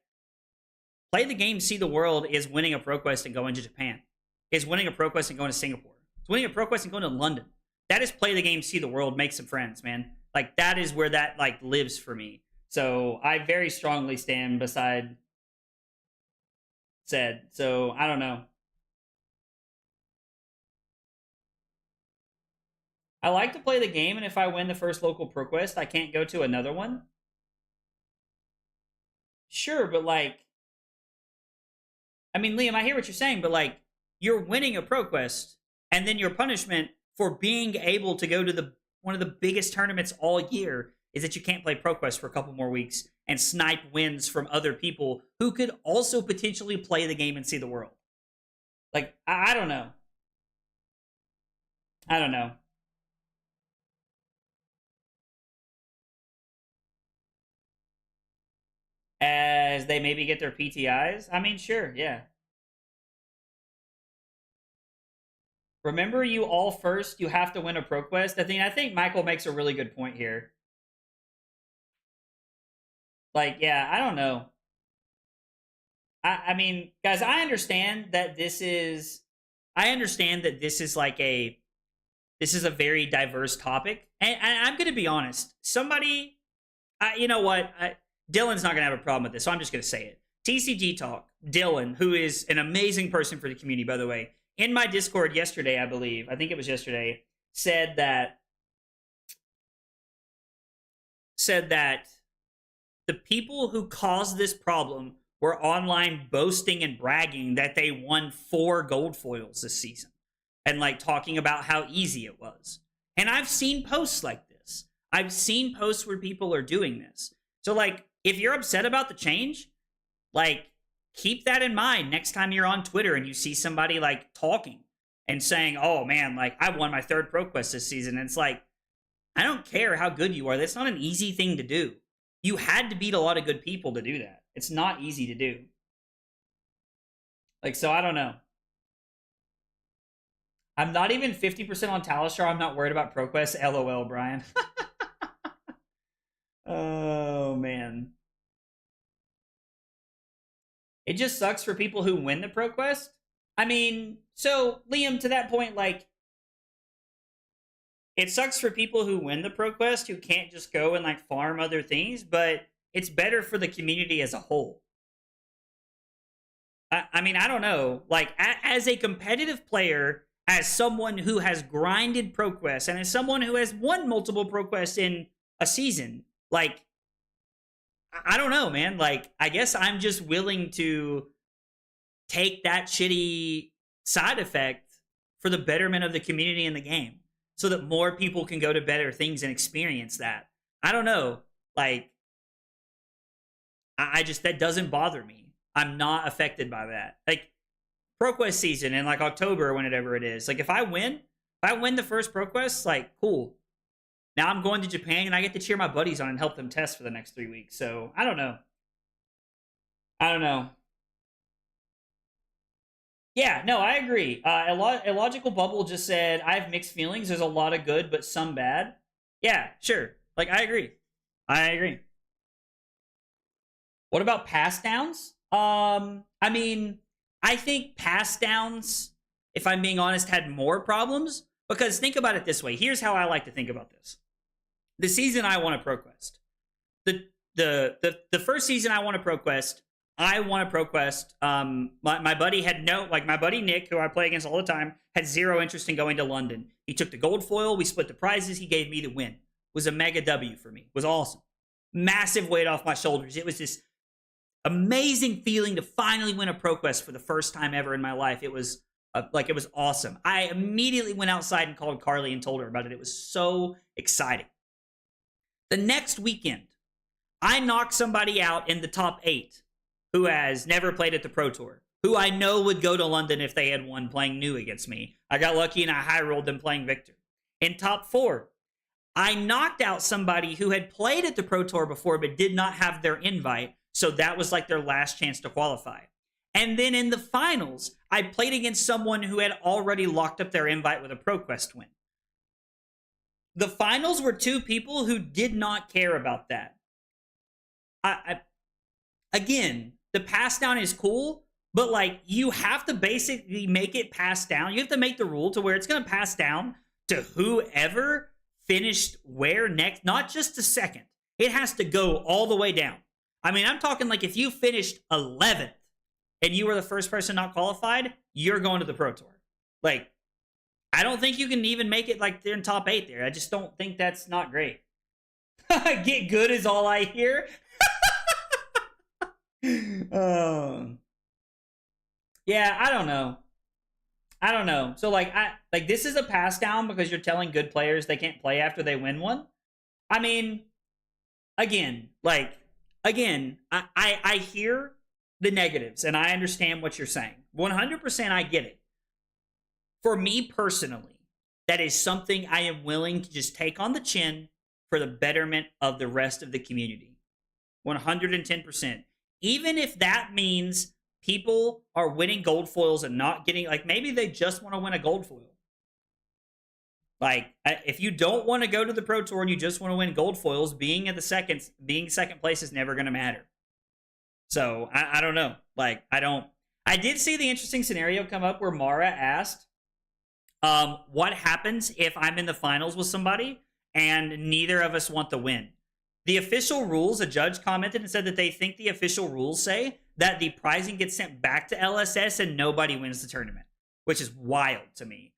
play the game, see the world is winning a ProQuest and going to Japan. Is winning a ProQuest and going to Singapore. It's winning a ProQuest and going to London. That is play the game, see the world, make some friends, man. Like, that is where that, like, lives for me. So I very strongly stand beside said. So I don't know. I like to play the game, and if I win the first local ProQuest, I can't go to another one. Sure, but like, I mean, Liam, I hear what you're saying, but like, you're winning a ProQuest, and then your punishment for being able to go to one of the biggest tournaments all year is that you can't play ProQuest for a couple more weeks and snipe wins from other people who could also potentially play the game and see the world. Like, I don't know. I don't know. as they maybe get their PTIs. I mean, sure, yeah. Remember, you all first. You have to win a ProQuest. I think Michael makes a really good point here. Like, yeah, I don't know. I mean, guys, I understand that this is. I understand that this is like a. This is a very diverse topic, and I'm going to be honest. Somebody, you know what? Dylan's not going to have a problem with this, so I'm just going to say it. TCG Talk, Dylan, who is an amazing person for the community, by the way, in my Discord yesterday, I think it was yesterday, said that the people who caused this problem were online boasting and bragging that they won 4 gold foils this season and like talking about how easy it was. And I've seen posts like this. I've seen posts where people are doing this. So like, if you're upset about the change, like, keep that in mind next time you're on Twitter and you see somebody like talking and saying, oh man, like I won my 3rd ProQuest this season. And it's like, I don't care how good you are. That's not an easy thing to do. You had to beat a lot of good people to do that. It's not easy to do. Like, so I don't know. I'm not even 50% on Talishar. I'm not worried about ProQuest. LOL, Brian. Oh, man. It just sucks for people who win the ProQuest. I mean, so, Liam, to that point, like, it sucks for people who win the ProQuest who can't just go and, like, farm other things, but it's better for the community as a whole. I mean, I don't know. Like, as a competitive player, as someone who has grinded ProQuest, and as someone who has won multiple ProQuests in a season, like, I don't know, man. Like, I guess I'm just willing to take that shitty side effect for the betterment of the community and the game so that more people can go to better things and experience that. I don't know. Like, I just, that doesn't bother me. I'm not affected by that. Like, ProQuest season in like October or whenever it is. Like, if I win the first ProQuest, like, cool. Now I'm going to Japan and I get to cheer my buddies on and help them test for the next 3 weeks. So, I don't know. Yeah, no, I agree. Illogical Bubble just said, I have mixed feelings. There's a lot of good, but some bad. Yeah, sure. Like, I agree. What about pass downs? I mean, I think pass downs, if I'm being honest, had more problems. Because think about it this way. Here's how I like to think about this. The season I won a ProQuest. The first season I won a ProQuest, my buddy had my buddy Nick, who I play against all the time, had zero interest in going to London. He took the gold foil. We split the prizes. He gave me the win. It was a mega W for me. It was awesome. Massive weight off my shoulders. It was this amazing feeling to finally win a ProQuest for the first time ever in my life. It was it was awesome. I immediately went outside and called Carly and told her about it. It was so exciting. The next weekend, I knocked somebody out in the top 8 who has never played at the Pro Tour, who I know would go to London if they had won playing new against me. I got lucky and I high rolled them playing Victor. In top 4, I knocked out somebody who had played at the Pro Tour before but did not have their invite, so that was like their last chance to qualify. And then in the finals, I played against someone who had already locked up their invite with a ProQuest win. The finals were 2 people who did not care about that. Again, the pass down is cool, but like, you have to basically make it pass down. You have to make the rule to where it's going to pass down to whoever finished where next, not just to second. It has to go all the way down. I mean, I'm talking like if you finished 11th and you were the first person not qualified, you're going to the Pro Tour. Like, I don't think you can even make it like they're in top 8 there. I just don't think that's not great. Get good is all I hear. Yeah, I don't know. So like, this is a pass down because you're telling good players they can't play after they win one. I mean, again, I hear the negatives and I understand what you're saying. 100% I get it. For me personally, that is something I am willing to just take on the chin for the betterment of the rest of the community. 110%. even if that means people are winning gold foils and not getting, like, maybe they just want to win a gold foil. Like, if you don't want to go to the Pro Tour and you just want to win gold foils, being second place is never going to matter. So I don't know. Like, I did see the interesting scenario come up where Mara asked, what happens if I'm in the finals with somebody and neither of us want the win? The official rules, a judge commented and said that they think the official rules say that the prizing gets sent back to LSS and nobody wins the tournament, which is wild to me.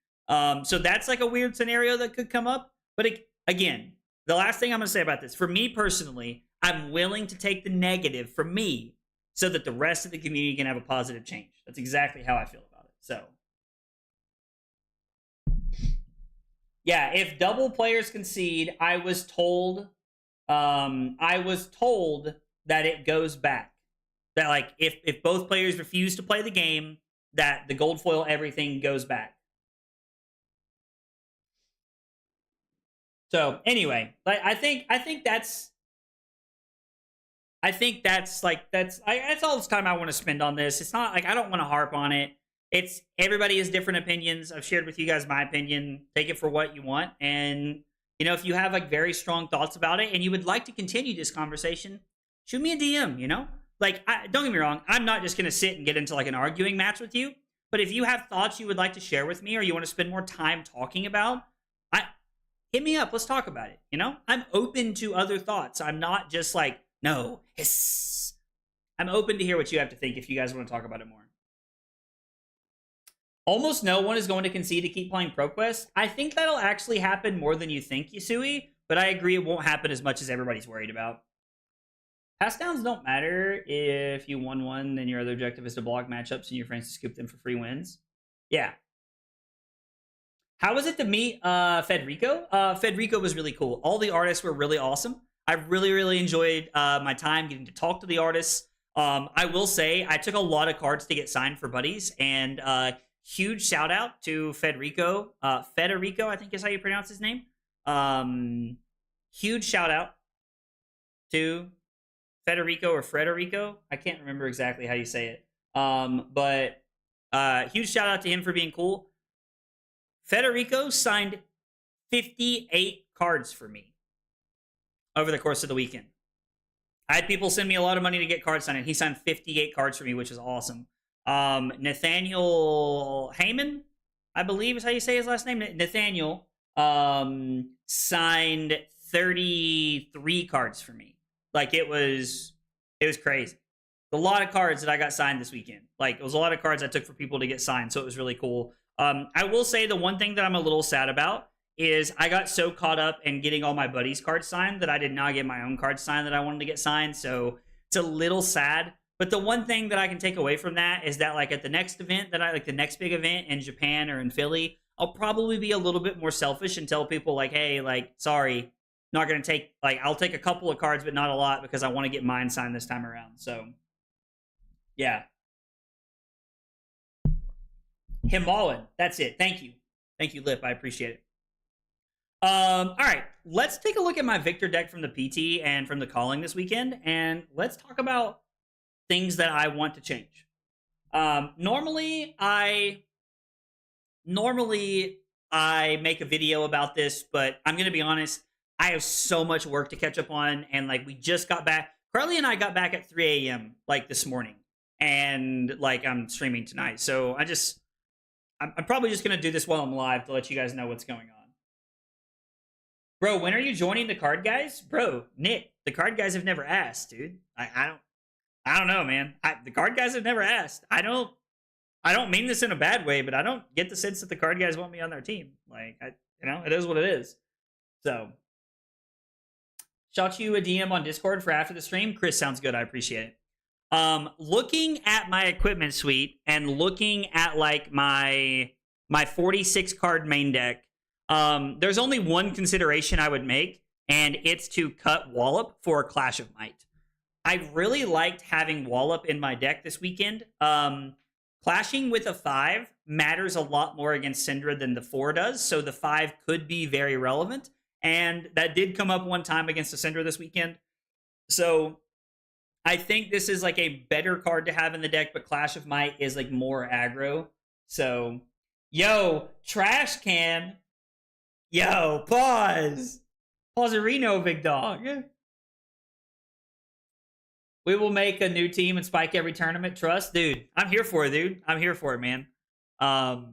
So that's like a weird scenario that could come up. But again, the last thing I'm going to say about this, for me personally, I'm willing to take the negative for me so that the rest of the community can have a positive change. That's exactly how I feel about it. So, yeah, if double players concede, I was told that it goes back. That, like, if both players refuse to play the game, that the gold foil everything goes back. So anyway, like, I think that's all the time I want to spend on this. It's not like I don't want to harp on it. It's everybody has different opinions. I've shared with you guys my opinion. Take it for what you want. And, you know, if you have like very strong thoughts about it and you would like to continue this conversation, shoot me a DM, you know? Like, don't get me wrong. I'm not just going to sit and get into like an arguing match with you. But if you have thoughts you would like to share with me or you want to spend more time talking about, hit me up. Let's talk about it. You know, I'm open to other thoughts. I'm not just like, no, hiss. I'm open to hear what you have to think if you guys want to talk about it more. Almost no one is going to concede to keep playing ProQuest. I think that'll actually happen more than you think, Yasui, but I agree it won't happen as much as everybody's worried about. Pass downs don't matter if you won one, then your other objective is to block matchups and your friends to scoop them for free wins. Yeah. How was it to meet Federico? Federico was really cool. All the artists were really awesome. I really, really enjoyed my time getting to talk to the artists. I will say I took a lot of cards to get signed for buddies, and huge shout out to Federico. Federico, I think is how you pronounce his name. Huge shout out to Federico or Frederico. I can't remember exactly how you say it. But huge shout out to him for being cool. Federico signed 58 cards for me over the course of the weekend. I had people send me a lot of money to get cards signed, and he signed 58 cards for me, which is awesome. Nathaniel Heyman, I believe is how you say his last name. Nathaniel signed 33 cards for me. Like, it was crazy. A lot of cards that I got signed this weekend. Like, it was a lot of cards I took for people to get signed, so it was really cool. I will say the one thing that I'm a little sad about is I got so caught up in getting all my buddies' cards signed that I did not get my own cards signed that I wanted to get signed. So it's a little sad. But the one thing that I can take away from that is that, like, at the next event the next big event in Japan or in Philly, I'll probably be a little bit more selfish and tell people, like, hey, like, sorry, not going to take, like, I'll take a couple of cards, but not a lot because I want to get mine signed this time around. So, yeah. Himalayan. That's it. Thank you. Thank you, Lip. I appreciate it. All right. Let's take a look at my Victor deck from the PT and from the calling this weekend, and let's talk about things that I want to change. Normally I make a video about this, but I'm going to be honest, I have so much work to catch up on, and like we just got back. Carly and I got back at 3 a.m. like this morning, and like I'm streaming tonight. So I'm probably just going to do this while I'm live to let you guys know what's going on. Bro, when are you joining the card guys? Bro, Nick, the card guys have never asked, dude. I don't know, man. The card guys have never asked. I don't mean this in a bad way, but I don't get the sense that the card guys want me on their team. Like, it is what it is. So, shot you a DM on Discord for after the stream. Chris, sounds good. I appreciate it. Looking at my equipment suite and looking at like my 46 card main deck, there's only one consideration I would make, and it's to cut Wallop for a Clash of Might. I really liked having Wallop in my deck this weekend. Clashing with a 5 matters a lot more against Syndra than the 4 does, so the 5 could be very relevant, and that did come up one time against the Syndra this weekend. So I think this is like a better card to have in the deck, but Clash of Might is like more aggro. So, yo, trash can. Yo, pause. Pause-a-reno, big dog. We will make a new team and spike every tournament. Trust, dude. I'm here for it, dude. I'm here for it, man. All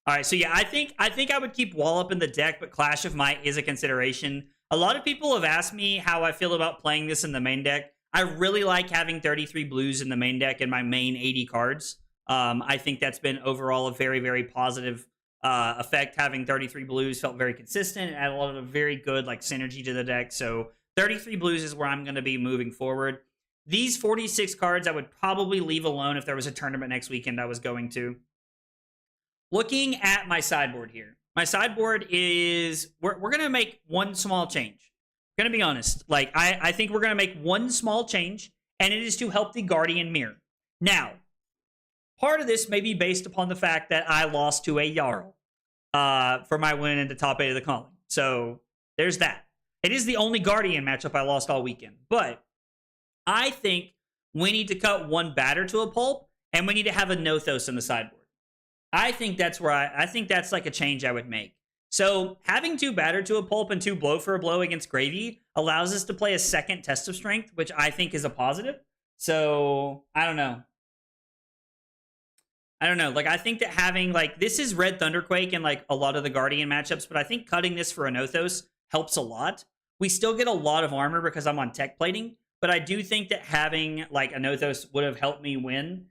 right, so yeah, I think I would keep Wallop in the deck, but Clash of Might is a consideration. A lot of people have asked me how I feel about playing this in the main deck. I really like having 33 blues in the main deck and my main 80 cards. I think that's been overall a very, very positive effect. Having 33 blues felt very consistent and add a lot of very good like synergy to the deck. So 33 blues is where I'm going to be moving forward. These 46 cards I would probably leave alone if there was a tournament next weekend I was going to. Looking at my sideboard here. My sideboard is, we're going to make one small change. I'm going to be honest. Like, I think we're going to make one small change, and it is to help the Guardian Mirror. Now, part of this may be based upon the fact that I lost to a Jarl for my win in the top 8 of the Calling. So, there's that. It is the only Guardian matchup I lost all weekend. But I think we need to cut one batter to a pulp, and we need to have a Nothos in the sideboard. I think that's where I think that's like a change I would make. So having 2 batter to a pulp and 2 blow for a blow against Gravy allows us to play a second test of strength, which I think is a positive. So I don't know. Like, I think that having, like, this is Red Thunderquake in, like, a lot of the Guardian matchups, but I think cutting this for a Nothos helps a lot. We still get a lot of armor because I'm on tech plating, but I do think that having, like, a Nothos would have helped me win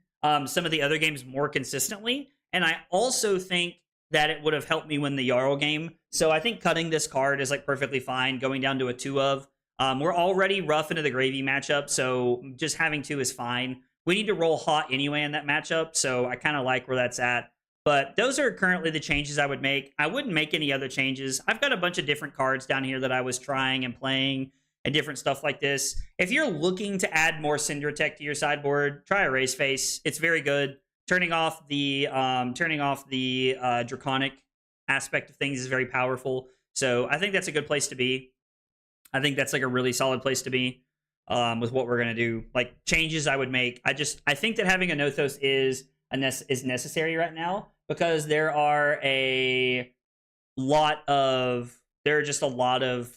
some of the other games more consistently. And I also think that it would have helped me win the Jarl game. So I think cutting this card is, like, perfectly fine, going down to a 2 of. We're already rough into the Gravy matchup, so just having 2 is fine. We need to roll hot anyway in that matchup, so I kind of like where that's at. But those are currently the changes I would make. I wouldn't make any other changes. I've got a bunch of different cards down here that I was trying and playing and different stuff like this. If you're looking to add more Cinder Tech to your sideboard, try Erase Face. It's very good. Turning off the Draconic aspect of things is very powerful. So I think that's a good place to be. I think that's like a really solid place to be with what we're going to do. Like, changes I would make. I think that having a Nothos is necessary right now because there are just a lot of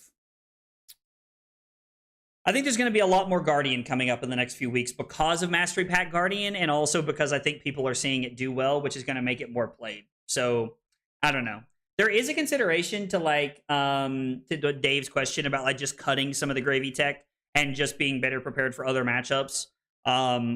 I think there's going to be a lot more Guardian coming up in the next few weeks because of Mastery Pack Guardian, and also because I think people are seeing it do well, which is going to make it more played. So, I don't know. There is a consideration to, like, to Dave's question about, like, just cutting some of the Gravy Tech and just being better prepared for other matchups,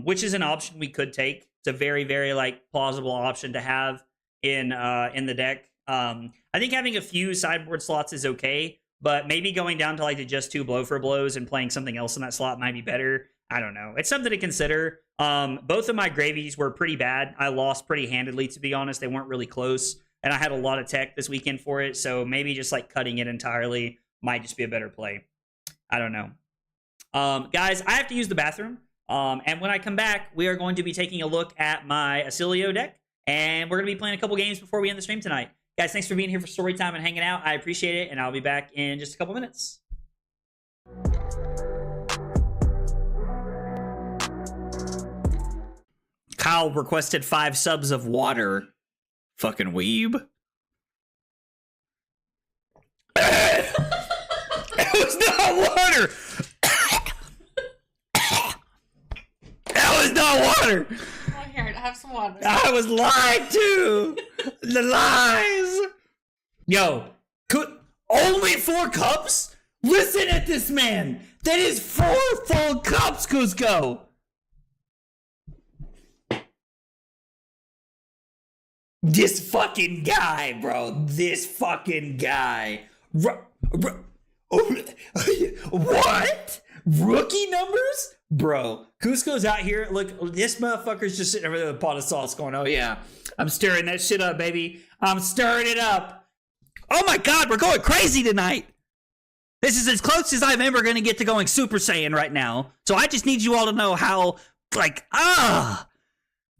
which is an option we could take. It's a very, very, like, plausible option to have in the deck. I think having a few sideboard slots is okay, but maybe going down to, like, the just 2 blow for blows and playing something else in that slot might be better. I don't know. It's something to consider. Both of my Gravies were pretty bad. I lost pretty handedly, to be honest. They weren't really close, and I had a lot of tech this weekend for it, so maybe just, like, cutting it entirely might just be a better play. I don't know. Guys, I have to use the bathroom, and when I come back, we are going to be taking a look at my Oscilio deck, and we're going to be playing a couple games before we end the stream tonight. Guys, thanks for being here for story time and hanging out. I appreciate it, and I'll be back in just a couple minutes. Kyle requested 5 subs of water. Fucking weeb. It was not water. That was not water. Oh, here, have some water. I was lied to. The lies. Yo, only 4 cups? Listen at this man. That is 4 full cups, Cusco. This fucking guy, bro. This fucking guy. What? Rookie numbers? Bro, Cusco's out here. Look, this motherfucker's just sitting over there with a pot of sauce going, oh yeah, I'm stirring that shit up, baby. I'm stirring it up. Oh my God, we're going crazy tonight. This is as close as I'm ever going to get to going Super Saiyan right now. So I just need you all to know how, like,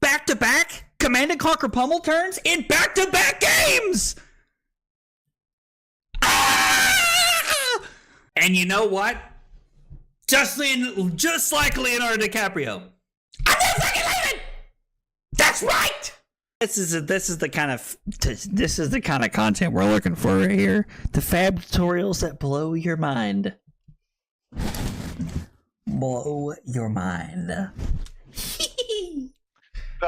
back-to-back Command and Conquer Pummel turns in back-to-back games. And you know what? Just like Leonardo DiCaprio. I'm not fucking leaving. That's right. This is the kind of content we're looking for right here. The fab tutorials that blow your mind. Blow your mind. The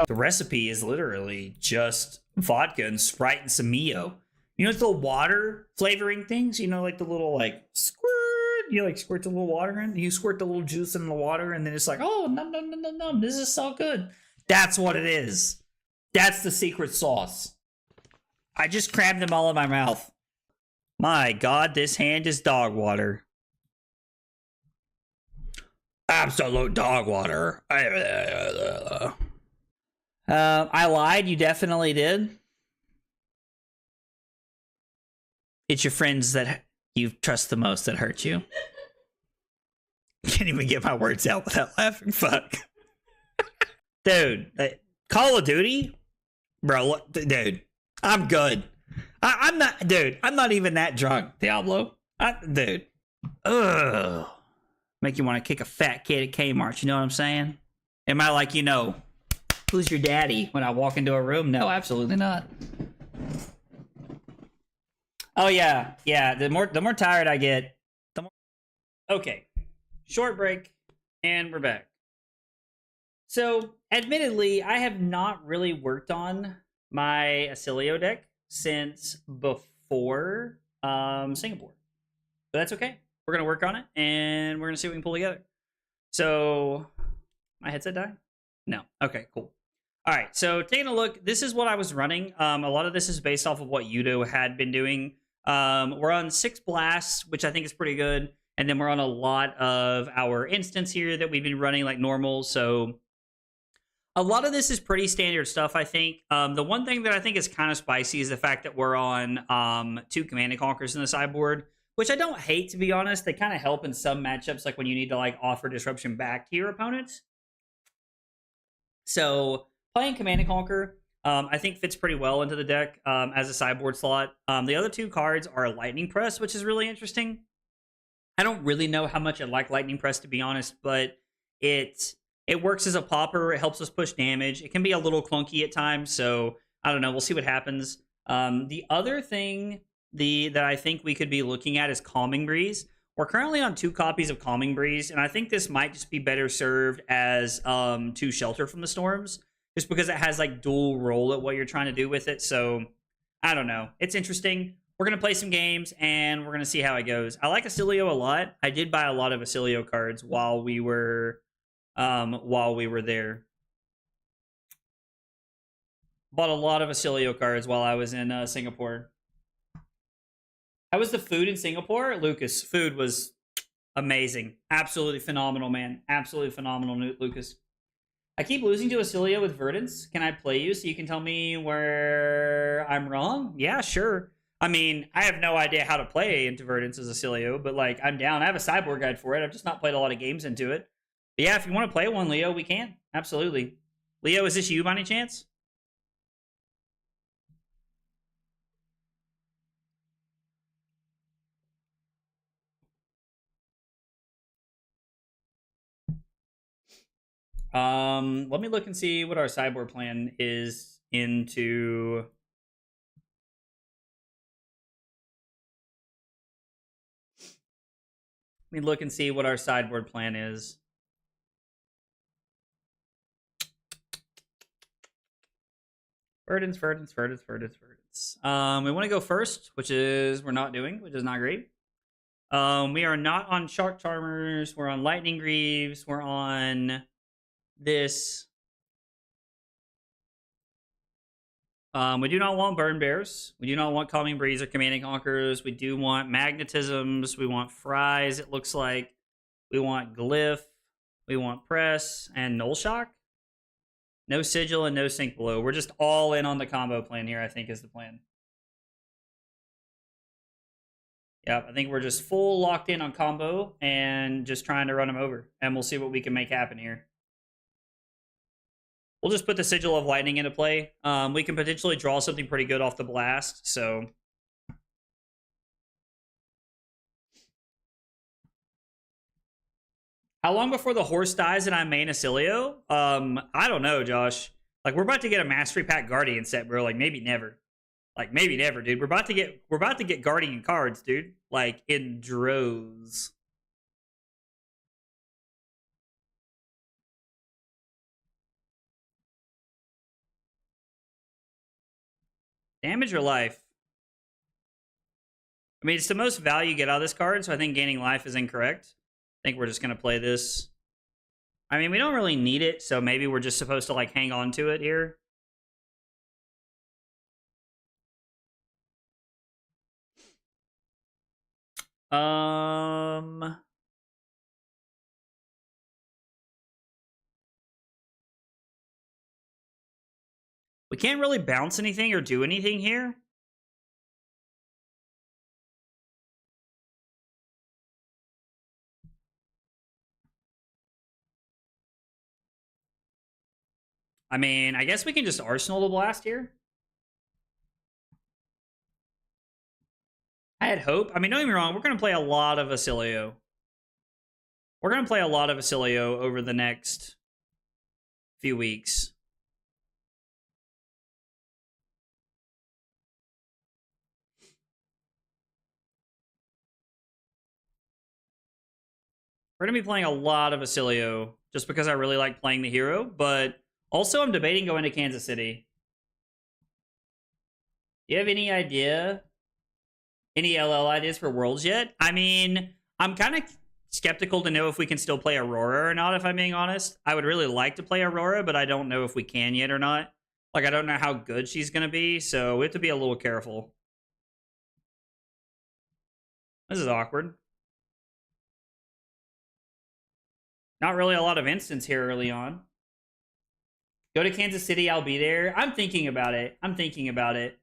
recipe is literally just vodka and Sprite and some Mio. You know, it's the water flavoring things. You know, like the little like squirt. You like squirt the little water in. You squirt the little juice in the water, and then it's like, oh, no, this is so good. That's what it is. That's the secret sauce. I just crammed them all in my mouth. My God, this hand is dog water. Absolute dog water. I lied. You definitely did. It's your friends that you trust the most that hurt you. Can't even get my words out without laughing. Fuck. Dude, Call of Duty? Bro, look, dude, I'm good. I'm not even that drunk, Diablo. Dude. Ugh. Make you want to kick a fat kid at Kmart, you know what I'm saying? Am I like, who's your daddy when I walk into a room? No, absolutely not. Oh yeah. The more tired I get, the more. Okay, short break, and we're back. So, admittedly, I have not really worked on my Oscilio deck since before Singapore, but that's okay. We're gonna work on it, and we're gonna see what we can pull together. So, my headset died? No. Okay, cool. All right, so taking a look, this is what I was running. A lot of this is based off of what Yudo had been doing. We're on 6 blasts, which I think is pretty good. And then we're on a lot of our instants here that we've been running like normal. So a lot of this is pretty standard stuff, I think. The one thing that I think is kind of spicy is the fact that we're on 2 Command and Conquers in the sideboard, which I don't hate, to be honest. They kind of help in some matchups, like when you need to like offer disruption back to your opponents. So playing Command and Conquer, I think fits pretty well into the deck as a sideboard slot. The other 2 cards are Lightning Press, which is really interesting. I don't really know how much I like Lightning Press, to be honest, but it works as a popper. It helps us push damage. It can be a little clunky at times, so I don't know. We'll see what happens. The other thing that I think we could be looking at is Calming Breeze. We're currently on 2 copies of Calming Breeze, and I think this might just be better served as 2 Shelter from the Storms, just because it has like dual role at what you're trying to do with it. So I don't know. It's interesting. We're going to play some games, and we're going to see how it goes. I like Oscilio a lot. I did buy a lot of Oscilio cards while we were there. Bought a lot of Oscilio cards while I was in Singapore. How was the food in Singapore? Lucas, food was amazing. Absolutely phenomenal, man. Absolutely phenomenal, Lucas. I keep losing to Oscilio with Verdance. Can I play you so you can tell me where I'm wrong? Yeah, sure. I mean, I have no idea how to play into Verdance as Oscilio, but like, I'm down. I have a sideboard guide for it. I've just not played a lot of games into it. But yeah, if you want to play one, Leo, we can. Absolutely. Leo, is this you by any chance? Let me look and see what our sideboard plan is into. Let me look and see what our sideboard plan is. Verdance. We want to go first, which is we're not doing, which is not great. We are not on Shark Charmers. We're on Lightning Greaves. We're on this. We do not want Burn Bears. We do not want Calming Breeze or Commanding Conquerors. We do want Magnetisms. We want Fries, it looks like. We want Glyph. We want Press and Null Shock. No Sigil and no Sink Below. We're just all in on the combo plan here, I think, is the plan. Yep, I think we're just full locked in on combo and just trying to run them over. And we'll see what we can make happen here. We'll just put the Sigil of Lightning into play. We can potentially draw something pretty good off the blast, so... How long before the horse dies and I main Oscilio? I don't know, Josh. Like, we're about to get a Mastery Pack Guardian set, bro. Like, maybe never. Like, maybe never, dude. We're about to get Guardian cards, dude. Like, in droves. Damage or life? I mean, it's the most value you get out of this card, so I think gaining life is incorrect. I think we're just going to play this. I mean, we don't really need it, so maybe we're just supposed to, like, hang on to it here. We can't really bounce anything or do anything here. I mean, I guess we can just Arsenal the Blast here. I had hope. I mean, don't get me wrong. We're going to play a lot of Oscilio. We're going to play a lot of Oscilio over the next few weeks. We're going to be playing a lot of Oscilio just because I really like playing the hero. But also, I'm debating going to Kansas City. Do you have any idea? Any LL ideas for Worlds yet? I mean, I'm kind of skeptical to know if we can still play Aurora or not, if I'm being honest. I would really like to play Aurora, but I don't know if we can yet or not. Like, I don't know how good she's going to be, so we have to be a little careful. This is awkward. Not really a lot of instance here early on. Go to Kansas City, I'll be there. I'm thinking about it. I'm thinking about it.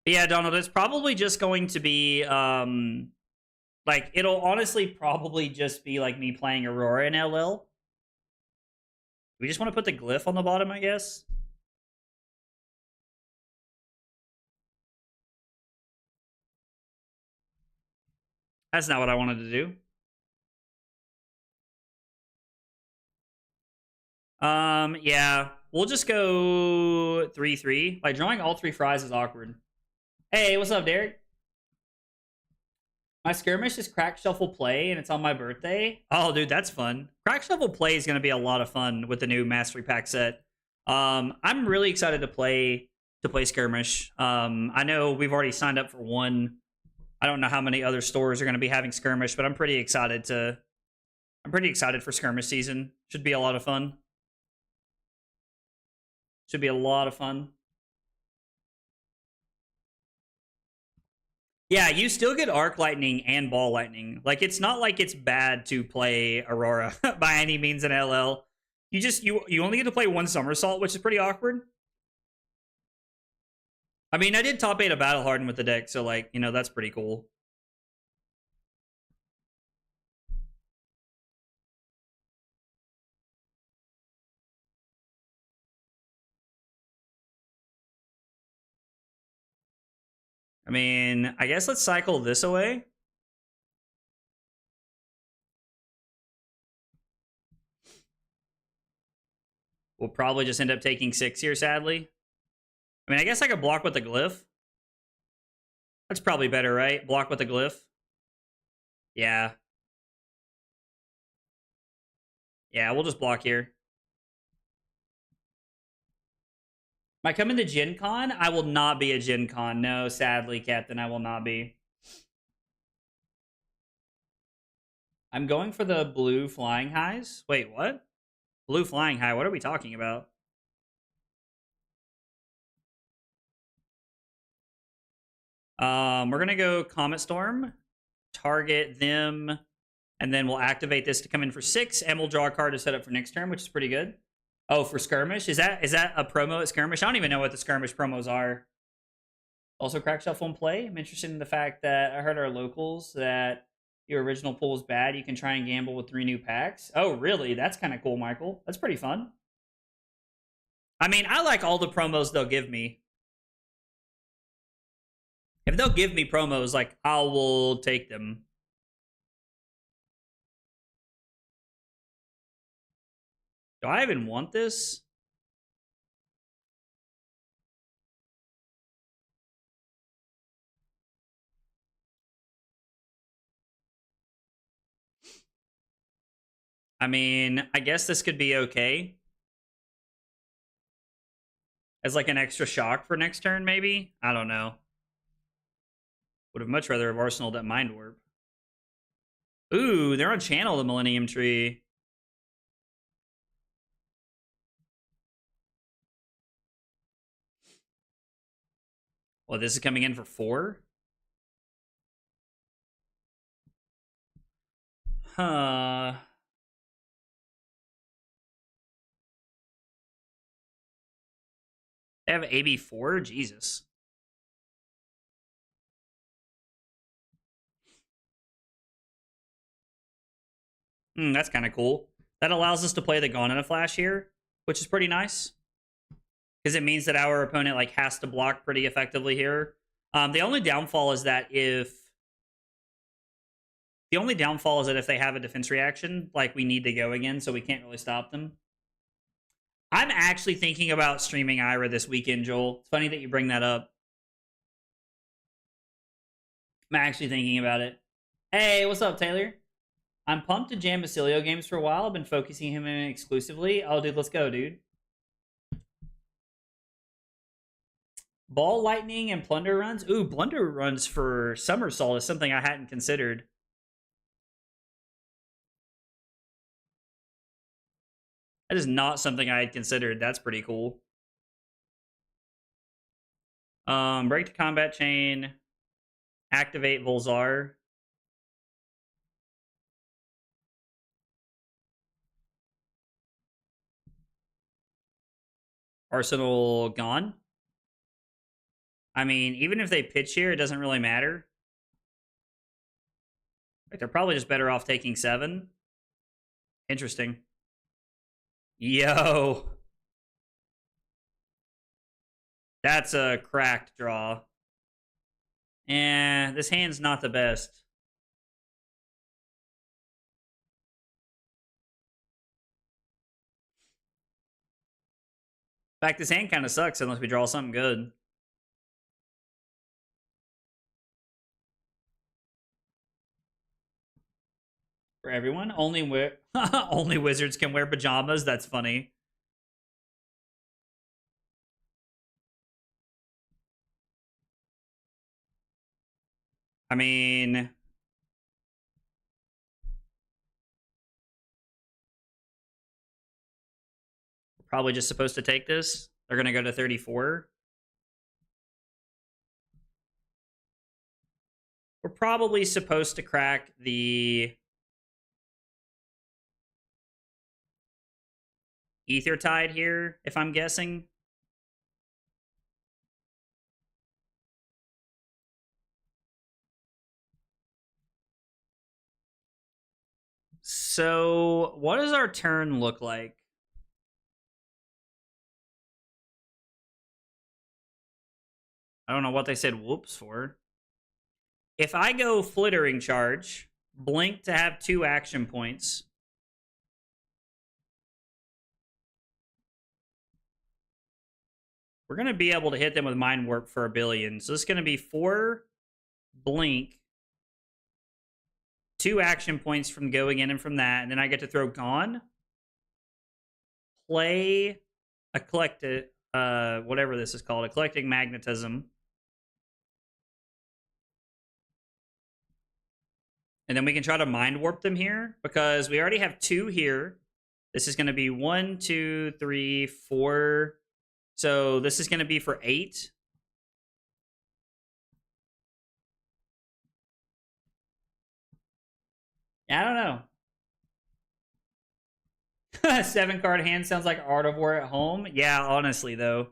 But yeah, Donald, it's probably just going to be, like, it'll honestly probably just be, like, me playing Aurora in LL. We just want to put the glyph on the bottom, I guess. That's not what I wanted to do. Yeah. We'll just go 3-3. Like, drawing all 3 fries is awkward. Hey, what's up, Derek? My skirmish is Crack Shuffle Play, and it's on my birthday. Oh, dude, that's fun. Crack Shuffle Play is going to be a lot of fun with the new Mastery Pack set. I'm really excited to play skirmish. I know we've already signed up for one. I don't know how many other stores are going to be having skirmish, but I'm pretty excited for skirmish season. Should be a lot of fun. Should be a lot of fun. Yeah, you still get Arc Lightning and Ball Lightning. Like, it's not like it's bad to play Aurora by any means in LL. You only get to play one Somersault, which is pretty awkward. I mean, I did top 8 a Battle Harden with the deck, so, like, you know, that's pretty cool. I mean, I guess let's cycle this away. We'll probably just end up taking 6 here, sadly. I mean, I guess I could block with the glyph. That's probably better, right? Block with the glyph. Yeah. Yeah, we'll just block here. Am I coming to Gen Con? I will not be a Gen Con. No, sadly, Captain, I will not be. I'm going for the blue flying highs. Wait, what? Blue flying high? What are we talking about? We're going to go Comet Storm, target them, and then we'll activate this to come in for 6, and we'll draw a card to set up for next turn, which is pretty good. Oh, for skirmish? Is that a promo at skirmish? I don't even know what the skirmish promos are. Also, Crack Shuffle and Play. I'm interested in the fact that I heard our locals that your original pool is bad. You can try and gamble with 3 new packs. Oh, really? That's kind of cool, Michael. That's pretty fun. I mean, I like all the promos they'll give me. If they'll give me promos, like, I will take them. Do I even want this? I mean, I guess this could be okay. As like an extra shock for next turn, maybe? I don't know. Would have much rather have Arsenal that Mind Warp. Ooh, they're on channel, the Millennium Tree. Well, this is coming in for 4? Huh. They have AB4? Jesus. That's kind of cool. That allows us to play the Gone in a Flash here, which is pretty nice. Because it means that our opponent like has to block pretty effectively here. The only downfall is that if they have a defense reaction, like we need to go again, so we can't really stop them. I'm actually thinking about streaming Ira this weekend, Joel. It's funny that you bring that up. I'm actually thinking about it. Hey, what's up, Taylor? I'm pumped to jam Oscilio games for a while. I've been focusing him in exclusively. Oh, dude, let's go, dude. Ball lightning and plunder runs. Ooh, plunder runs for Somersault is something I hadn't considered. That is not something I had considered. That's pretty cool. Break the combat chain. Activate Volzar. Arsenal gone. I mean, even if they pitch here, it doesn't really matter. Like, they're probably just better off taking 7. Interesting. Yo. That's a cracked draw. This hand's not the best. In fact, this hand kind of sucks unless we draw something good. For everyone, only wizards can wear pajamas. That's funny. I mean, we're probably just supposed to take this. They're going to go to 34. We're probably supposed to crack the Ether Tide here, if I'm guessing. So, what does our turn look like? I don't know what they said whoops for. If I go Flittering Charge, blink to have 2 action points. We're going to be able to hit them with Mind Warp for 1 billion. So this is going to be 4 blink, 2 action points from going in and from that. And then I get to throw Gone, play a collected, whatever this is called, a Collecting Magnetism. And then we can try to Mind Warp them here because we already have 2 here. This is going to be 1, 2, 3, 4. So this is going to be for 8. I don't know. 7 card hand sounds like Art of War at home. Yeah, honestly, though.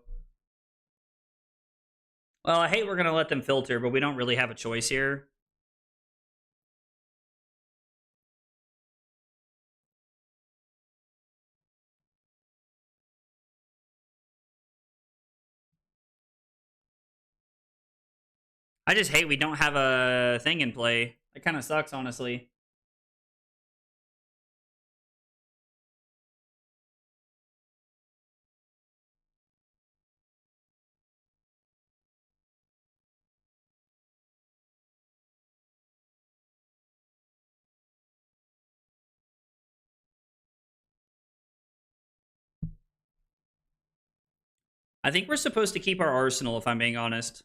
Well, I hate we're going to let them filter, but we don't really have a choice here. I just hate we don't have a thing in play. It kind of sucks, honestly. I think we're supposed to keep our arsenal, if I'm being honest.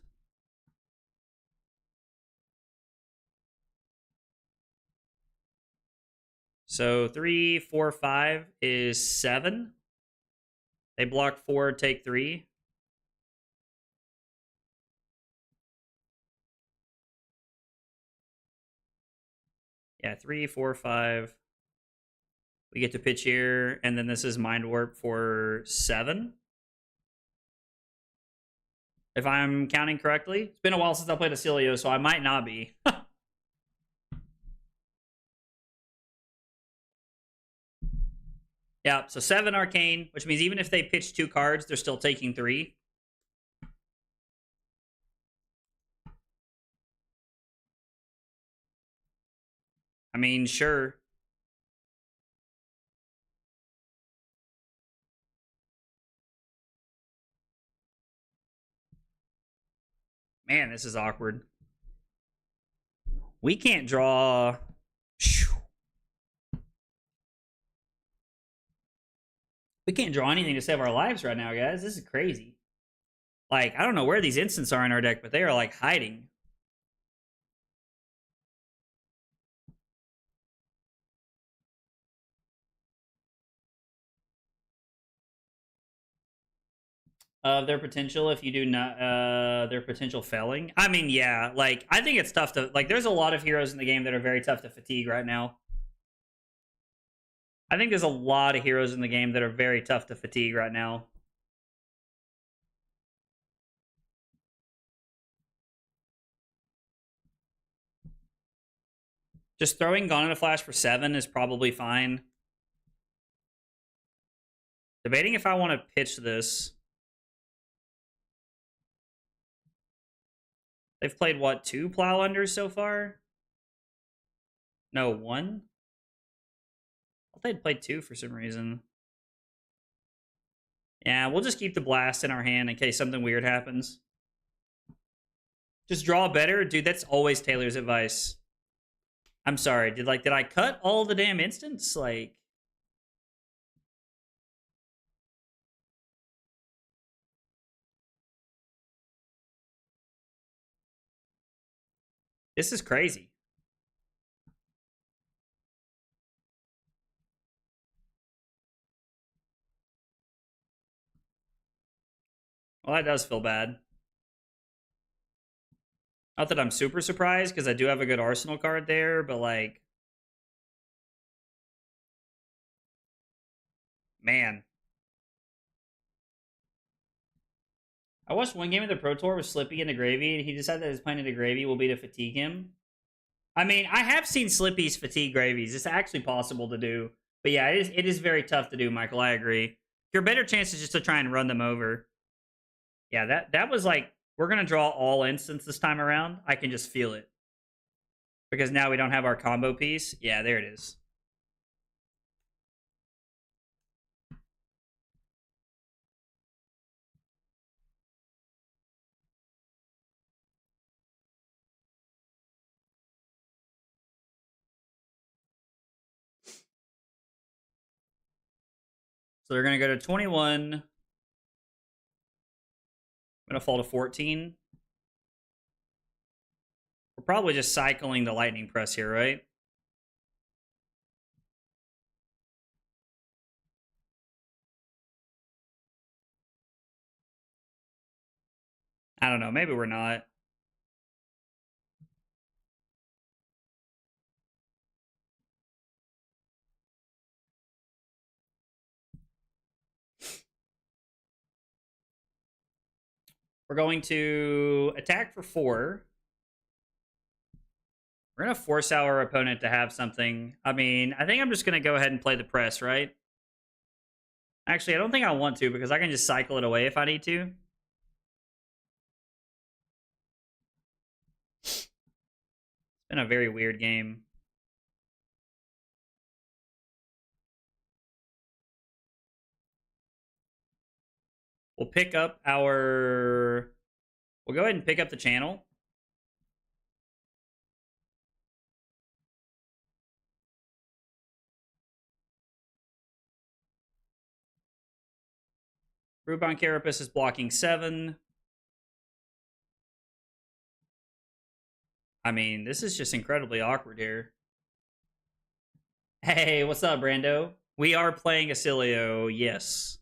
So 3, 4, 5 is 7. They block 4, take 3. Yeah, 3, 4, 5. We get to pitch here, and then this is Mind Warp for 7. If I'm counting correctly. It's been a while since I played Oscilio, so I might not be. Yeah, so 7 Arcane, which means even if they pitch 2 cards, they're still taking 3. I mean, sure. Man, this is awkward. We can't draw. We can't draw anything to save our lives right now, guys. This is crazy. Like, I don't know where these instants are in our deck, but they are, like, hiding. Their potential, if you do not, their potential failing. I mean, yeah, like, I think it's tough to, like, there's a lot of heroes in the game that are very tough to fatigue right now. I think there's a lot of heroes in the game that are very tough to fatigue right now. Just throwing Gone in a Flash for 7 is probably fine. Debating if I want to pitch this. They've played, what, 2 Plow Unders so far? No, 1? I thought they'd played 2 for some reason. Yeah, we'll just keep the blast in our hand in case something weird happens. Just draw better? Dude, that's always Taylor's advice. I'm sorry. Did I cut all the damn instants? Like, this is crazy. Well, that does feel bad. Not that I'm super surprised, because I do have a good Arsenal card there, but, like, man. I watched one game of the Pro Tour with Slippy into Gravy, and he decided that his plan into Gravy will be to fatigue him. I mean, I have seen Slippy's fatigue Gravies. It's actually possible to do. But yeah, it is very tough to do, Michael. I agree. Your better chance is just to try and run them over. Yeah, that was like, we're going to draw all instants this time around. I can just feel it. Because now we don't have our combo piece. Yeah, there it is. So they're going to go to 21. I'm going to fall to 14. We're probably just cycling the lightning press here, right? I don't know. Maybe we're not. We're going to attack for 4. We're going to force our opponent to have something. I mean, I think I'm just going to go ahead and play the press, right? Actually, I don't think I want to, because I can just cycle it away if I need to. Been a very weird game. We'll pick up our... We'll go ahead and pick up the channel. Rubon Carapace is blocking 7. I mean, this is just incredibly awkward here. Hey, what's up, Brando? We are playing Oscilio, yes.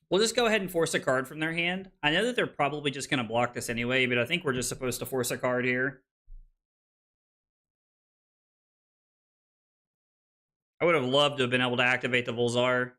We'll just go ahead and force a card from their hand. I know that they're probably just going to block this anyway, but I think we're just supposed to force a card here. I would have loved to have been able to activate the Volzar.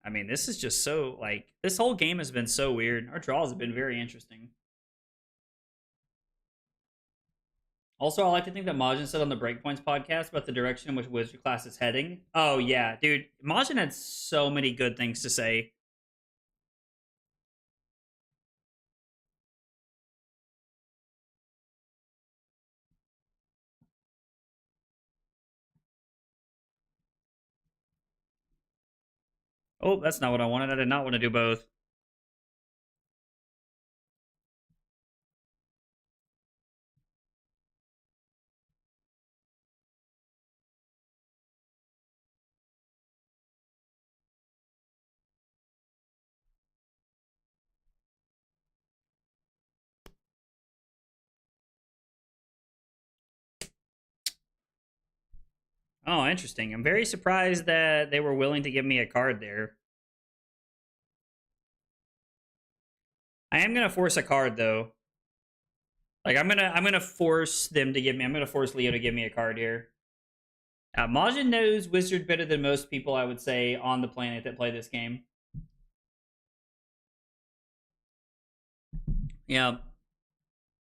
I mean, this is just so, like, this whole game has been so weird. Our draws have been very interesting. Also, I like to think that Majin said on the Breakpoints podcast about the direction in which Wizard class is heading. Oh, yeah, dude. Majin had so many good things to say. Oh, that's not what I wanted. I did not want to do both. Oh, interesting. I'm very surprised that they were willing to give me a card there. I am gonna force a card though. Like I'm gonna force them to give me. I'm gonna force Leo to give me a card here. Majin knows Wizard better than most people, I would say, on the planet that play this game. Yeah. And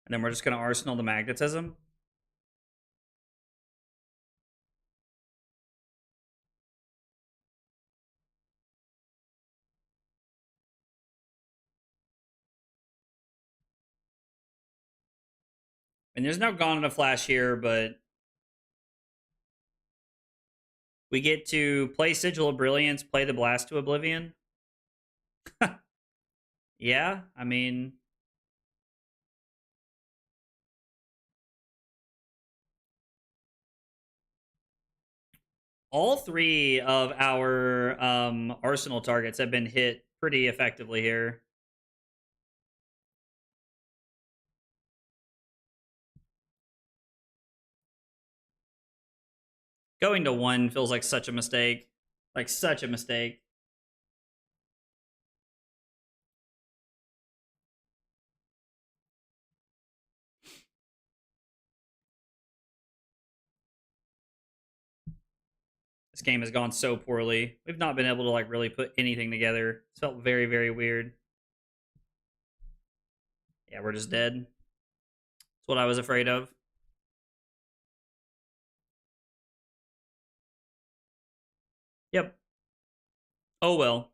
then we're just gonna arsenal the magnetism. And there's no Gone in a Flash here, but we get to play Sigil of Brilliance, play the Blast to Oblivion. Yeah, I mean... all 3 of our arsenal targets have been hit pretty effectively here. Going to 1 feels like such a mistake. Like, such a mistake. This game has gone so poorly. We've not been able to, like, really put anything together. It's felt very, very weird. Yeah, we're just dead. That's what I was afraid of. Yep. Oh, well.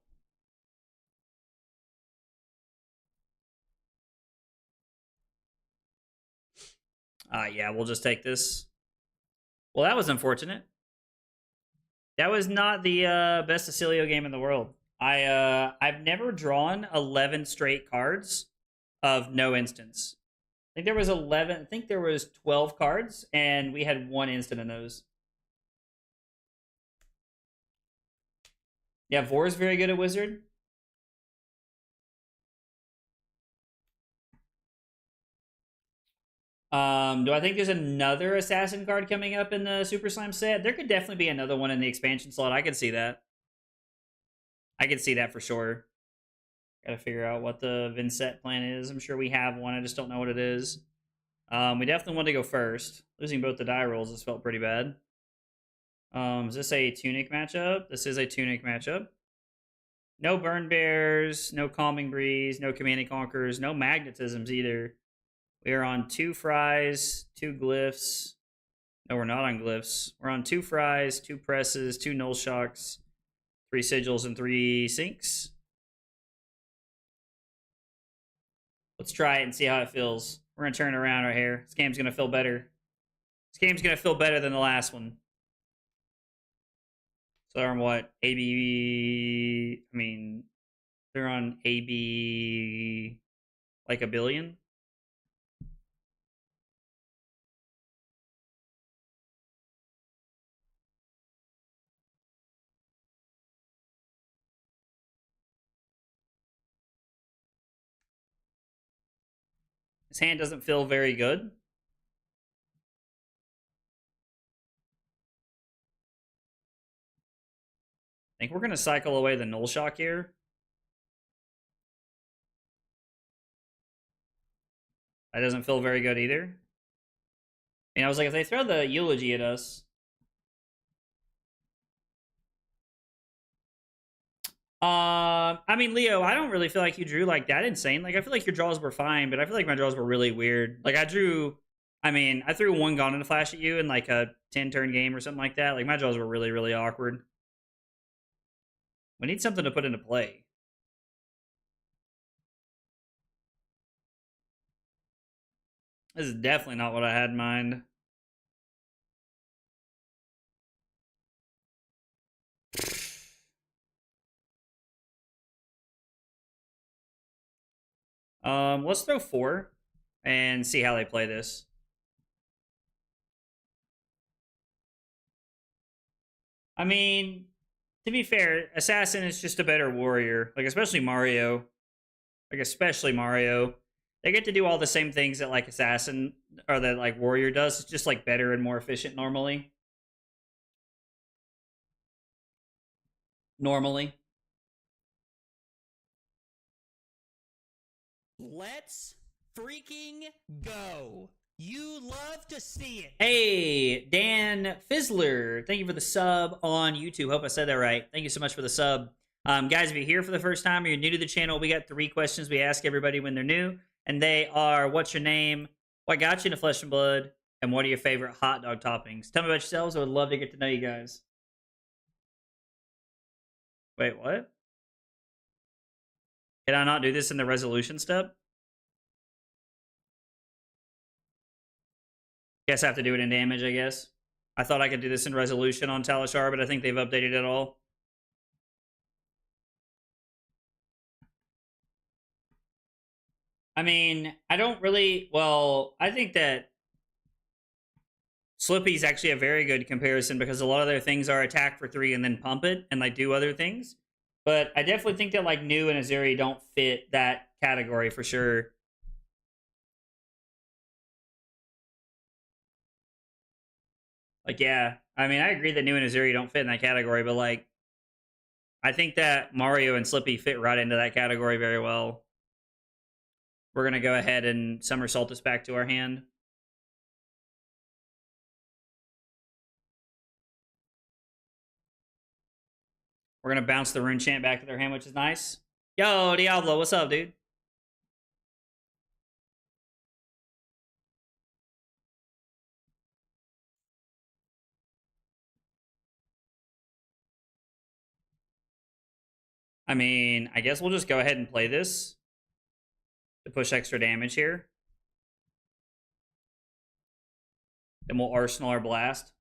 Yeah, we'll just take this. Well, that was unfortunate. That was not the best Oscilio game in the world. I've never drawn 11 straight cards of no instance. I think there was 11. I think there was 12 cards, and we had 1 instant in those. Yeah, Vor's very good at Wizard. Do I think there's another assassin card coming up in the Super Slam set? There could definitely be another one in the expansion slot. I could see that. I could see that for sure. Gotta figure out what the Vincent plan is. I'm sure we have one. I just don't know what it is. We definitely want to go first. Losing both the die rolls has felt pretty bad. Is this a Tunic matchup? This is a Tunic matchup. No Burn Bears, no Calming Breeze, no Command and Conquers, no Magnetisms either. We are on 2 Fries, 2 Glyphs. No, we're not on Glyphs. We're on 2 Fries, 2 Presses, 2 Null Shocks, 3 Sigils, and 3 Sinks. Let's try it and see how it feels. We're going to turn it around right here. This game's going to feel better. This game's going to feel better than the last one. So they're on what? AB... I mean, they're on AB... like a billion? His hand doesn't feel very good. I think we're going to cycle away the Null Shock here. That doesn't feel very good either. I mean, I was like, if they throw the Eulogy at us... I mean, Leo, I don't really feel like you drew like that insane. Like, I feel like your draws were fine, but I feel like my draws were really weird. Like, I threw 1 Gone into Flash at you in like a 10-turn game or something like that. Like, my draws were really, really awkward. We need something to put into play. This is definitely not what I had in mind. Let's throw 4 and see how they play this. I mean, to be fair, Assassin is just a better warrior. Like, especially Mario. They get to do all the same things that, like, Assassin or that, like, Warrior does. It's just, like, better and more efficient normally. Let's freaking go. You love to see it. Hey, Dan Fizzler, thank you for the sub on YouTube. Hope I said that right. Thank you so much for the sub. Guys, if you're here for the first time or you're new to the channel, we got 3 questions we ask everybody when they're new. And they are, what's your name? What got you into Flesh and Blood? And what are your favorite hot dog toppings? Tell me about yourselves. I would love to get to know you guys. Wait, what? Did I not do this in the resolution step? Guess I have to do it in damage, I guess. I thought I could do this in resolution on Talishar, but I think they've updated it all. I mean, I don't really... Well, I think that Slippy's actually a very good comparison because a lot of their things are attack for 3 and then pump it and like do other things. But I definitely think that like Nu and Azuri don't fit that category for sure. Like, yeah, I mean, I agree that Nu and Azuri don't fit in that category, but like, I think that Mario and Slippy fit right into that category very well. We're going to go ahead and somersault this back to our hand. We're going to bounce the Rune Chant back to their hand, which is nice. Yo, Diablo, what's up, dude? I mean, I guess we'll just go ahead and play this to push extra damage here. Then we'll Arsenal our Blast.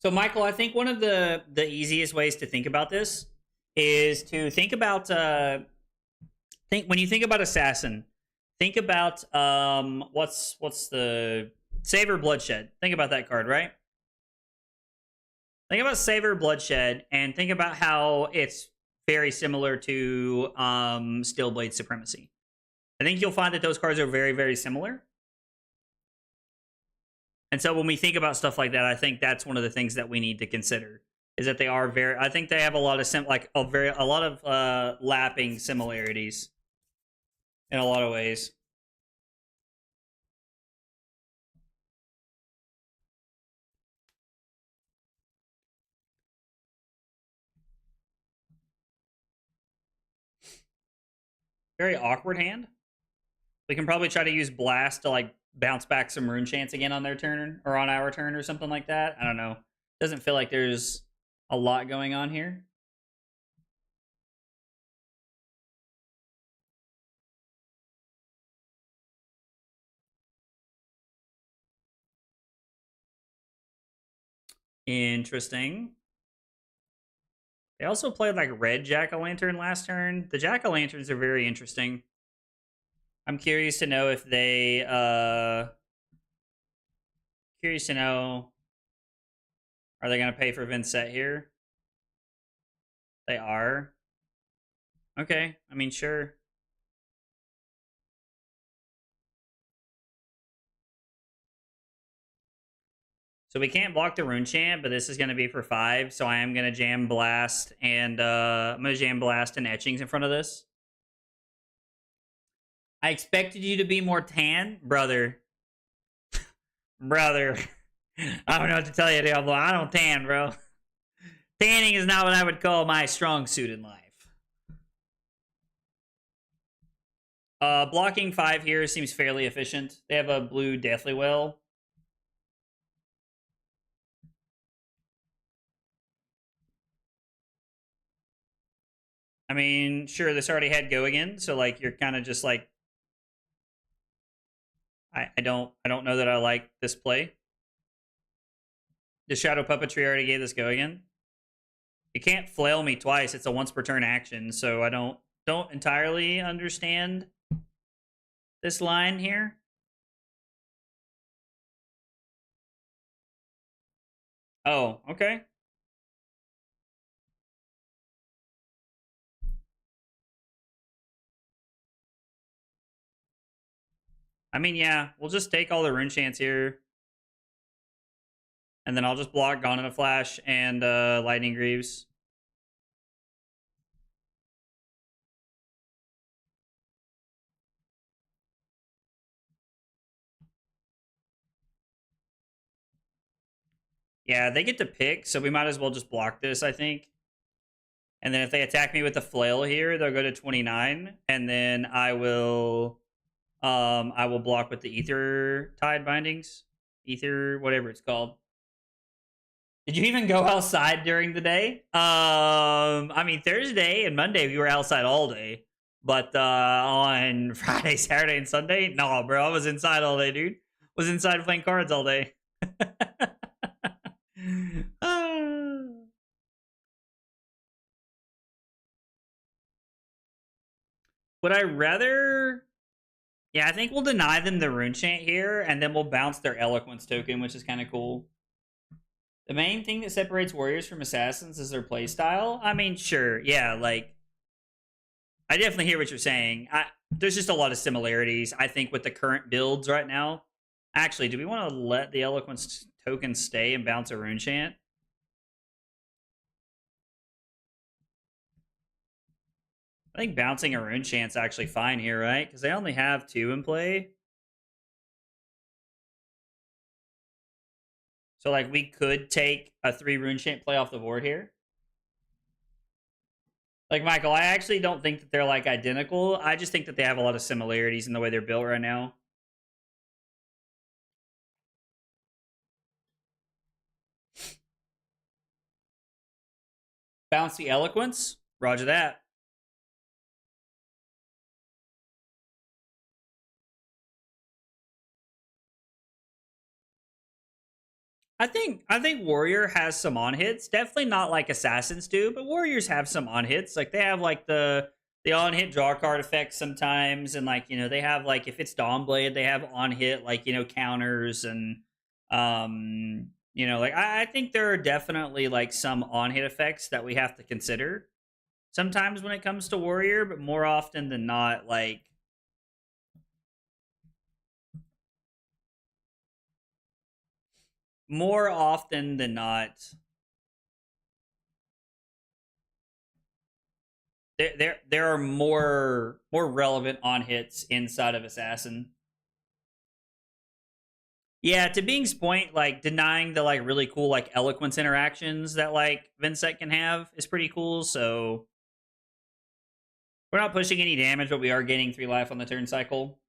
So, Michael, I think one of the easiest ways to think about this is to think about when you think about Assassin, think about what's the Savor Bloodshed. Think about that card, right? Think about Savor Bloodshed and think about how it's very similar to Steelblade Supremacy. I think you'll find that those cards are very, very similar. And so when we think about stuff like that, I think that's one of the things that we need to consider is that they are very. I think they have a lot of a lot of lapping similarities in a lot of ways. Very awkward hand. We can probably try to use Blast to like bounce back some Rune Chants again on their turn or on our turn or something like that. I don't know. Doesn't feel like there's a lot going on here. Interesting. They also played like red Jack-o'-lantern last turn. The Jack-o'-lanterns are very interesting. I'm curious to know if they curious to know, are they gonna pay for Vincent here? They are. Okay, I mean sure. So we can't block the Rune Chant, but this is going to be for 5. So I am going to Jam Blast and I'm going to Jam Blast and Etchings in front of this. I expected you to be more tan, brother. Brother. I don't know what to tell you, Diablo. I don't tan, bro. Tanning is not what I would call my strong suit in life. Blocking 5 here seems fairly efficient. They have a blue Deathly Well. I mean, sure, this already had Go Again, so like you're kind of just like I don't know that I like this play. The Shadow Puppetry already gave this Go Again. You can't flail me twice. It's a once per turn action, so I don't entirely understand this line here. Oh, okay. I mean, yeah, we'll just take all the Rune Chants here. And then I'll just block Gone in a Flash and Lightning Greaves. Yeah, they get to pick, so we might as well just block this, I think. And then if they attack me with the flail here, they'll go to 29. And then I will block with the Ether Tide Bindings. Ether, whatever it's called. Did you even go outside during the day? I mean, Thursday and Monday we were outside all day. But on Friday, Saturday, and Sunday, no, bro, I was inside all day, dude. Was inside playing cards all day. Would I rather? Yeah, I think we'll deny them the Rune Chant here, and then we'll bounce their Eloquence token, which is kind of cool. The main thing that separates warriors from assassins is their playstyle. I mean, sure, yeah, like I definitely hear what you're saying. There's just a lot of similarities, I think, with the current builds right now. Actually, do we want to let the Eloquence token stay and bounce a Rune Chant? I think bouncing a Rune Chant's actually fine here, right? Because they only have 2 in play. So, like, we could take a 3 Rune Chant play off the board here. Like, Michael, I actually don't think that they're, like, identical. I just think that they have a lot of similarities in the way they're built right now. Bounce the Eloquence. Roger that. I think Warrior has some on hits. Definitely not like Assassins do, but Warriors have some on hits. Like they have like the on hit draw card effects sometimes, and like they have like if it's Dawnblade, they have on hit like counters and like I think there are definitely like some on hit effects that we have to consider sometimes when it comes to Warrior, but more often than not, like more often than not, there are more relevant on hits inside of Assassin. Yeah, to Bing's point, like denying the like really cool like eloquence interactions that like Vincent can have is pretty cool. So we're not pushing any damage, but we are gaining 3 life on the turn cycle.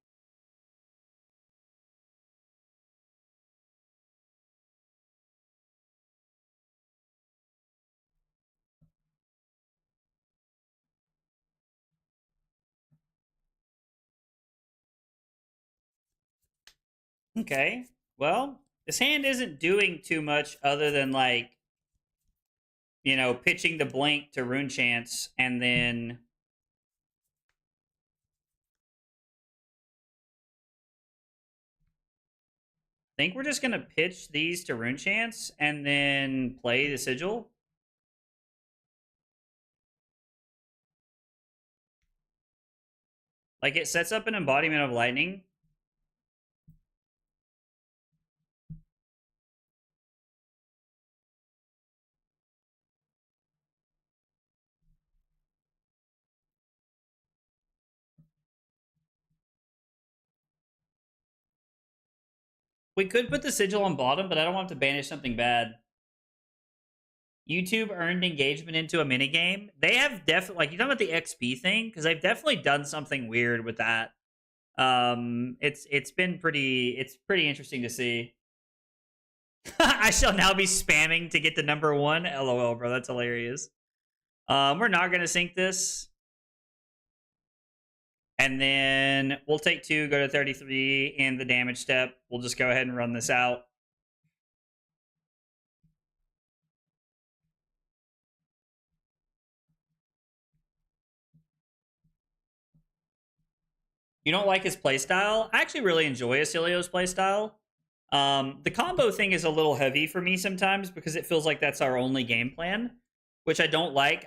Okay. Well, this hand isn't doing too much other than like, you know, pitching the blink to Rune Chance and then I think we're just gonna pitch these to Rune Chance and then play the Sigil. Like it sets up an embodiment of lightning. We could put the Sigil on bottom, but I don't want to banish something bad. YouTube earned engagement into a minigame. They have definitely, like, you talking about the XP thing? Because they've definitely done something weird with that. It's pretty interesting to see. I shall now be spamming to get to number 1. LOL, bro. That's hilarious. We're not gonna sync this. And then we'll take 2, go to 33 in the damage step. We'll just go ahead and run this out. You don't like his playstyle? I actually really enjoy Oscilio's playstyle. The combo thing is a little heavy for me sometimes because it feels like that's our only game plan, which I don't like.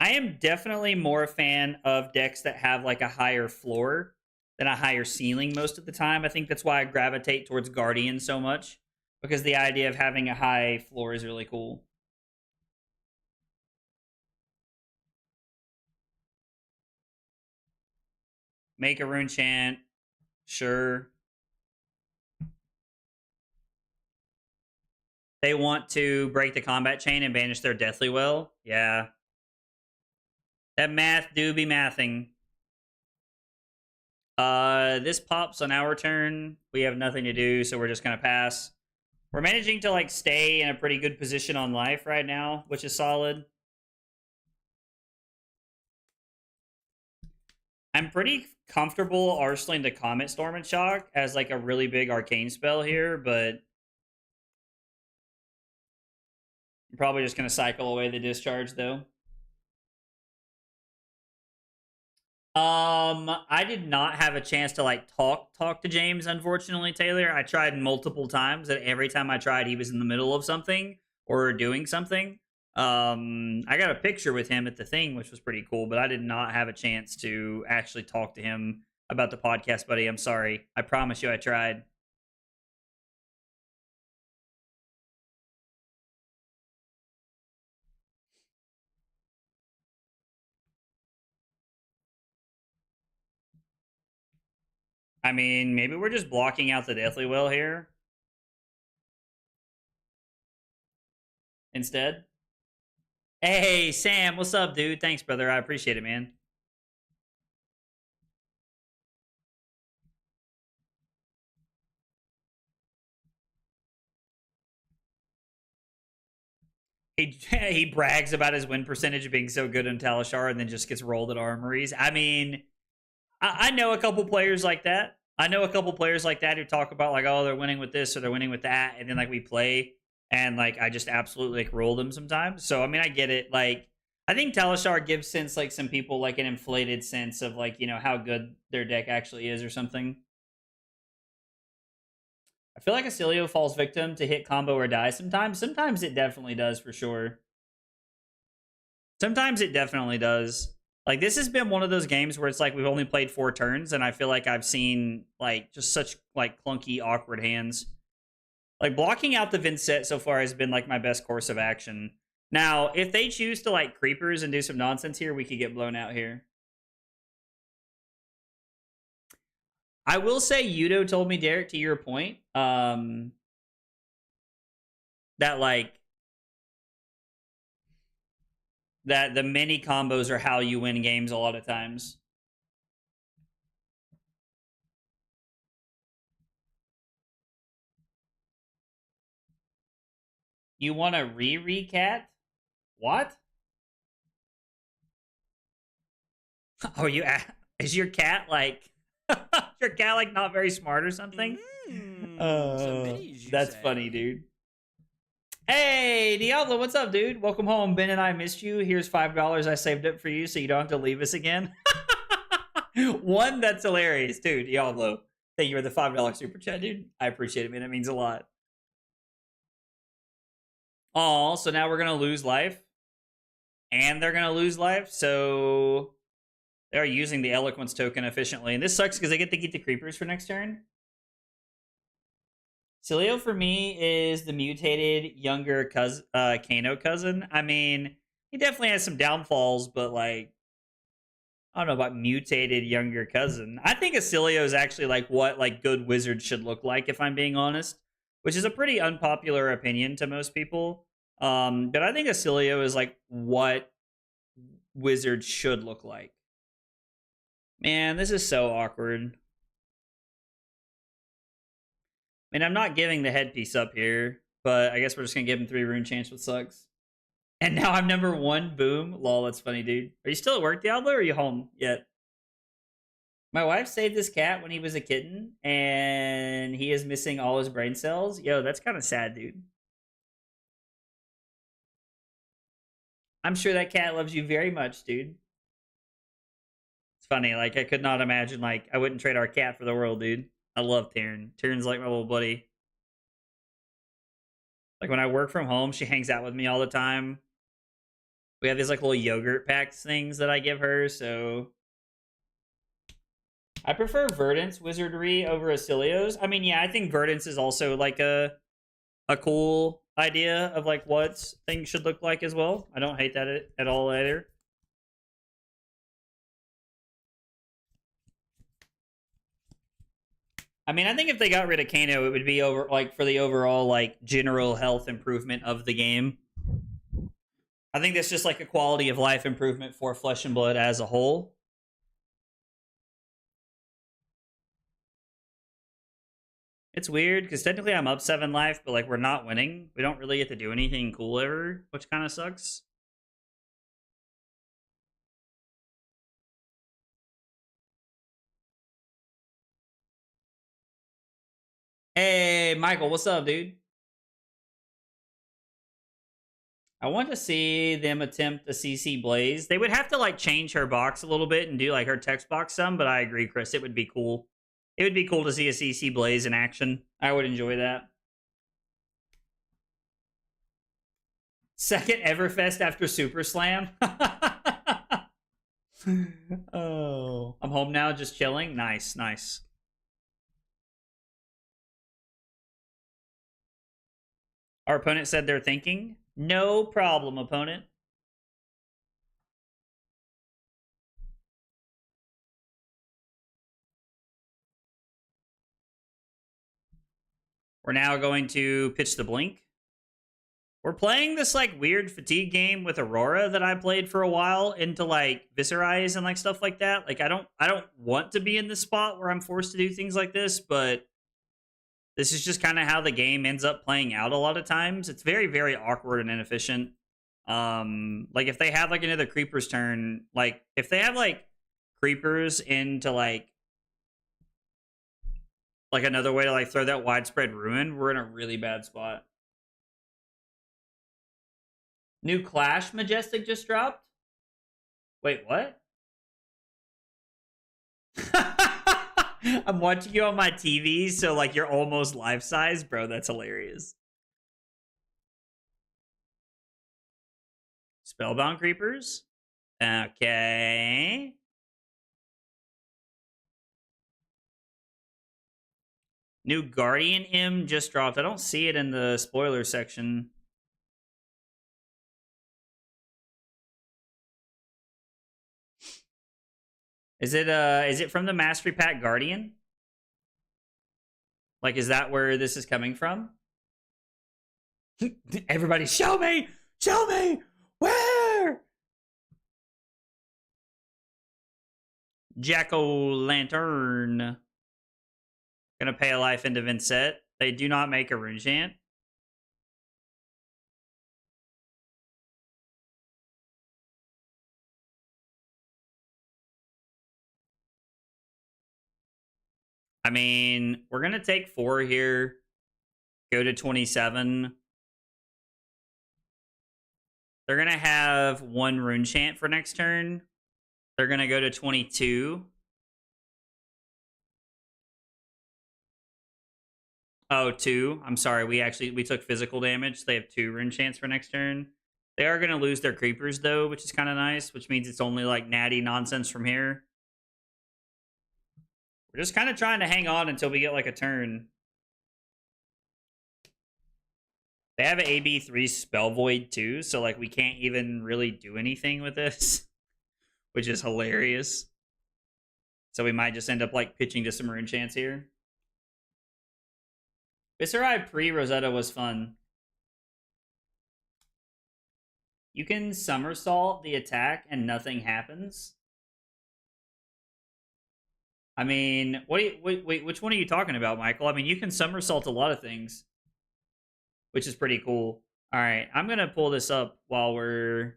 I am definitely more a fan of decks that have like a higher floor than a higher ceiling most of the time. I think that's why I gravitate towards Guardian so much, because the idea of having a high floor is really cool. Make a rune chant. Sure. They want to break the combat chain and banish their Deathly Well. Yeah. That math do be mathing. This pops on our turn. We have nothing to do, so we're just gonna pass. We're managing to like stay in a pretty good position on life right now, which is solid. I'm pretty comfortable arsenaling the Comet Storm and Shock as like a really big arcane spell here, but I'm probably just gonna cycle away the discharge though. I did not have a chance to like talk to James, unfortunately, Taylor. I tried multiple times, and every time I tried, he was in the middle of something or doing something. I got a picture with him at the thing, which was pretty cool, but I did not have a chance to actually talk to him about the podcast, buddy. I'm sorry. I promise you I tried. I mean, maybe we're just blocking out the Deathly Well here instead. Hey, Sam, what's up, dude? Thanks, brother. I appreciate it, man. He brags about his win percentage being so good in Talishar and then just gets rolled at armories. I mean, I know a couple players like that. I know a couple players like that who talk about like, oh, they're winning with this or they're winning with that, and then like we play and like I just absolutely like roll them sometimes. So I mean, I get it. Like I think Talishar gives sense like some people like an inflated sense of like, you know, how good their deck actually is or something. I feel like Oscilio falls victim to hit combo or die sometimes. Sometimes it definitely does for sure. Sometimes it definitely does. Like this has been one of those games where it's like we've only played 4 turns and I feel like I've seen like just such like clunky awkward hands. Like, blocking out the Vincent so far has been, like, my best course of action. Now, if they choose to, like, creepers and do some nonsense here, we could get blown out here. I will say, Yudo told me, Derek, to your point, that, like, that the mini combos are how you win games a lot of times. You want to re-cat? What? Oh, is your cat like your cat like not very smart or something? That's funny, dude. Hey, Diablo, what's up, dude? Welcome home. Ben and I missed you. Here's $5 I saved up for you so you don't have to leave us again. One, that's hilarious, dude. Diablo, thank you for the $5 super chat, dude. I appreciate it, man. It means a lot. Oh, so now we're gonna lose life, and they're gonna lose life. So they are using the Eloquence token efficiently, and this sucks because they get to keep the creepers for next turn. Cilio for me is the mutated younger cousin, Kano cousin. I mean, he definitely has some downfalls, but like, I don't know about mutated younger cousin. I think Oscilio is actually like what like good wizards should look like, if I'm being honest, which is a pretty unpopular opinion to most people. But I think Oscilio is like what wizards should look like. Man, this is so awkward. I mean, I'm not giving the headpiece up here, but I guess we're just gonna give him 3 rune chance, which sucks. And now I'm number 1. Boom. Lol, that's funny, dude. Are you still at work, Diablo, or are you home yet? My wife saved this cat when he was a kitten, and he is missing all his brain cells. Yo, that's kind of sad, dude. I'm sure that cat loves you very much, dude. It's funny, like, I could not imagine, like, I wouldn't trade our cat for the world, dude. I love Taryn. Taryn's like my little buddy. Like, when I work from home, she hangs out with me all the time. We have these, like, little yogurt packs things that I give her, so... I prefer Verdant's wizardry over Oscilio's. I mean, yeah, I think Verdant's is also, like, a cool idea of, like, what things should look like as well. I don't hate that at all either. I mean, I think if they got rid of Kano, it would be over like for the overall like general health improvement of the game. I think that's just like a quality of life improvement for Flesh and Blood as a whole. It's weird because technically I'm up 7 life, but like we're not winning. We don't really get to do anything cool ever, which kind of sucks. Hey, Michael, what's up, dude? I want to see them attempt a CC Blaze. They would have to like change her box a little bit and do like her text box some, but I agree, Chris. It would be cool. It would be cool to see a CC Blaze in action. I would enjoy that. Second Everfest after Super Slam. Oh, I'm home now, just chilling. Nice, nice. Our opponent said they're thinking. No problem, opponent. We're now going to pitch the blink. We're playing this like weird fatigue game with Aurora that I played for a while into like Viscerize and like stuff like that. Like I don't want to be in this spot where I'm forced to do things like this, but this is just kind of how the game ends up playing out a lot of times. It's very, very awkward and inefficient. Like if they have like another creepers turn, like if they have like creepers into like another way to like throw that widespread ruin, we're in a really bad spot. New Clash Majestic just dropped? Wait, what? I'm watching you on my TV, so like you're almost life size, bro. That's hilarious. Spellbound Creepers? Okay. New Guardian M just dropped. I don't see it in the spoiler section. Is it from the Mastery Pack Guardian? Like, is that where this is coming from? Everybody, show me! Show me! Where? Jack-o'-lantern. Gonna pay a life into Vincent. They do not make a rune chant. I mean, we're gonna take 4 here. Go to 27. They're gonna have 1 rune chant for next turn. They're gonna go to 22. Oh, 2. I'm sorry. We took physical damage. They have 2 rune chants for next turn. They are gonna lose their creepers though, which is kind of nice. Which means it's only like natty nonsense from here. We're just kind of trying to hang on until we get like a turn. They have an AB3 Spell Void too, so like we can't even really do anything with this, which is hilarious. So we might just end up like pitching to some rune chants here. Viscerai pre-Rosetta was fun. You can somersault the attack and nothing happens. I mean, wait, which one are you talking about, Michael? I mean, you can somersault a lot of things, which is pretty cool. All right, I'm going to pull this up while we're...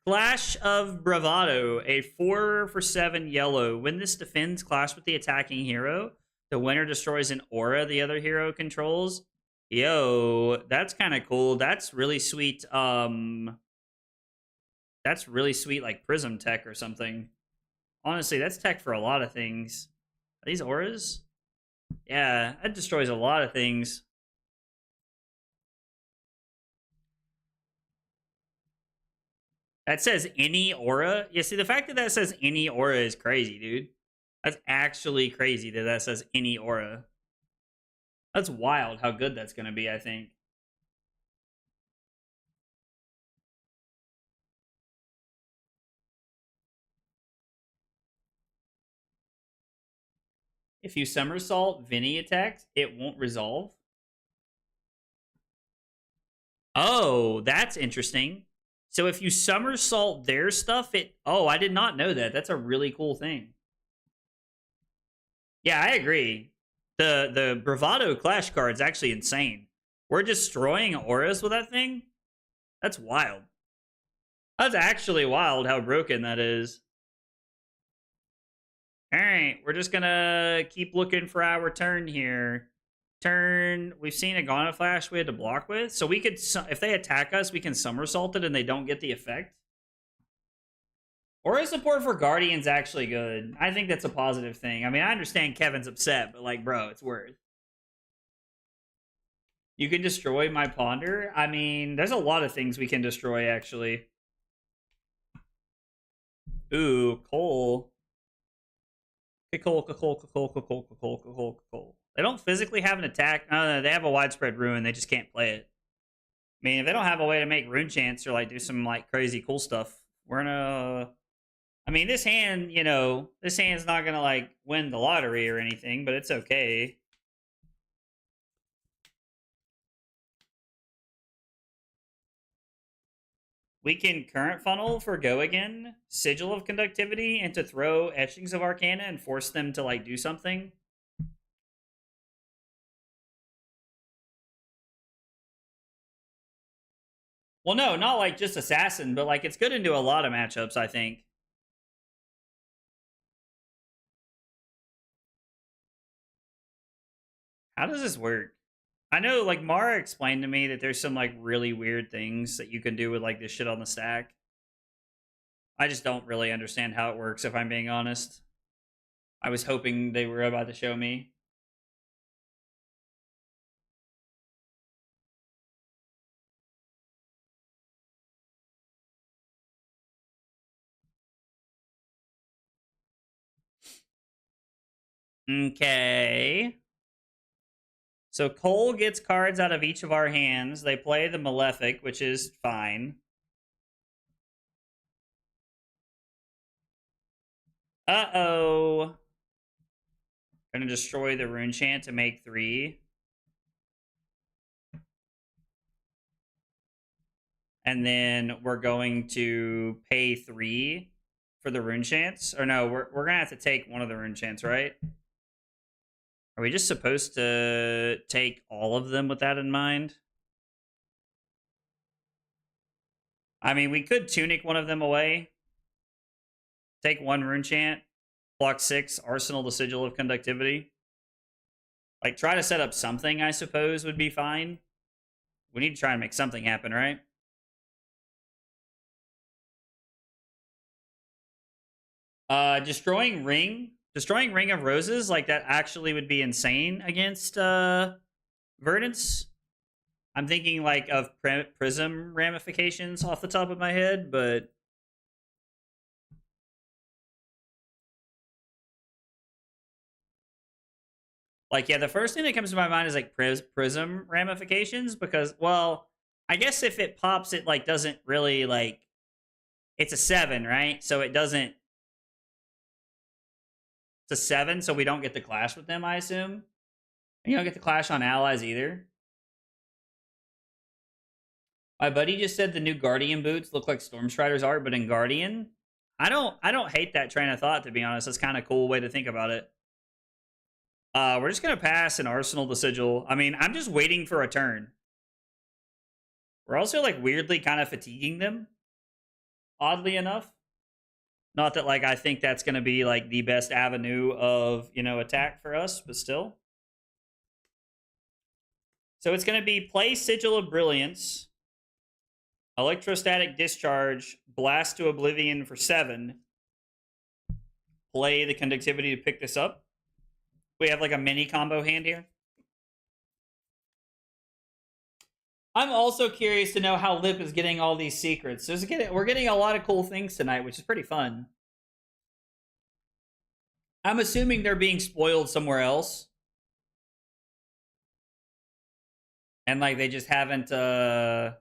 Clash of Bravado, a 4 for 7 yellow. When this defends clash with the attacking hero, the winner destroys an aura the other hero controls. Yo, that's kind of cool. That's really sweet. That's really sweet, like Prism tech or something. Honestly, that's tech for a lot of things. Are these auras? Yeah, that destroys a lot of things. That says any aura. Yeah, see, the fact that says any aura is crazy, dude. That's actually crazy that says any aura. That's wild how good that's going to be, I think. If you somersault Vinny attacks, it won't resolve. Oh, that's interesting. So if you somersault their stuff, it... Oh, I did not know that. That's a really cool thing. Yeah, I agree. The Bravado Clash card's actually insane. We're destroying auras with that thing? That's wild. That's actually wild how broken that is. Alright, we're just gonna keep looking for our turn here. Turn, we've seen a Gauntlet Flash we had to block with. So we could, if they attack us, we can somersault it and they don't get the effect. Aura support for Guardian's actually good. I think that's a positive thing. I mean, I understand Kevin's upset, but like, bro, it's worth. You can destroy my Ponder? I mean, there's a lot of things we can destroy, actually. Ooh, Cole. Cole. They don't physically have an attack. No, they have a widespread ruin. They just can't play it. I mean, if they don't have a way to make rune chants or like do some like crazy cool stuff, we're gonna... I mean, this hand, you know, this hand's not gonna like win the lottery or anything, but it's okay. We can current funnel for go again, Sigil of Conductivity, and to throw Etchings of Arcana and force them to like do something. Well, no, not like just Assassin, but like it's good into a lot of matchups, I think. How does this work? I know, like, Mara explained to me that there's some, like, really weird things that you can do with, like, this shit on the stack. I just don't really understand how it works, if I'm being honest. I was hoping they were about to show me. Okay. So Cole gets cards out of each of our hands. They play the Malefic, which is fine. Uh-oh. Gonna destroy the Rune Chant to make 3. And then we're going to pay 3 for the Rune Chants. Or no, we're gonna have to take one of the Rune Chants, right? Are we just supposed to take all of them with that in mind? I mean, we could Tunic one of them away. Take 1 Rune Chant. Block 6, Arsenal the Sigil of Conductivity. Like, try to set up something, I suppose, would be fine. We need to try and make something happen, right? Destroying Ring of Roses, like, that actually would be insane against Verdance. I'm thinking, like, of Prism ramifications off the top of my head, but... Like, yeah, the first thing that comes to my mind is, like, Prism ramifications, because, well, I guess if it pops, it, like, doesn't really, like... It's a 7, right? So it doesn't... It's a 7, so we don't get the clash with them, I assume. And you don't get the clash on allies either. My buddy just said the new Guardian boots look like Stormstrider's art, but in Guardian. I don't hate that train of thought, to be honest. That's kind of a cool way to think about it. We're just gonna pass an Arsenal the Sigil. I mean, I'm just waiting for a turn. We're also, like, weirdly kind of fatiguing them. Oddly enough. Not that, like, I think that's gonna be, like, the best avenue of, you know, attack for us, but still. So it's gonna be play Sigil of Brilliance. Electrostatic Discharge, Blast to Oblivion for 7. Play the Conductivity to pick this up. We have, like, a mini combo hand here. I'm also curious to know how Lip is getting all these secrets. We're getting a lot of cool things tonight, which is pretty fun. I'm assuming they're being spoiled somewhere else. And, like, they just haven't hit,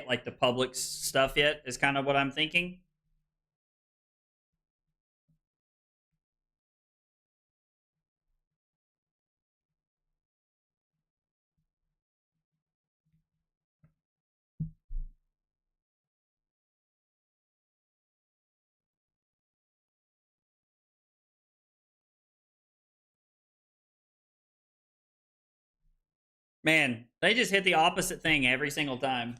like, the public stuff yet, is kind of what I'm thinking. Man, they just hit the opposite thing every single time.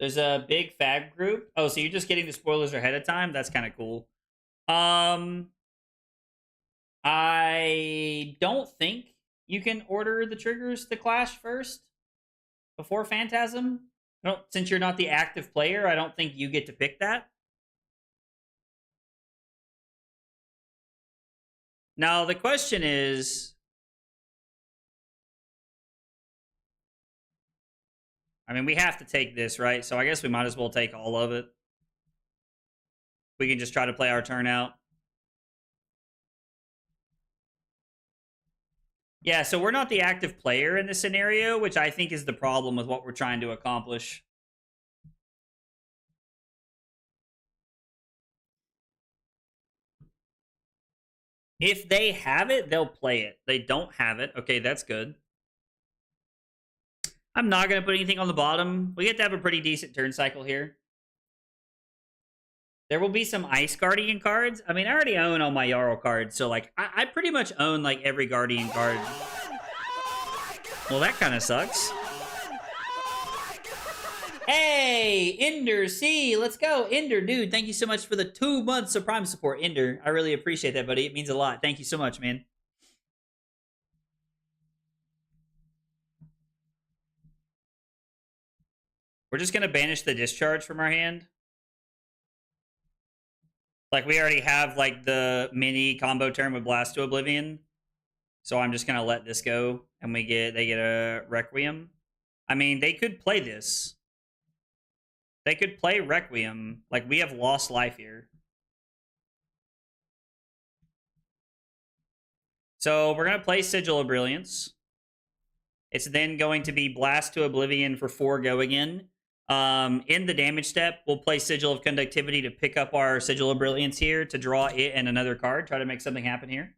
There's a big fab group. Oh, so you're just getting the spoilers ahead of time? That's kind of cool. I don't think you can order the triggers to clash first before Phantasm. Since you're not the active player, I don't think you get to pick that. Now, the question is... I mean, we have to take this, right? So I guess we might as well take all of it. We can just try to play our turn out. Yeah, so we're not the active player in this scenario, which I think is the problem with what we're trying to accomplish. If they have it, they'll play it. They don't have it. Okay, that's good. I'm not going to put anything on the bottom. We have to have a pretty decent turn cycle here. There will be some Ice Guardian cards. I mean, I already own all my Jarl cards, so, like, I pretty much own, like, every Guardian card. Well, that kind of sucks. Hey, Ender C, let's go. Ender, dude, thank you so much for the 2 months of Prime support. Ender, I really appreciate that, buddy. It means a lot. Thank you so much, man. We're just going to banish the discharge from our hand. Like, we already have, like, the mini combo turn with Blast to Oblivion. So I'm just going to let this go. And they get a Requiem. I mean, they could play this. They could play Requiem. Like, we have lost life here. So we're going to play Sigil of Brilliance. It's then going to be Blast to Oblivion for 4 go again. In the damage step, we'll play Sigil of Conductivity to pick up our Sigil of Brilliance here to draw it and another card. Try to make something happen here.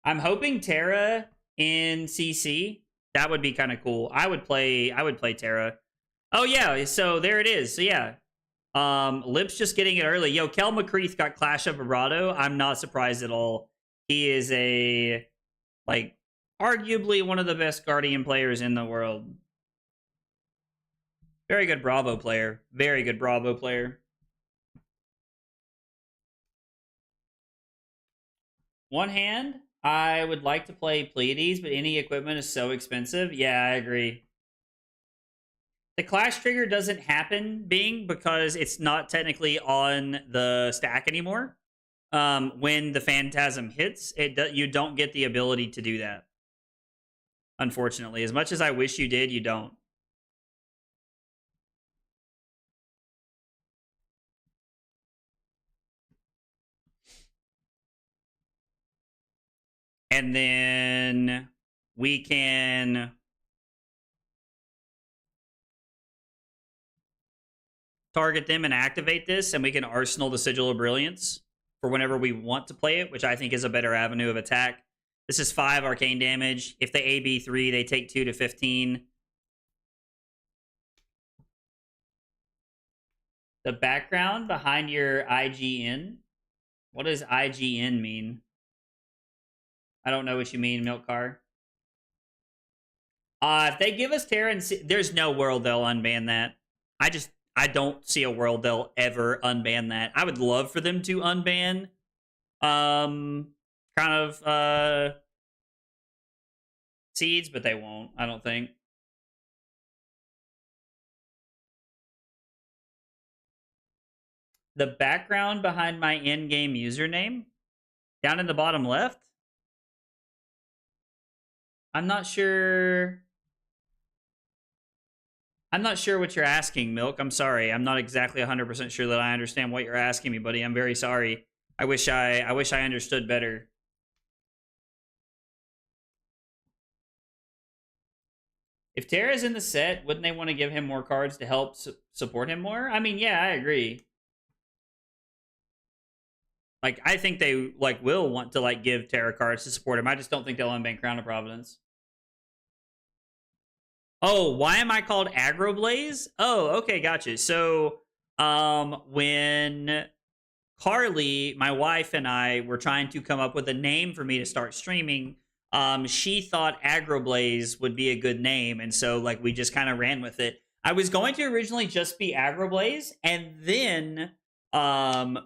I'm hoping Terra in CC. That would be kind of cool. I would play Terra. Oh yeah, so there it is. So yeah. Lip's just getting it early. Yo, Kel McCreath got Clash of Vibrato. I'm not surprised at all. He is a, like, arguably one of the best Guardian players in the world. Very good Bravo player. Very good Bravo player. One hand, I would like to play Pleiades, but any equipment is so expensive. Yeah, I agree. The Clash trigger doesn't happen, Bing, because it's not technically on the stack anymore. When the Phantasm hits, you don't get the ability to do that. Unfortunately, as much as I wish you did, you don't. And then we can target them and activate this, and we can Arsenal the Sigil of Brilliance for whenever we want to play it, which I think is a better avenue of attack. This is 5 arcane damage. If they AB 3, they take 2 to 15. The background behind your IGN. What does IGN mean? I don't know what you mean, Milk Car. If they give us Terra and there's no world they'll unban that. I don't see a world they'll ever unban that. I would love for them to unban kind of Seeds, but they won't, I don't think. The background behind my in-game username, down in the bottom left. I'm not sure what you're asking, Milk. I'm sorry. I'm not exactly 100% sure that I understand what you're asking me, buddy. I'm very sorry. I wish I understood better. If Terra's in the set, wouldn't they want to give him more cards to help support him more? I mean, yeah, I agree. Like, I think they, like, will want to, like, give Terra cards to support him. I just don't think they'll unban Crown of Providence. Oh, why am I called Aggro Blaze? Oh, okay, gotcha. So, when Carly, my wife, and I were trying to come up with a name for me to start streaming, she thought Aggro Blaze would be a good name, and so, like, we just kind of ran with it. I was going to originally just be Aggro Blaze, and then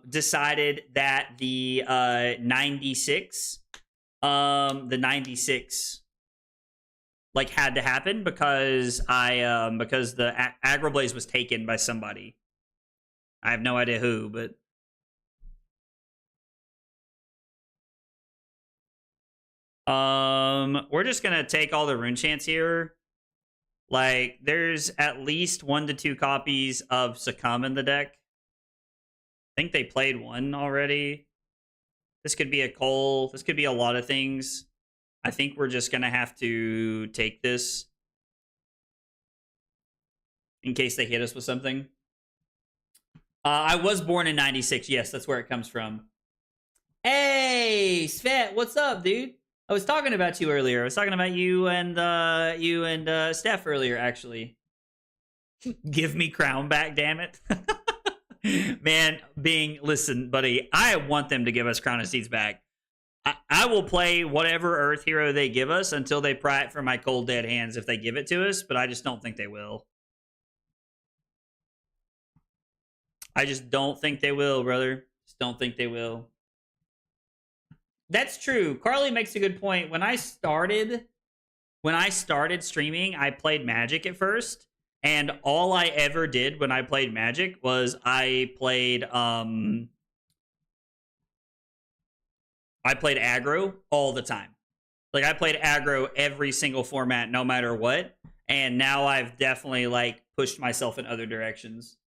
decided that the 96 like had to happen because because the Aggro Blaze was taken by somebody. I have no idea who, but we're just gonna take all the rune chants here. Like, there's at least 1 to 2 copies of Succumb in the deck. I think they played one already. This could be a Cole. This could be a lot of things. I think we're just going to have to take this in case they hit us with something. I was born in 96. Yes, that's where it comes from. Hey, Svet, what's up, dude? I was talking about you earlier. I was talking about you and Steph earlier, actually. Give me Crown back, damn it. Man, listen, buddy, I want them to give us Crown of Seeds back. I will play whatever Earth Hero they give us until they pry it from my cold dead hands if they give it to us, but I just don't think they will. I just don't think they will, brother. Just don't think they will. That's true. Carly makes a good point. When I started streaming, I played Magic at first. And all I ever did when I played Magic was I played aggro all the time. Like, I played aggro every single format, no matter what. and now I've definitely like pushed myself in other directions.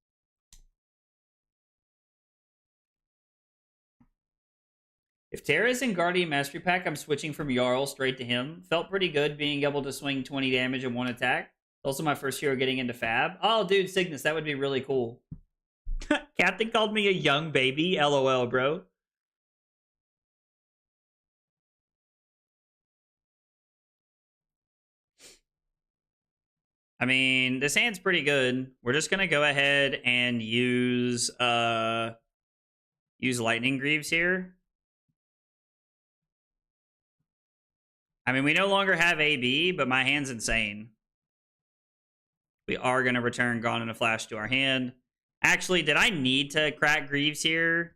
If Terra's in Guardian Mastery Pack, I'm switching from Jarl straight to him. Felt pretty good being able to swing 20 damage in one attack. Also my first hero getting into Fab. Oh, dude, Cygnus, that would be really cool. Captain called me a young baby. LOL, bro. I mean, this hand's pretty good. We're just gonna go ahead and use Lightning Greaves here. I mean, we no longer have AB, but my hand's insane. We are gonna return Gone in a Flash to our hand. Actually, did I need to crack Greaves here?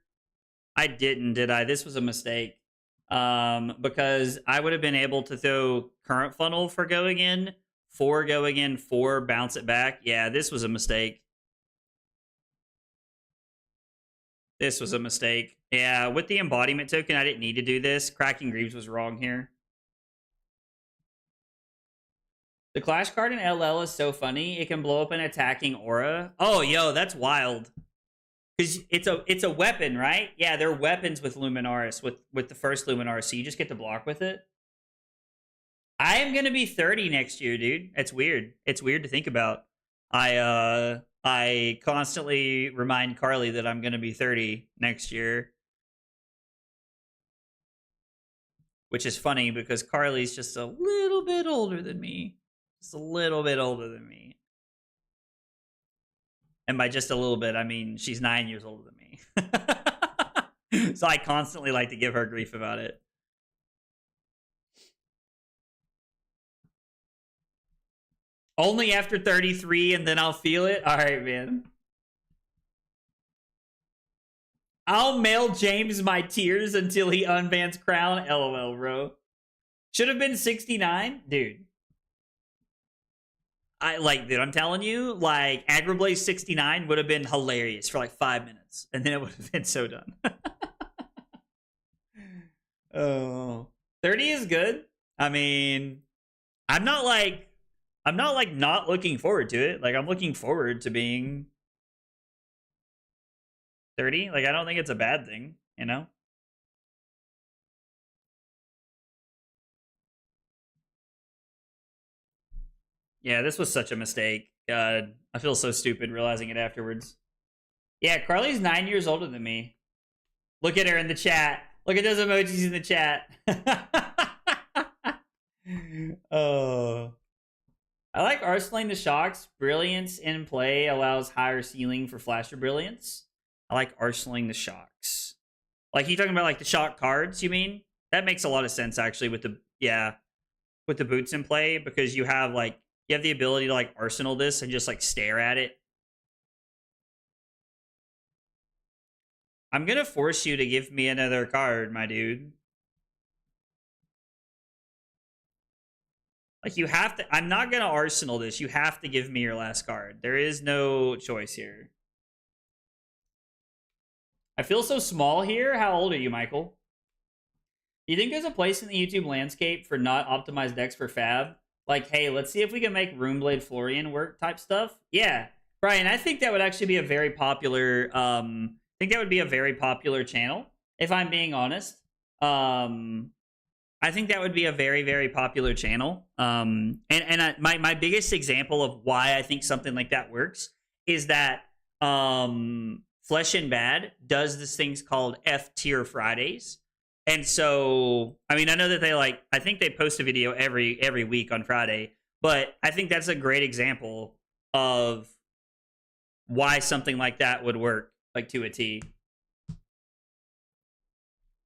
I didn't, did I? This was a mistake. Because I would have been able to throw Current Funnel for going in, 4 going in, 4 bounce it back. Yeah, this was a mistake. This was a mistake. Yeah, with the embodiment token, I didn't need to do this. Cracking Greaves was wrong here. The Clash card in LL is so funny. It can blow up an attacking aura. Oh, yo, that's wild. Because it's a weapon, right? Yeah, they're weapons with Luminaris, with the first Luminaris, so you just get to block with it. I am gonna be 30 next year, dude. It's weird. It's weird to think about. I constantly remind Carly that I'm gonna be 30 next year. Which is funny because Carly's just a little bit older than me. Just a little bit older than me. And by just a little bit, I mean she's 9 years older than me. So I constantly like to give her grief about it. Only after 33 and then I'll feel it? Alright, man. I'll mail James my tears until he unbans Crown. LOL, bro. Should have been 69? Dude. Dude, I'm telling you, like, Agrablaze 69 would have been hilarious for like 5 minutes. And then it would have been so done. Oh. 30 is good. I mean, I'm not not looking forward to it. Like, I'm looking forward to being 30. Like, I don't think it's a bad thing, you know? Yeah, this was such a mistake. God, I feel so stupid realizing it afterwards. Yeah, Carly's 9 years older than me. Look at her in the chat. Look at those emojis in the chat. Oh. I like Arsenal the Shocks. Brilliance in play allows higher ceiling for Flasher Brilliance. I like Arsenal the Shocks. Like, you talking about like the shock cards, you mean? That makes a lot of sense actually with the boots in play, because you have the ability to like arsenal this and just like stare at it. I'm gonna force you to give me another card, my dude. Like, you have to. I'm not gonna arsenal this. You have to give me your last card. There is no choice here. I feel so small here. How old are you, Michael? Do you think there's a place in the YouTube landscape for not optimized decks for Fab? Like, hey, let's see if we can make Runeblade Florian work type stuff. Yeah, Brian, I think that would actually be a very popular. I think that would be a very popular channel, if I'm being honest. I think that would be a very, very popular channel. My biggest example of why I think something like that works is that Flesh and Bad does this things called F tier Fridays. And so, I mean, I know that I think they post a video every week on Friday, but I think that's a great example of why something like that would work, like, to a T.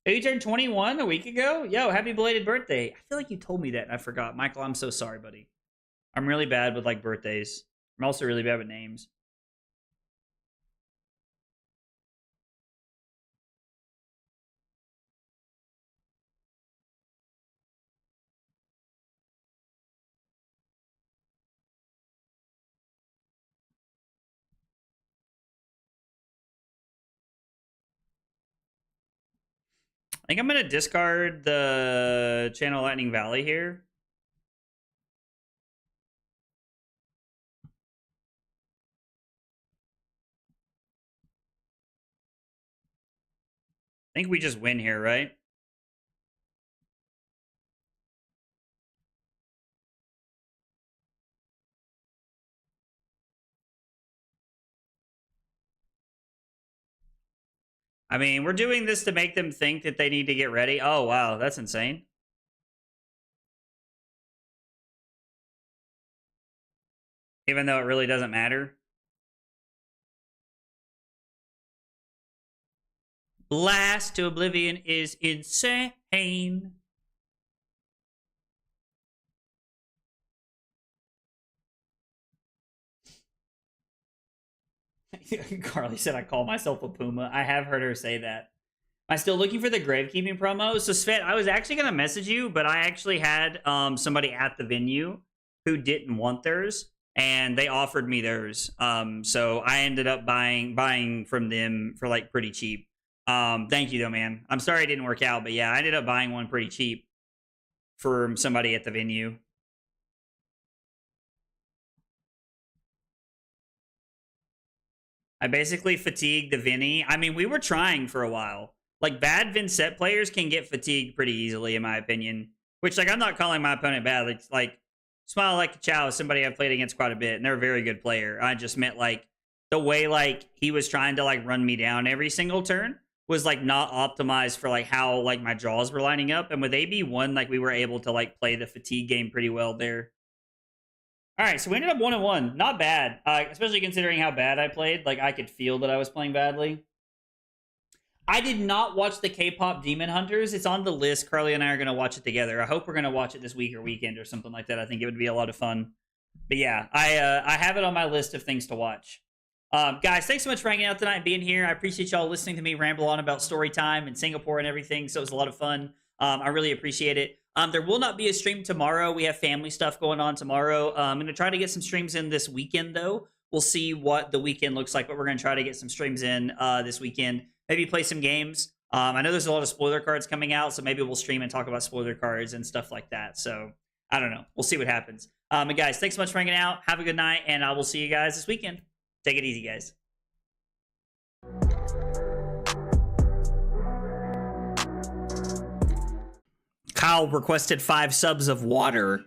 Oh, you turned 21 a week ago? Yo, happy belated birthday. I feel like you told me that and I forgot. Michael, I'm so sorry, buddy. I'm really bad with, like, birthdays. I'm also really bad with names. I think I'm going to discard the Channel Lightning Valley here. think we just win here, right? I mean, we're doing this to make them think that they need to get ready. Oh, wow. That's insane. Even though it really doesn't matter. Blast to Oblivion is insane. Carly said I call myself a puma. I have heard her say that. Am I still looking for the gravekeeping promo? So Svet, I was actually gonna message you, but I actually had somebody at the venue who didn't want theirs, and they offered me theirs. So I ended up buying from them for like pretty cheap. Thank you though, man. I'm sorry it didn't work out, but yeah, I ended up buying one pretty cheap from somebody at the venue. I basically fatigued the Vinny. I mean, we were trying for a while. Like, bad Vincent players can get fatigued pretty easily, in my opinion. Which, like, I'm not calling my opponent bad. It's like, Smile Like a Chow is somebody I've played against quite a bit, and they're a very good player. I just meant, like, the way, like, he was trying to, like, run me down every single turn was, like, not optimized for, like, how, like, my draws were lining up. And with AB1, like, we were able to, like, play the fatigue game pretty well there. All right, so we ended up 1-1. Not bad, especially considering how bad I played. Like, I could feel that I was playing badly. I did not watch the K-pop Demon Hunters. It's on the list. Carly and I are going to watch it together. I hope we're going to watch it this week or weekend or something like that. I think it would be a lot of fun. But yeah, I have it on my list of things to watch. Guys, thanks so much for hanging out tonight and being here. I appreciate y'all listening to me ramble on about story time and Singapore and everything. So it was a lot of fun. I really appreciate it. There will not be a stream tomorrow. We have family stuff going on tomorrow. I'm going to try to get some streams in this weekend, though. We'll see what the weekend looks like, but we're going to try to get some streams in this weekend. Maybe play some games. I know there's a lot of spoiler cards coming out, so maybe we'll stream and talk about spoiler cards and stuff like that. So I don't know. We'll see what happens. But guys, thanks so much for hanging out. Have a good night, and I will see you guys this weekend. Take it easy, guys. Kyle requested 5 subs of water.